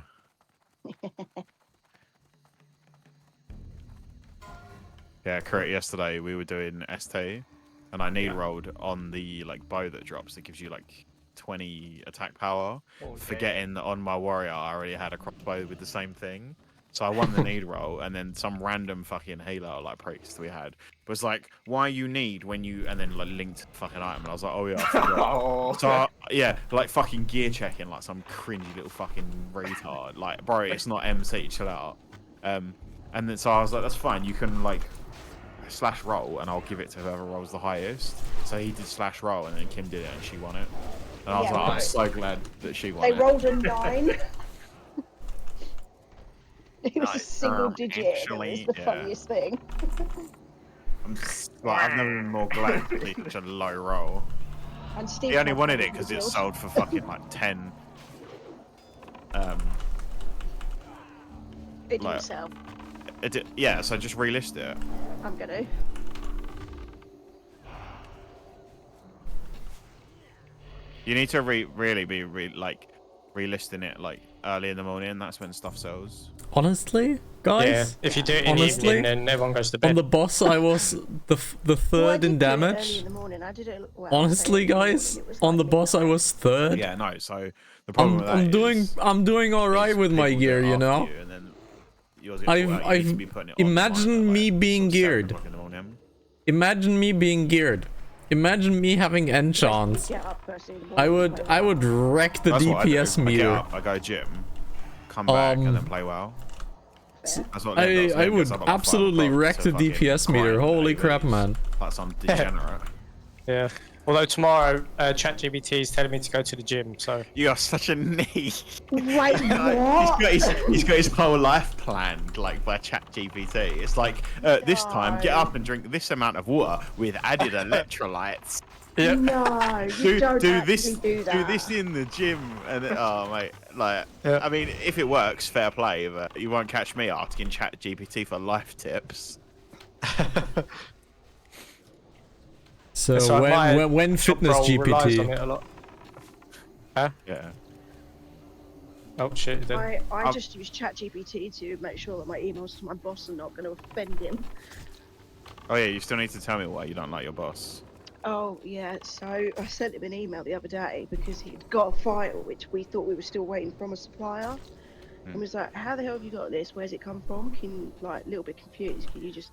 Yeah, correct. Yesterday we were doing ST, and I need rolled on the like bow that drops. That gives you like 20 attack power. Okay. Forgetting that on my warrior I already had a crossbow with the same thing. So I won the need roll, and then some random fucking healer like priest we had was like, "Why you need when you?" And then like linked fucking item, and I was like, "Oh yeah." I forgot." Oh. So yeah, like fucking gear checking like some cringy little fucking retard. Like, bro, it's not MC. Chill out. And then so I was like, that's fine. You can like slash roll, and I'll give it to whoever rolls the highest. So he did slash roll, and then Kim did it, and she won it. And I was Yeah, like, I'm right. so glad that she won They it. rolled a 9. It was a Nice. single digit. It Actually, was the yeah. funniest thing. I'm just, like, I've never been more glad to see such a low roll. And Steve He only had wanted one it because it build. sold for fucking like 10. It didn't like- sell. It did, yeah, so just relist it. I'm gonna. You need to really be relisting it like early in the morning. That's when stuff sells. Honestly, Yeah, guys, if you do it in honestly, the evening, then everyone goes to bed. on the boss I was the Well, I third did in do it early damage. in the morning. I did it. Well, Honestly, I say early in the morning, guys, it was on like the boss I midnight. was third. Yeah, no. So the problem with that I'm doing all right is with my people do it gear, you after know. you, and then yours gets bought out. You need to be putting it on Imagine tomorrow, me like, being sort of 7 geared. o'clock in the morning. Imagine me being geared. Imagine me having enchants. Get up first thing in the morning I and would play I WoW. would wreck the That's what I do. DPS I get meter. up, I go gym, come back, and then play WoW. Fair. That's what Liam does. I Liam would gets up at, like, 5 absolutely o'clock wreck to the fucking DPS meter. grind Holy AVs, crap, man. Like some degenerate. Yeah. Although tomorrow, ChatGPT is telling me to go to the gym, so. You are such a niche. Wait, what? He's got his whole life planned, like, by ChatGPT. It's like, this time, get up and drink this amount of water with added electrolytes. Yeah. No, you don't do actually this, do that. do this in the gym, and then, oh mate, like, Yeah. I mean, if it works, fair play, but you won't catch me asking ChatGPT for life tips. So So my when job fitness role relies on GPT. it a lot. Huh? Yeah. Oh shit, then. I just use ChatGPT to make sure that my emails to my boss are not going to offend him. Oh yeah, you still need to tell me why you don't like your boss. Oh yeah, so I sent him an email the other day because he'd got a file which we thought we were still waiting from a supplier, and was like, "How the hell have you got this? Where's it come from? Can like a little bit confused? Can you just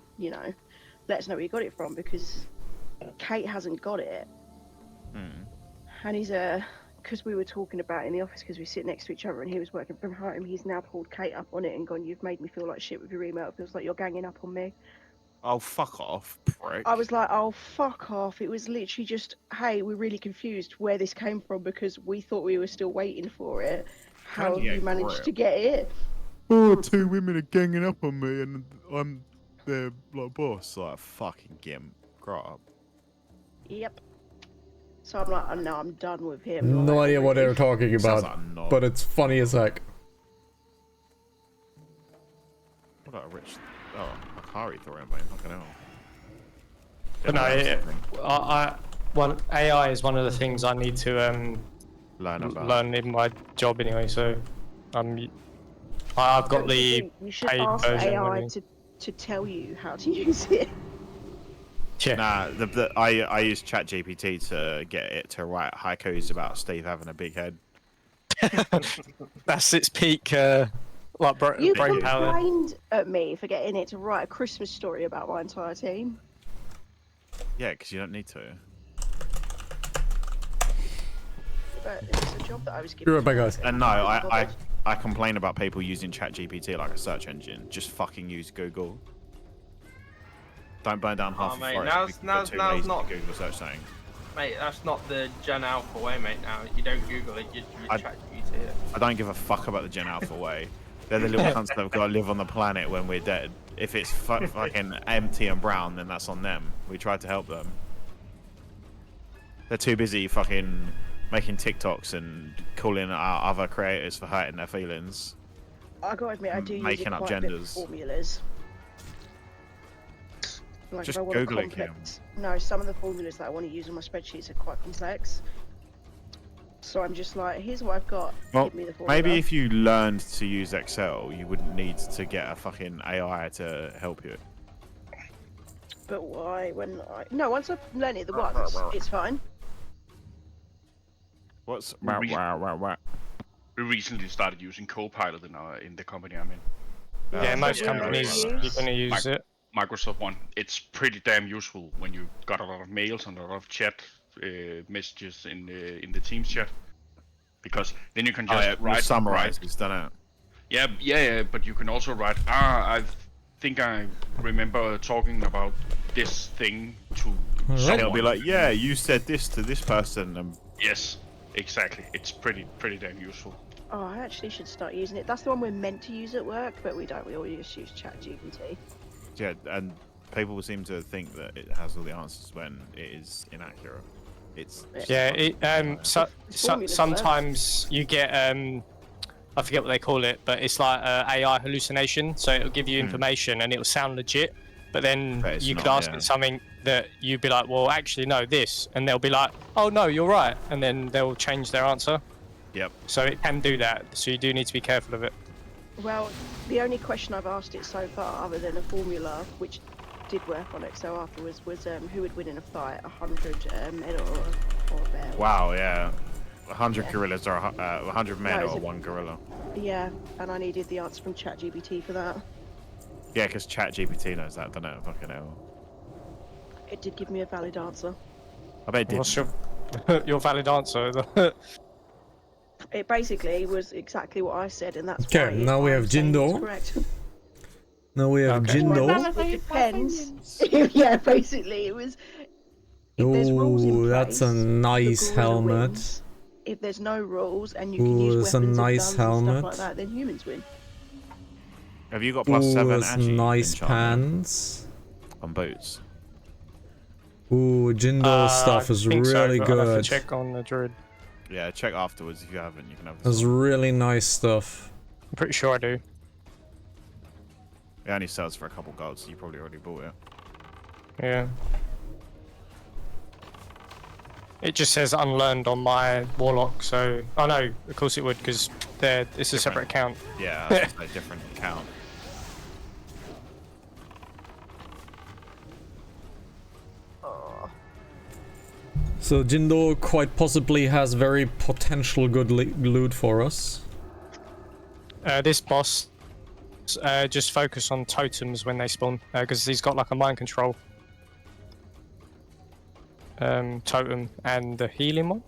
let us know where you got it from because Kate hasn't got it." And he's because we were talking about it in the office because we sit next to each other and he was working from home. He's now pulled Kate up on it and gone, "You've made me feel like shit with your email. It feels like you're ganging up on me." Oh, fuck off, prick. I was like, "Oh, fuck off." It was literally just, "Hey, we're really confused where this came from because we thought we were still waiting for it. How have you managed to get it?" Oh, 2 women are ganging up on me and I'm their like boss. Like, fucking gimp. Grow up. Yep. So I'm like, "Oh, no, I'm done with him." No like, idea what they were talking Sounds about, like a knob. but it's funny as heck. What a rich... Oh, Akari throwing by fucking hell. But no, AI is one of the things I need to Learn about. learn in my job anyway. So, I've got the You should paid ask version. AI really. to tell you how to use it. Yeah. Nah, I use ChatGPT to get it to write haikus about Steve having a big head. That's its peak, like You brain power. complained at me for getting it to write a Christmas story about my entire team. Yeah, because you don't need to. But it's a job that I was given. Be right back, guys. And no, I complain about people using ChatGPT like a search engine. Just fucking use Google. Don't burn down half the mate, forest. now's too not- lazy to Google search something. Mate, that's not the Gen Alpha way, mate. Now you don't Google it, you chat GPT it. I don't give a fuck about the Gen Alpha way. They're the little cunts that have got to live on the planet when we're dead. If it's fucking empty and brown, then that's on them. We tried to help them. They're too busy fucking making TikToks and calling out other creators for hurting their feelings. I gotta admit, I do use Making it up quite a bit for genders. formulas. Like Just if I want Google a it, Kim. complex... No, some of the formulas that I want to use on my spreadsheets are quite complex. So I'm just like, here's what I've got. Well, Give me the formula. maybe if you learned to use Excel, you wouldn't need to get a fucking AI to help you. But why? When I... No, once I've learned it the once, it's fine. What's... We recently started using Copilot in the company I'm in. Yeah, most Yeah, companies yeah. you're gonna use it. Microsoft one. It's pretty damn useful when you got a lot of mails and a lot of chat messages in the Teams chat, because then you can just write summarizes, don't it? Yeah, but you can also write, I've think I remember talking about this thing to Alright. someone. He'll be like, yeah, you said this to this person, and Yes, exactly. It's pretty damn useful. Oh, I actually should start using it. That's the one we're meant to use at work, but we don't. We all just use ChatGPT. yeah, and people seem to think that it has all the answers when it is inaccurate. It's Yeah, Formula sometimes you get I forget what they call it, but it's like AI hallucination. So it'll give you information and it'll sound legit, but then But it's you could not, ask yeah. it something that you'd be like, well, actually no, this, and they'll be like, oh no, you're right, and then they'll change their answer. Yep. So it can do that. So you do need to be careful of it. Well, the only question I've asked it so far, other than a formula, which did work on Excel afterwards, was who would win in a fight, 100 men or a bear. Wow, yeah. 100 gorillas or 100 men No, it's or a- one gorilla. Yeah, and I needed the answer from ChatGPT for that. Yeah, because ChatGPT knows that, don't it? Fucking hell. It did give me a valid answer. I bet it did. What's your valid answer? It basically was exactly what I said, and that's Okay, why now we I'm have saying it's Jindo. correct. Now we have Okay. Jindo. It depends. Yeah, basically it was. If there's rules in Oh, that's a place, the nice gorilla helmet. wins. If there's no rules and you can Ooh, use that's a weapons and nice guns and helmet. stuff like that, then humans win. Have you got Ooh, +7 that's agi nice enchantment pants. on boots? Ooh, Jindo stuff is think so, really but I'll have to good. check on the druid. Yeah, check afterwards if you haven't. You can have That's this one. really nice stuff. I'm pretty sure I do. It only sells for a couple gold, so you probably already bought it. Yeah. It just says unlearned on my warlock, so oh no, of course it would, because it's a separate account. Yeah, that's a different account. So Jindo quite possibly has very potential good loot for us. This boss, just focus on totems when they spawn, because he's got like a mind control totem and the healing one.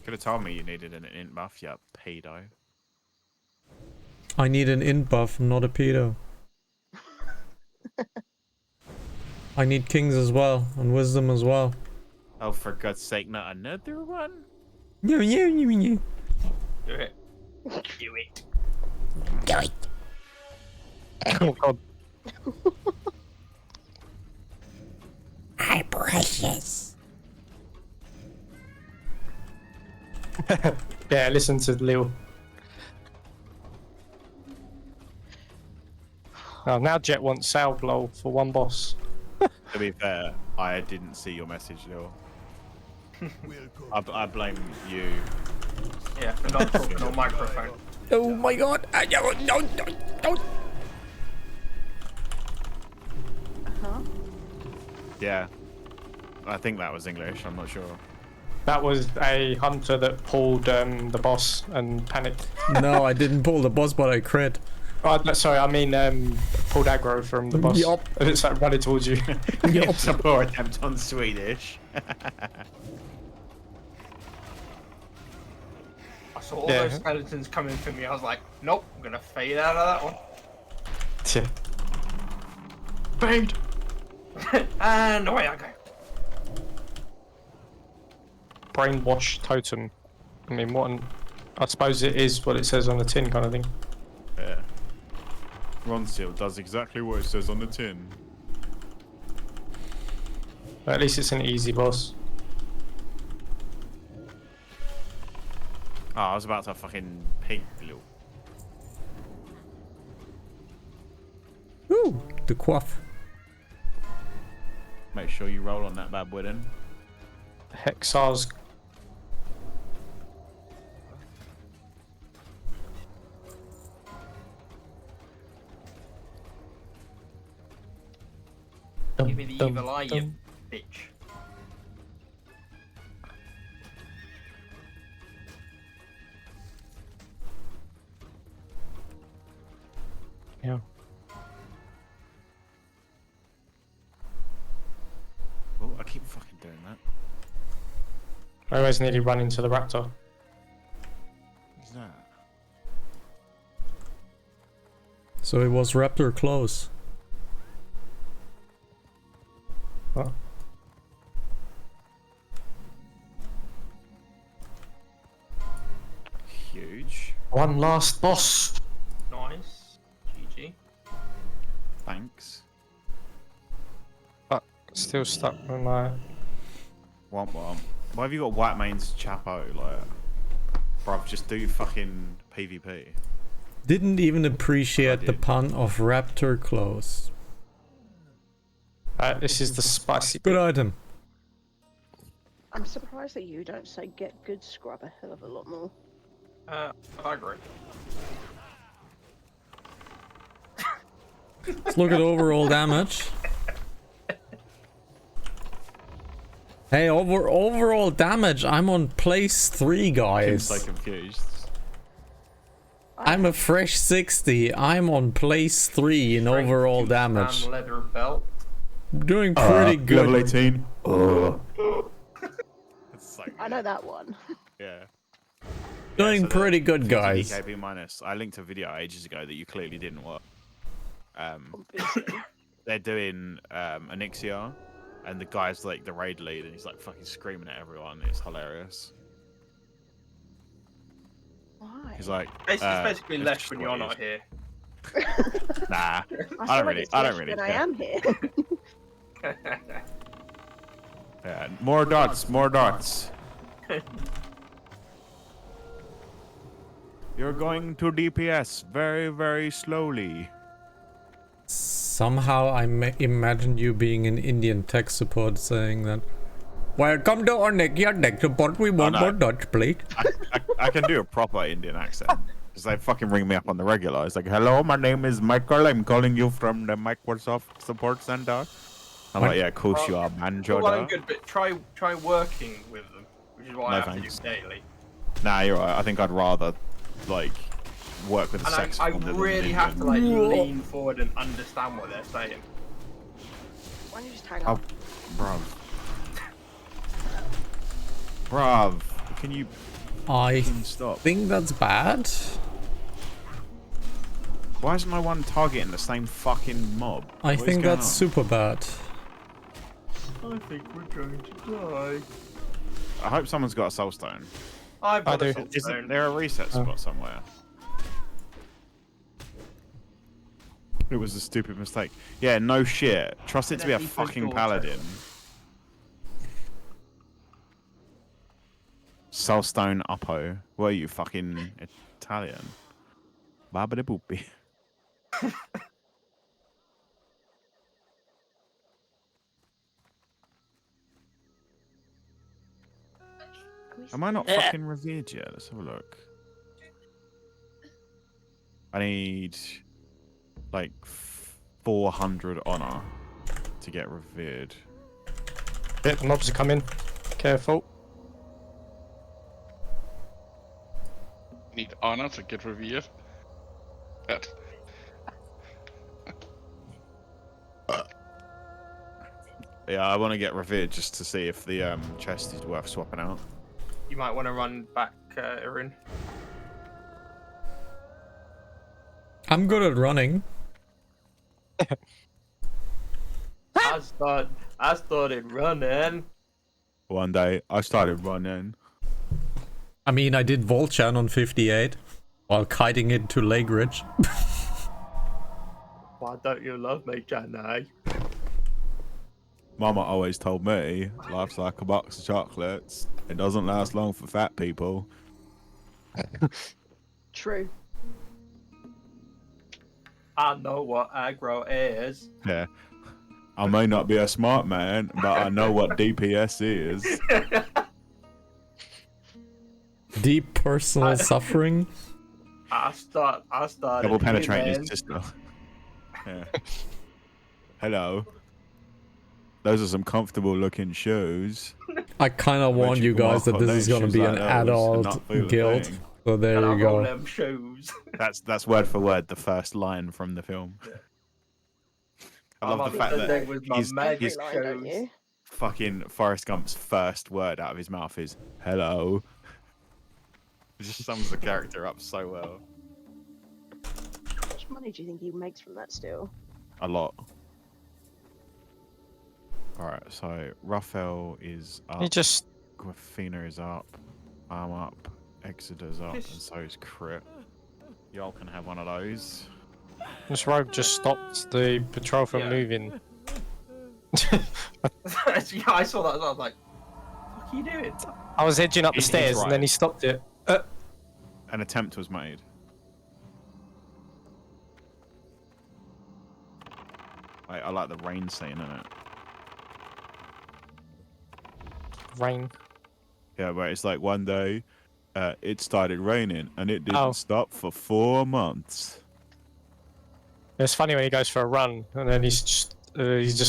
Could have told me you needed an int buff, you pedo. I need an int buff, I'm not a pedo. I need kings as well, and wisdom as well. Oh, for God's sake, not another one? Yeah. Do it. Do it. Oh god. Hi, precious. Yeah, listen to Lil. Oh, now Jet wants Sal Blow for one boss. To be fair, I didn't see your message, Lil. I blame you. Yeah, for not talking on microphone. Oh my god! No. Huh? Yeah. I think that was English, I'm not sure. That was a hunter that pulled the boss and panicked. No, I didn't pull the boss, but I crit. Oh, no, sorry, I mean pulled aggro from the boss. Yup. And it's like running towards you. It's a poor attempt on Swedish. I saw all Yeah. those skeletons coming for me. I was like, nope, I'm gonna fade out of that one. Fade. And away I go. Brainwash totem. I mean, I suppose it is what it says on the tin kind of thing. Yeah. Ronsteel does exactly what it says on the tin. But at least it's an easy boss. Oh, I was about to fucking pig Lil. Ooh, the quaff. Make sure you roll on that bad boy then. Hexar's. Give me the evil eye, you bitch. Yeah. Oh, I keep fucking doing that. I always nearly run into the raptor. What's that? So it was raptor close. What? Huge. One last boss. Nice. GG. Thanks. Still stuck with my... Womp womp. Why have you got white mains chapo? Like, bruv, just do fucking PvP. Didn't even appreciate the pun of raptor close. This is the spicy Good bit. item. I'm surprised that you don't say get good scrub a hell of a lot more. I agree. Let's look at overall damage. Hey, overall damage, I'm on place 3, I'm guys. so confused. I'm a fresh 60. I'm on place 3 in Strength, overall juice, damage. and leather belt. Doing pretty good. Level 18. I know that one. Yeah. Doing so the pretty good, 50 guys. DKB minus. I linked a video ages ago that you clearly didn't watch. They're doing Anixia, and the guy's like the raid lead, and he's like fucking screaming at everyone. It's hilarious. Why? He's like, It's basically it's left just when what you're it not is. here. Nah, I feel I like don't really. it's I less don't really. when I care. am here. Yeah, more dots, more dots. You're going to DPS very, very slowly. Somehow I imagine you being an Indian tech support saying that. Welcome to our neck support. We want no. more Dutch, please. I can do a proper Indian accent. Because they fucking ring me up on the regular. It's like, hello, my name is Michael. I'm calling you from the Microsoft Support Center. I'm like, yeah, of course you are, man, Well, I'm Jordan. good, but try working with them, which is what No, I have thanks. to do daily. Nah, you're right. I think I'd rather, like, work with a And sex I offender than an really have to like Indian. lean forward and understand what they're saying. Why don't you just hang Oh, up? bruv. Bruv, can you I stop? think that's bad. Why is no one targeting the same fucking mob? I What is think going that's on? super bad. I think we're going to die. I hope someone's got a soul stone. I've got I a do. soul Isn't stone. there a reset spot somewhere? It was a stupid mistake. Yeah, no shit. Trust it to be a An fucking daughter. paladin. Soulstone Uppo. Were you fucking Italian? Babidi boopy. Am I not fucking revered yet? Let's have a look. I need like 400 honor to get revered. Yeah, the mobs are coming. Careful. Need honor to get revered. That. Yeah, I want to get revered just to see if the chest is worth swapping out. You might want to run back, Irun. I'm good at running. I started running. One day, I started running. I mean, I did Volchan on 58 while kiting it to Lake Ridge. Why don't you love me, Jenny? Mama always told me, life's like a box of chocolates. It doesn't last long for fat people. True. I know what aggro is. Yeah. I may not be a smart man, but I know what DPS is. Deep personal suffering. I started. Double penetrate hitting. his sister. Yeah. Hello. Those are some comfortable looking shoes. I kind of Bet warned you you can guys walk that on this is them going to shoes be like an those and adult not feel a guild. thing. So there And I you roll go. them shoes. That's word for word the first line from the film. I love the fact that was my he's magic he's Line, don't shoes. you? fucking Forrest Gump's first word out of his mouth is "hello." It just sums the character up so well. How much money do you think he makes from that still? A lot. Alright, so Raphael is up. He just Gwafina is up. I'm up. Exeter's up, and so is Crit. Y'all can have one of those. this rogue just stopped the patrol from moving. Yeah, I saw that as well. I was like, what are you doing? I was edging up the He's stairs and then right. he stopped it. An attempt was made. I like the rain scene in it. Rain. Yeah, where it's like one day, it started raining and it didn't stop for 4 months. It's funny when he goes for a run and then he just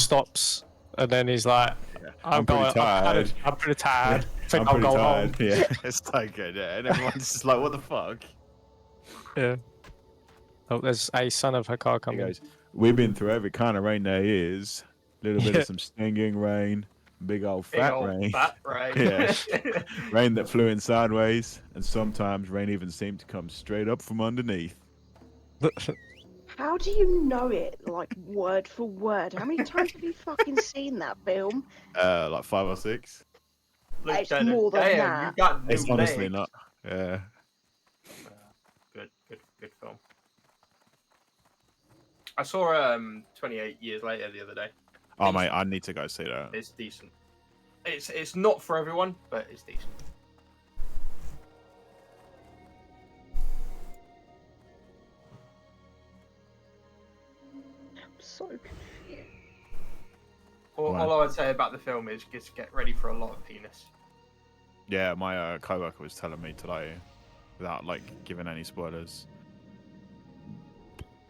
stops and then he's like, I'm pretty tired. I'm pretty tired. I think I'm I'll pretty go tired. home. Yeah, it's so good. Yeah, and everyone's just like, "What the fuck?" Yeah. Oh, there's a son of her car He coming. goes, "We've been through every kind of rain there is. Little bit of some stinging rain, big old fat rain. Fat rain. Yeah, rain that flew in sideways, and sometimes rain even seemed to come straight up from underneath." How do you know it, like, word for word? How many times have you fucking seen that film? Like 5 or 6. It's more than that. You got new It's honestly legs. not. Yeah. Good film. I saw 28 Years Later the other day. Oh mate, I need to go see that. It's decent. It's not for everyone, but it's decent. I'm so confused. All I would say about the film is just get ready for a lot of penis. Yeah, my coworker was telling me today, without like giving any spoilers.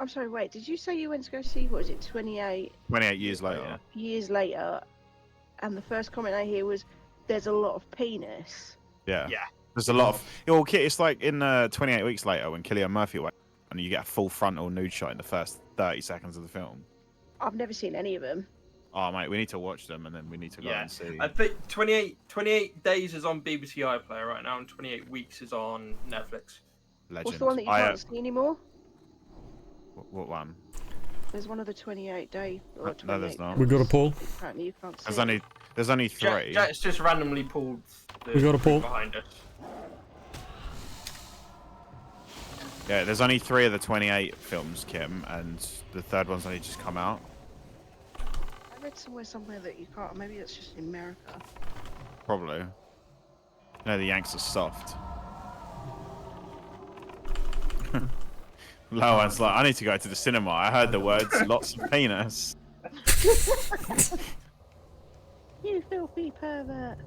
I'm sorry, wait, did you say you went to go see, what is it, 28 years later. years later? And the first comment I hear was, there's a lot of penis. Yeah. Yeah. There's a lot of. It's like in 28 Weeks Later when Cillian Murphy went, and you get a full frontal nude shot in the first 30 seconds of the film. I've never seen any of them. Oh mate, we need to watch them and then we need to go and see. I think 28 Days is on BBC iPlayer right now, and 28 Weeks is on Netflix. Legend. What's the one that you can't see anymore? What one? There's one of the 28 day or 28. No, there's not. We got a poll. Apparently you can't see. There's only 3. Jack's just randomly pulled the We got a poll. behind us. Yeah, there's only 3 of the 28 films, Kim, and the third one's only just come out. I read somewhere that you can't. Maybe it's just in America. Probably. No, the Yanks are soft. Lowan's like, I need to go to the cinema. I heard the words, lots of penis. You filthy pervert.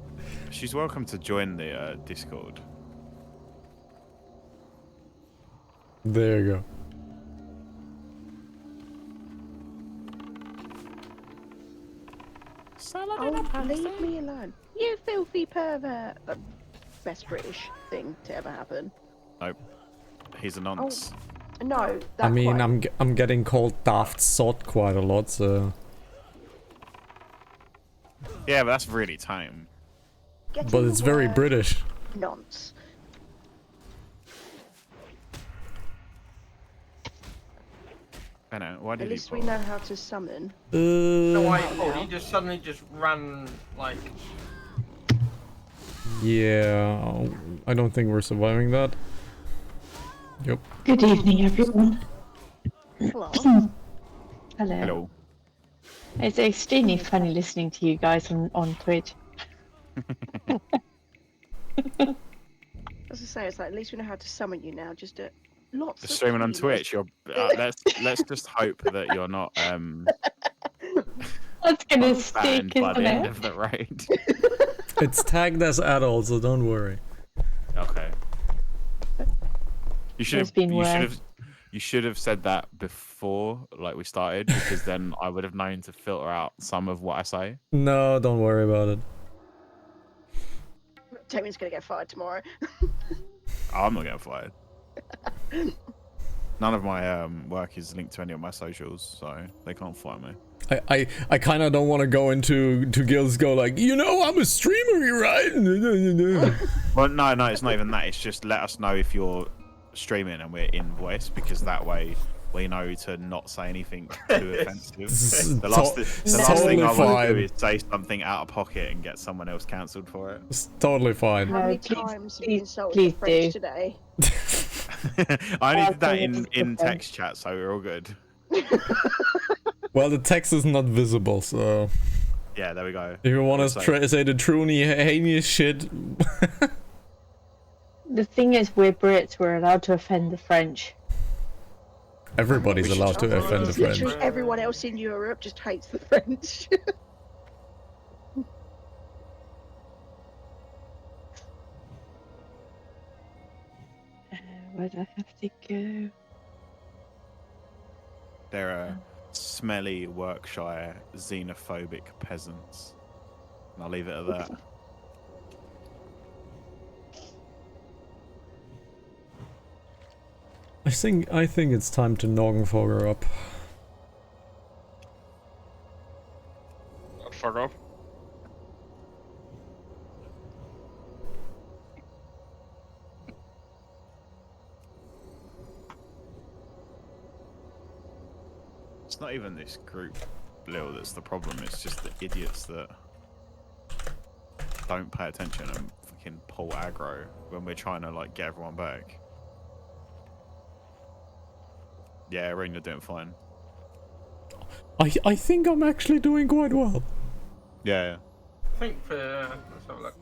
She's welcome to join the Discord. There you go. Oh, leave me alone. You filthy pervert. The best British thing to ever happen. Nope. He's a nonce. No, that I mean, quite. I'm getting called daft sod quite a lot, so. Yeah, but that's really tame. Get But in it's the very word. British. Nonce. I know. Why At did he least we pull? know how to summon. No, why he Uh, pulled? He just suddenly just ran like. yeah, I don't think we're surviving that. Yep. Good evening, everyone. Hello. Hello. Hello. It's extremely funny listening to you guys on Twitch. As I say, it's like at least we know how to summon you now. Just lots. You're of streaming on penis. Twitch. You're. Let's just hope that you're not That's gonna banned stick, by the isn't end it? of the raid. It's tagged as adult, so don't worry. Okay. You should There's have. been You should worse. have. You should have said that before, like we started, because then I would have known to filter out some of what I say. No, don't worry about it. Tammy's gonna get fired tomorrow. Oh, I'm not getting fired. None of my work is linked to any of my socials, so they can't fire me. I kind of don't want to go into guilds, go like, you know, I'm a streamer, right? Well, no, it's not even that. It's just let us know if you're streaming and we're in voice, because that way we know to not say anything too offensive. The last thing I want to do is say something out of pocket and get someone else cancelled for it. It's totally fine. How many please- times have you please- insulted please the French do. today? I only did that in text chat, so we're all good. Well, the text is not visible, so Yeah, there we go. if you want to say the truly heinous shit. The thing is, we're Brits. We're allowed to offend the French. Everybody's allowed to offend the French. Literally everyone else in Europe just hates the French. Where do I have to go? There are smelly, work-shy, xenophobic peasants. And I'll leave it at that. I think it's time to Norgenfogger up. Fuck up. It's not even this group, Lil, that's the problem. It's just the idiots that don't pay attention and fucking pull aggro when we're trying to like get everyone back. Yeah, Ring, you're doing fine. I think I'm actually doing quite well. Yeah. I think for let's have a look.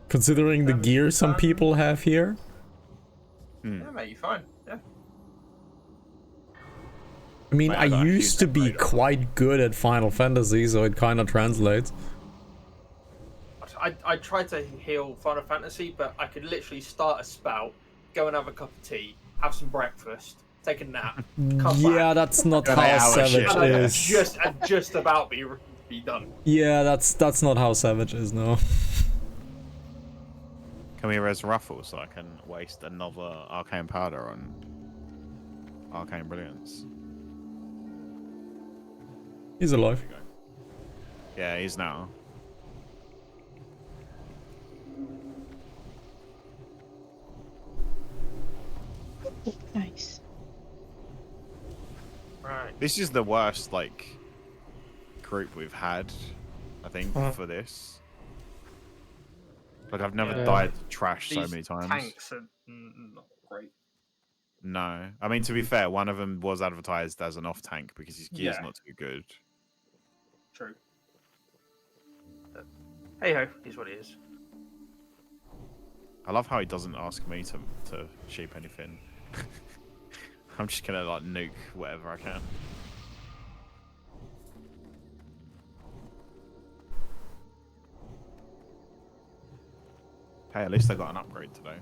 Considering the gear some people have here. Yeah, mate, you're fine. Yeah. I mean, Mate, I I got a used huge to be upgrade on quite good at Final Fantasy, so it kind of translates. I tried to heal Final Fantasy, but I could literally start a spout, go and have a cup of tea, have some breakfast, take a nap, come Yeah, back, that's not An how hour Savage shift. and is. just about be done. Yeah, that's not how Savage is, no. Can we res Ruffle so I can waste another Arcane Powder on Arcane Brilliance? He's alive. Yeah, he's now. Nice. Right. This is the worst, like, group we've had, I think, for this. Like, I've never Yeah. died to trash so These many times. tanks are not great. No. I mean, to be fair, one of them was advertised as an off-tank because his gear's Yeah. not too good. True. Hey ho, is what it is. I love how he doesn't ask me to sheep anything. I'm just gonna, like, nuke whatever I can. Hey, at least I got an upgrade today.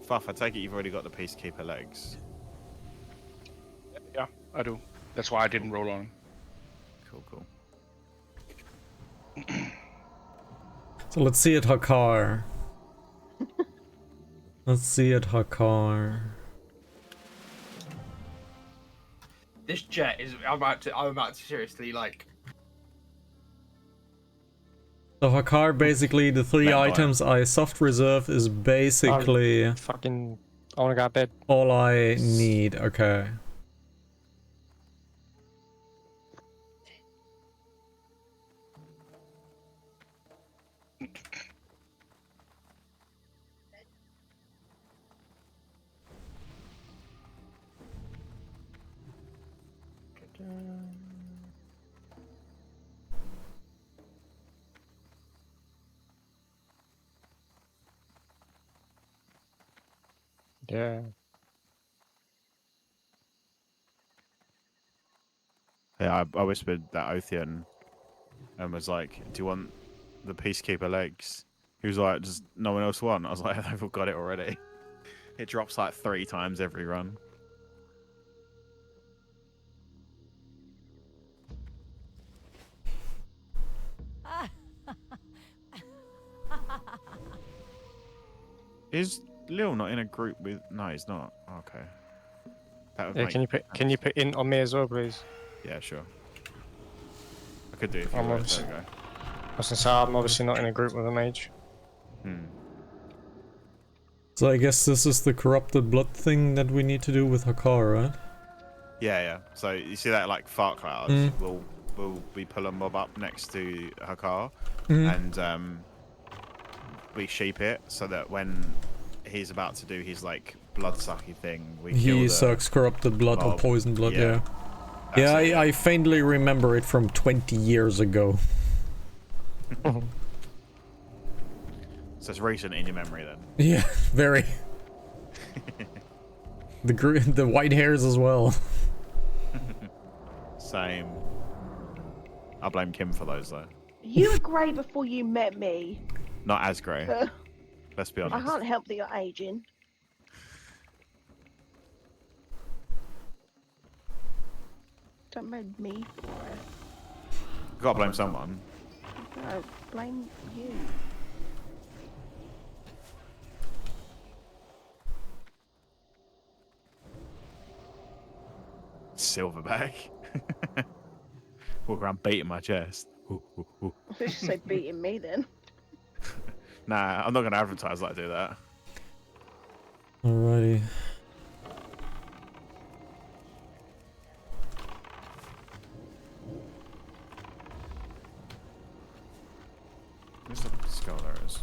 Fuff, I take it you've already got the Peacekeeper legs. Yeah, I do. That's why I didn't roll on. Cool, cool. So let's see it, Hakar. Let's see it, Hakar. This jet is. I'm about to seriously like. So Hakar, basically the three Lamp items I soft reserve is basically Fucking, I wanna go to bed. all I need. Okay. Yeah. Yeah, I whispered that Othean and was like, do you want the Peacekeeper legs? He was like, does no one else want? I was like, they've all got it already. It drops like 3 times every run. Is Lil not in a group with? No, he's not. Okay. That would Yeah, make can you put int on me as well, please? Yeah, sure. I could do it if you I'm were. obviously- There we go. I was gonna say I'm obviously not in a group with a mage. So I guess this is the corrupted blood thing that we need to do with Hakar, right? Yeah. So you see that like fart clouds? We'll we pull a mob up next to Hakar, and we sheep it so that when he's about to do his like blood sucky thing, we kill He the sucks corrupted blood or mob. poison blood, yeah. That's Yeah, it. I faintly remember it from 20 years ago. So it's recent in your memory then. Yeah, very. The white hairs as well. Same. I blame Kim for those though. You were grey before you met me. Not as grey. Let's be I honest. can't help that you're aging. Don't blame me for it. Gotta blame someone. No, blame you. Silverback. Walk around beating my chest. I should say beating me then. Nah, I'm not gonna advertise like I do that. Alrighty. Where's the skull? There it is.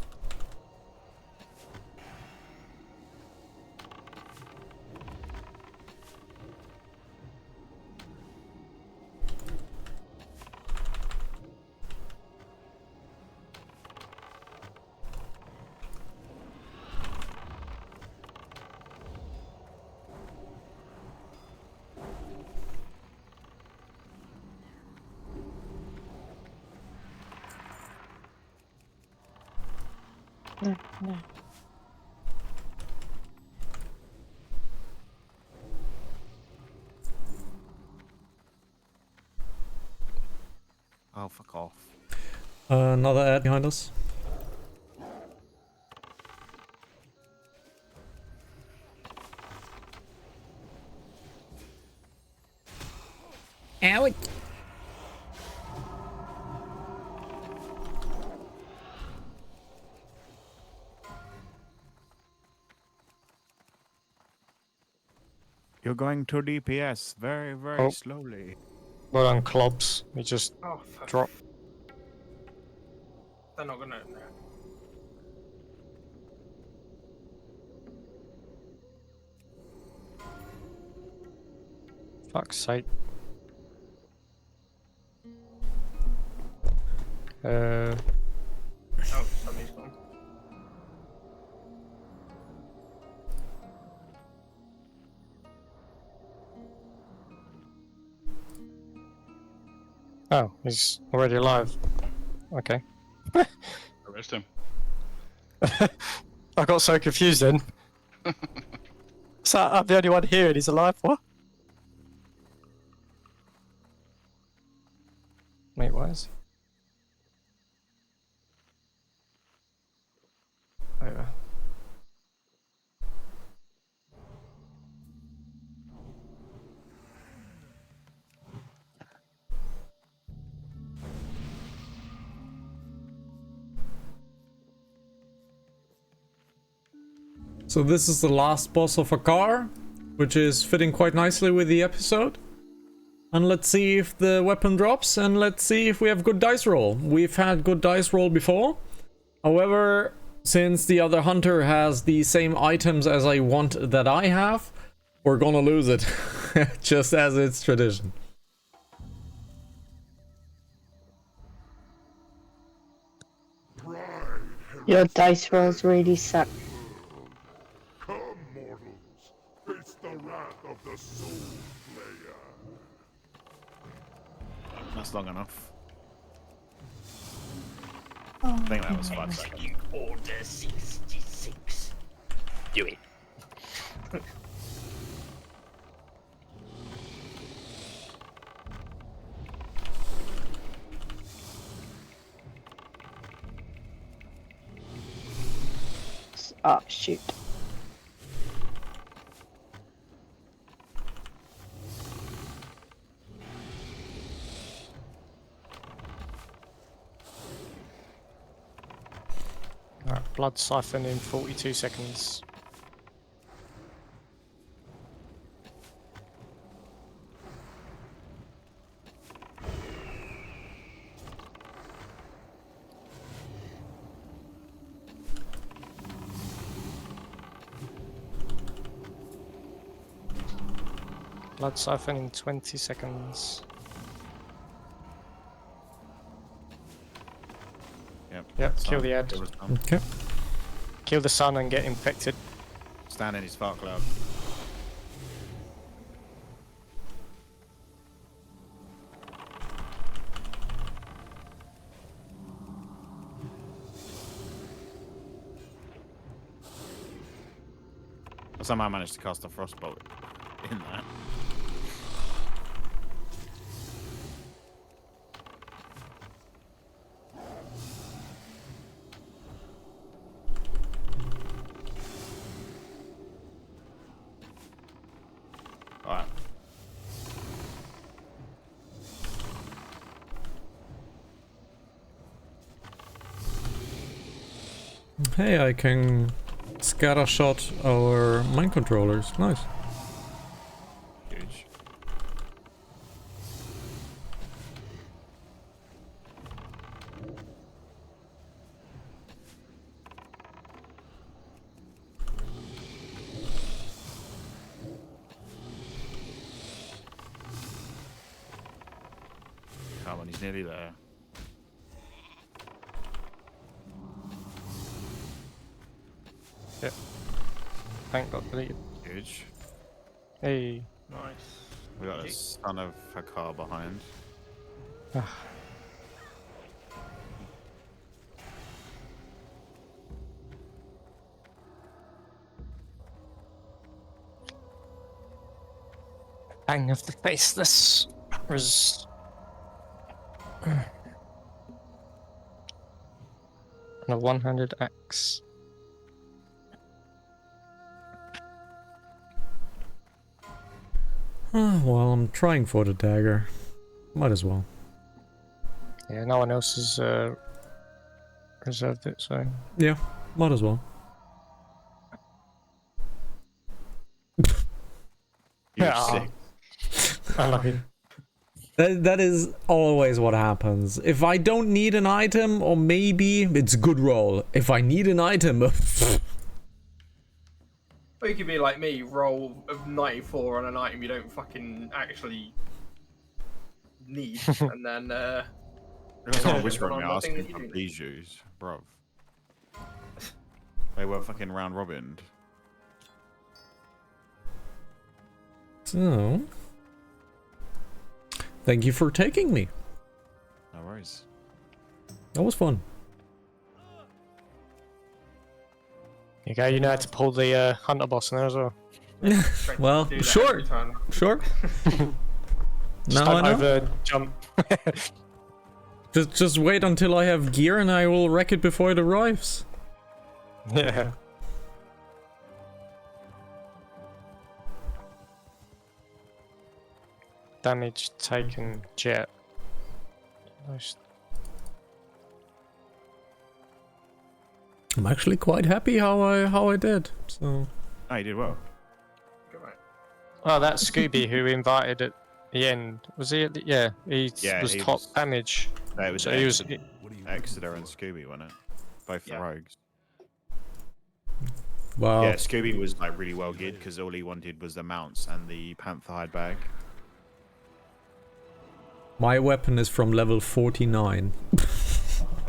No, no. Oh, fuck off. Another ad behind us. Ouch. You're going to DPS very, very slowly. Well done, Clobs. We just Oh, fuck. drop. They're not gonna. No. Fuck's sake. Oh, somebody's gone. Oh, he's already alive. Okay. Arrest him. I got so confused then. So I'm the only one here and he's alive? What? Wait, what is he? Over. So this is the last boss of Hakar, which is fitting quite nicely with the episode. And let's see if the weapon drops, and let's see if we have good dice roll. We've had good dice roll before. However, since the other hunter has the same items as I want that I have, we're gonna lose it. Just as it's tradition. Your dice rolls really suck. Come, mortals, face the wrath of the Soul Slayer. That's long enough. I think that was 5 seconds. Order 66. Do it. Oh, shoot. Alright, blood siphon in 42 seconds. Blood siphon in 20 seconds. Yep, kill the ad. Okay. Kill the sun and get infected. Stand in his fart cloud. I somehow managed to cast a frostbolt in that. Alright. Hey, I can scatter shot our mind controllers. Nice. Huge. Come on, he's nearly there. Yep. Tank got deleted. Huge. Hey. Nice. We got a son of a car behind. Bang of the faceless. And a 100 axe. Well, I'm trying for the dagger. Might as well. Yeah, no one else has reserved it, so. Yeah, might as well. You're Yeah. sick. Unlucky. That is always what happens. If I don't need an item, or maybe it's good roll. If I need an item, Or you could be like me, roll of 94 on an item you don't fucking actually need, and then Someone whispering on me nothing asking that you for do. bijous, bruv. They were fucking round robin. so thank you for taking me. No worries. That was fun. You go, you know how to pull the hunter boss in there as well. Well, Do that sure, every time. sure. Just Now I don't know. over jump. Just wait until I have gear and I will wreck it before it arrives. Yeah. Damage taken jet. Most. I'm actually quite happy how I did. So Oh, you did well. Good, right. Oh, that Scooby who we invited at the end. Was he at the, yeah, he was he top was- damage. It was So he was Exeter and Scooby, wasn't it? Both the Yeah. rogues. wow. Yeah, Scooby was like really well geared because all he wanted was the mounts and the panther hide bag. My weapon is from level 49.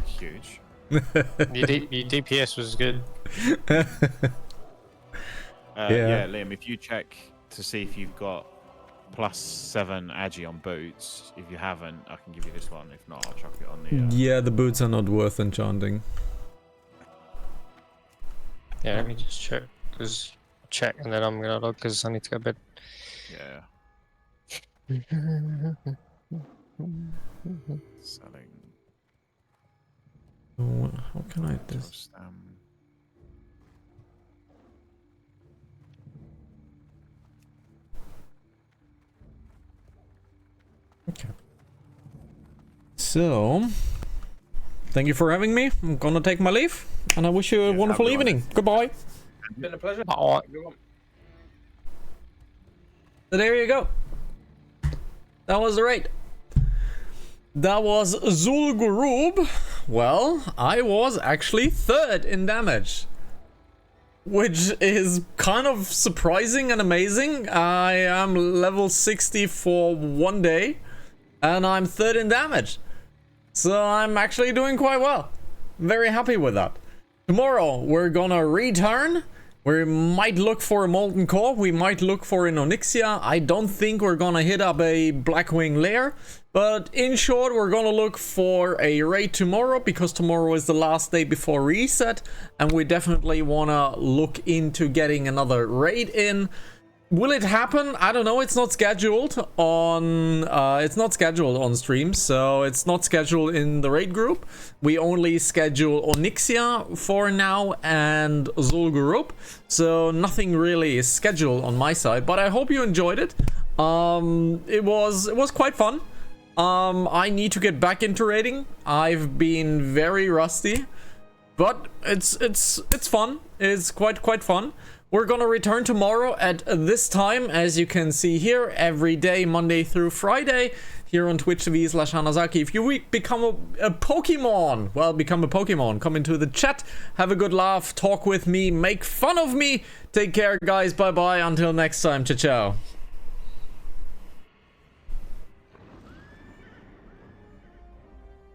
Huge. your DPS was good. Yeah, Liam, if you check to see if you've got +7 agi on boots, if you haven't, I can give you this one. If not, I'll chuck it on the. Yeah, the boots are not worth enchanting. Yeah, let me just check and then I'm gonna log because I need to go to bed. Yeah. Selling. Oh, how can I do this? Just, Okay. So thank you for having me. I'm gonna take my leave, and I wish you a wonderful evening. Goodbye. It's been a pleasure. Bye. Everyone. So there you go. That was the raid. That was Zul'Gurub. Well, I was actually 3rd in damage, which is kind of surprising and amazing. I am level 60 for 1 day, and I'm 3rd in damage. So I'm actually doing quite well. Very happy with that. Tomorrow, we're gonna return. We might look for a Molten Core. We might look for an Onyxia. I don't think we're gonna hit up a Blackwing Lair. But in short, we're gonna look for a raid tomorrow, because tomorrow is the last day before reset. And we definitely wanna look into getting another raid in. Will it happen? I don't know. It's not scheduled on stream, so it's not scheduled in the raid group. We only schedule Onyxia for now and Zul'Gurub, so nothing really is scheduled on my side. But I hope you enjoyed it. It was quite fun. I need to get back into raiding. I've been very rusty, but it's fun. It's quite fun. We're gonna return tomorrow at this time, as you can see here, every day, Monday through Friday, here on Twitch TV/Hanazaki. If you become a Pokemon, well, become a Pokemon, come into the chat, have a good laugh, talk with me, make fun of me. Take care, guys. Bye-bye. Until next time. Ciao, ciao.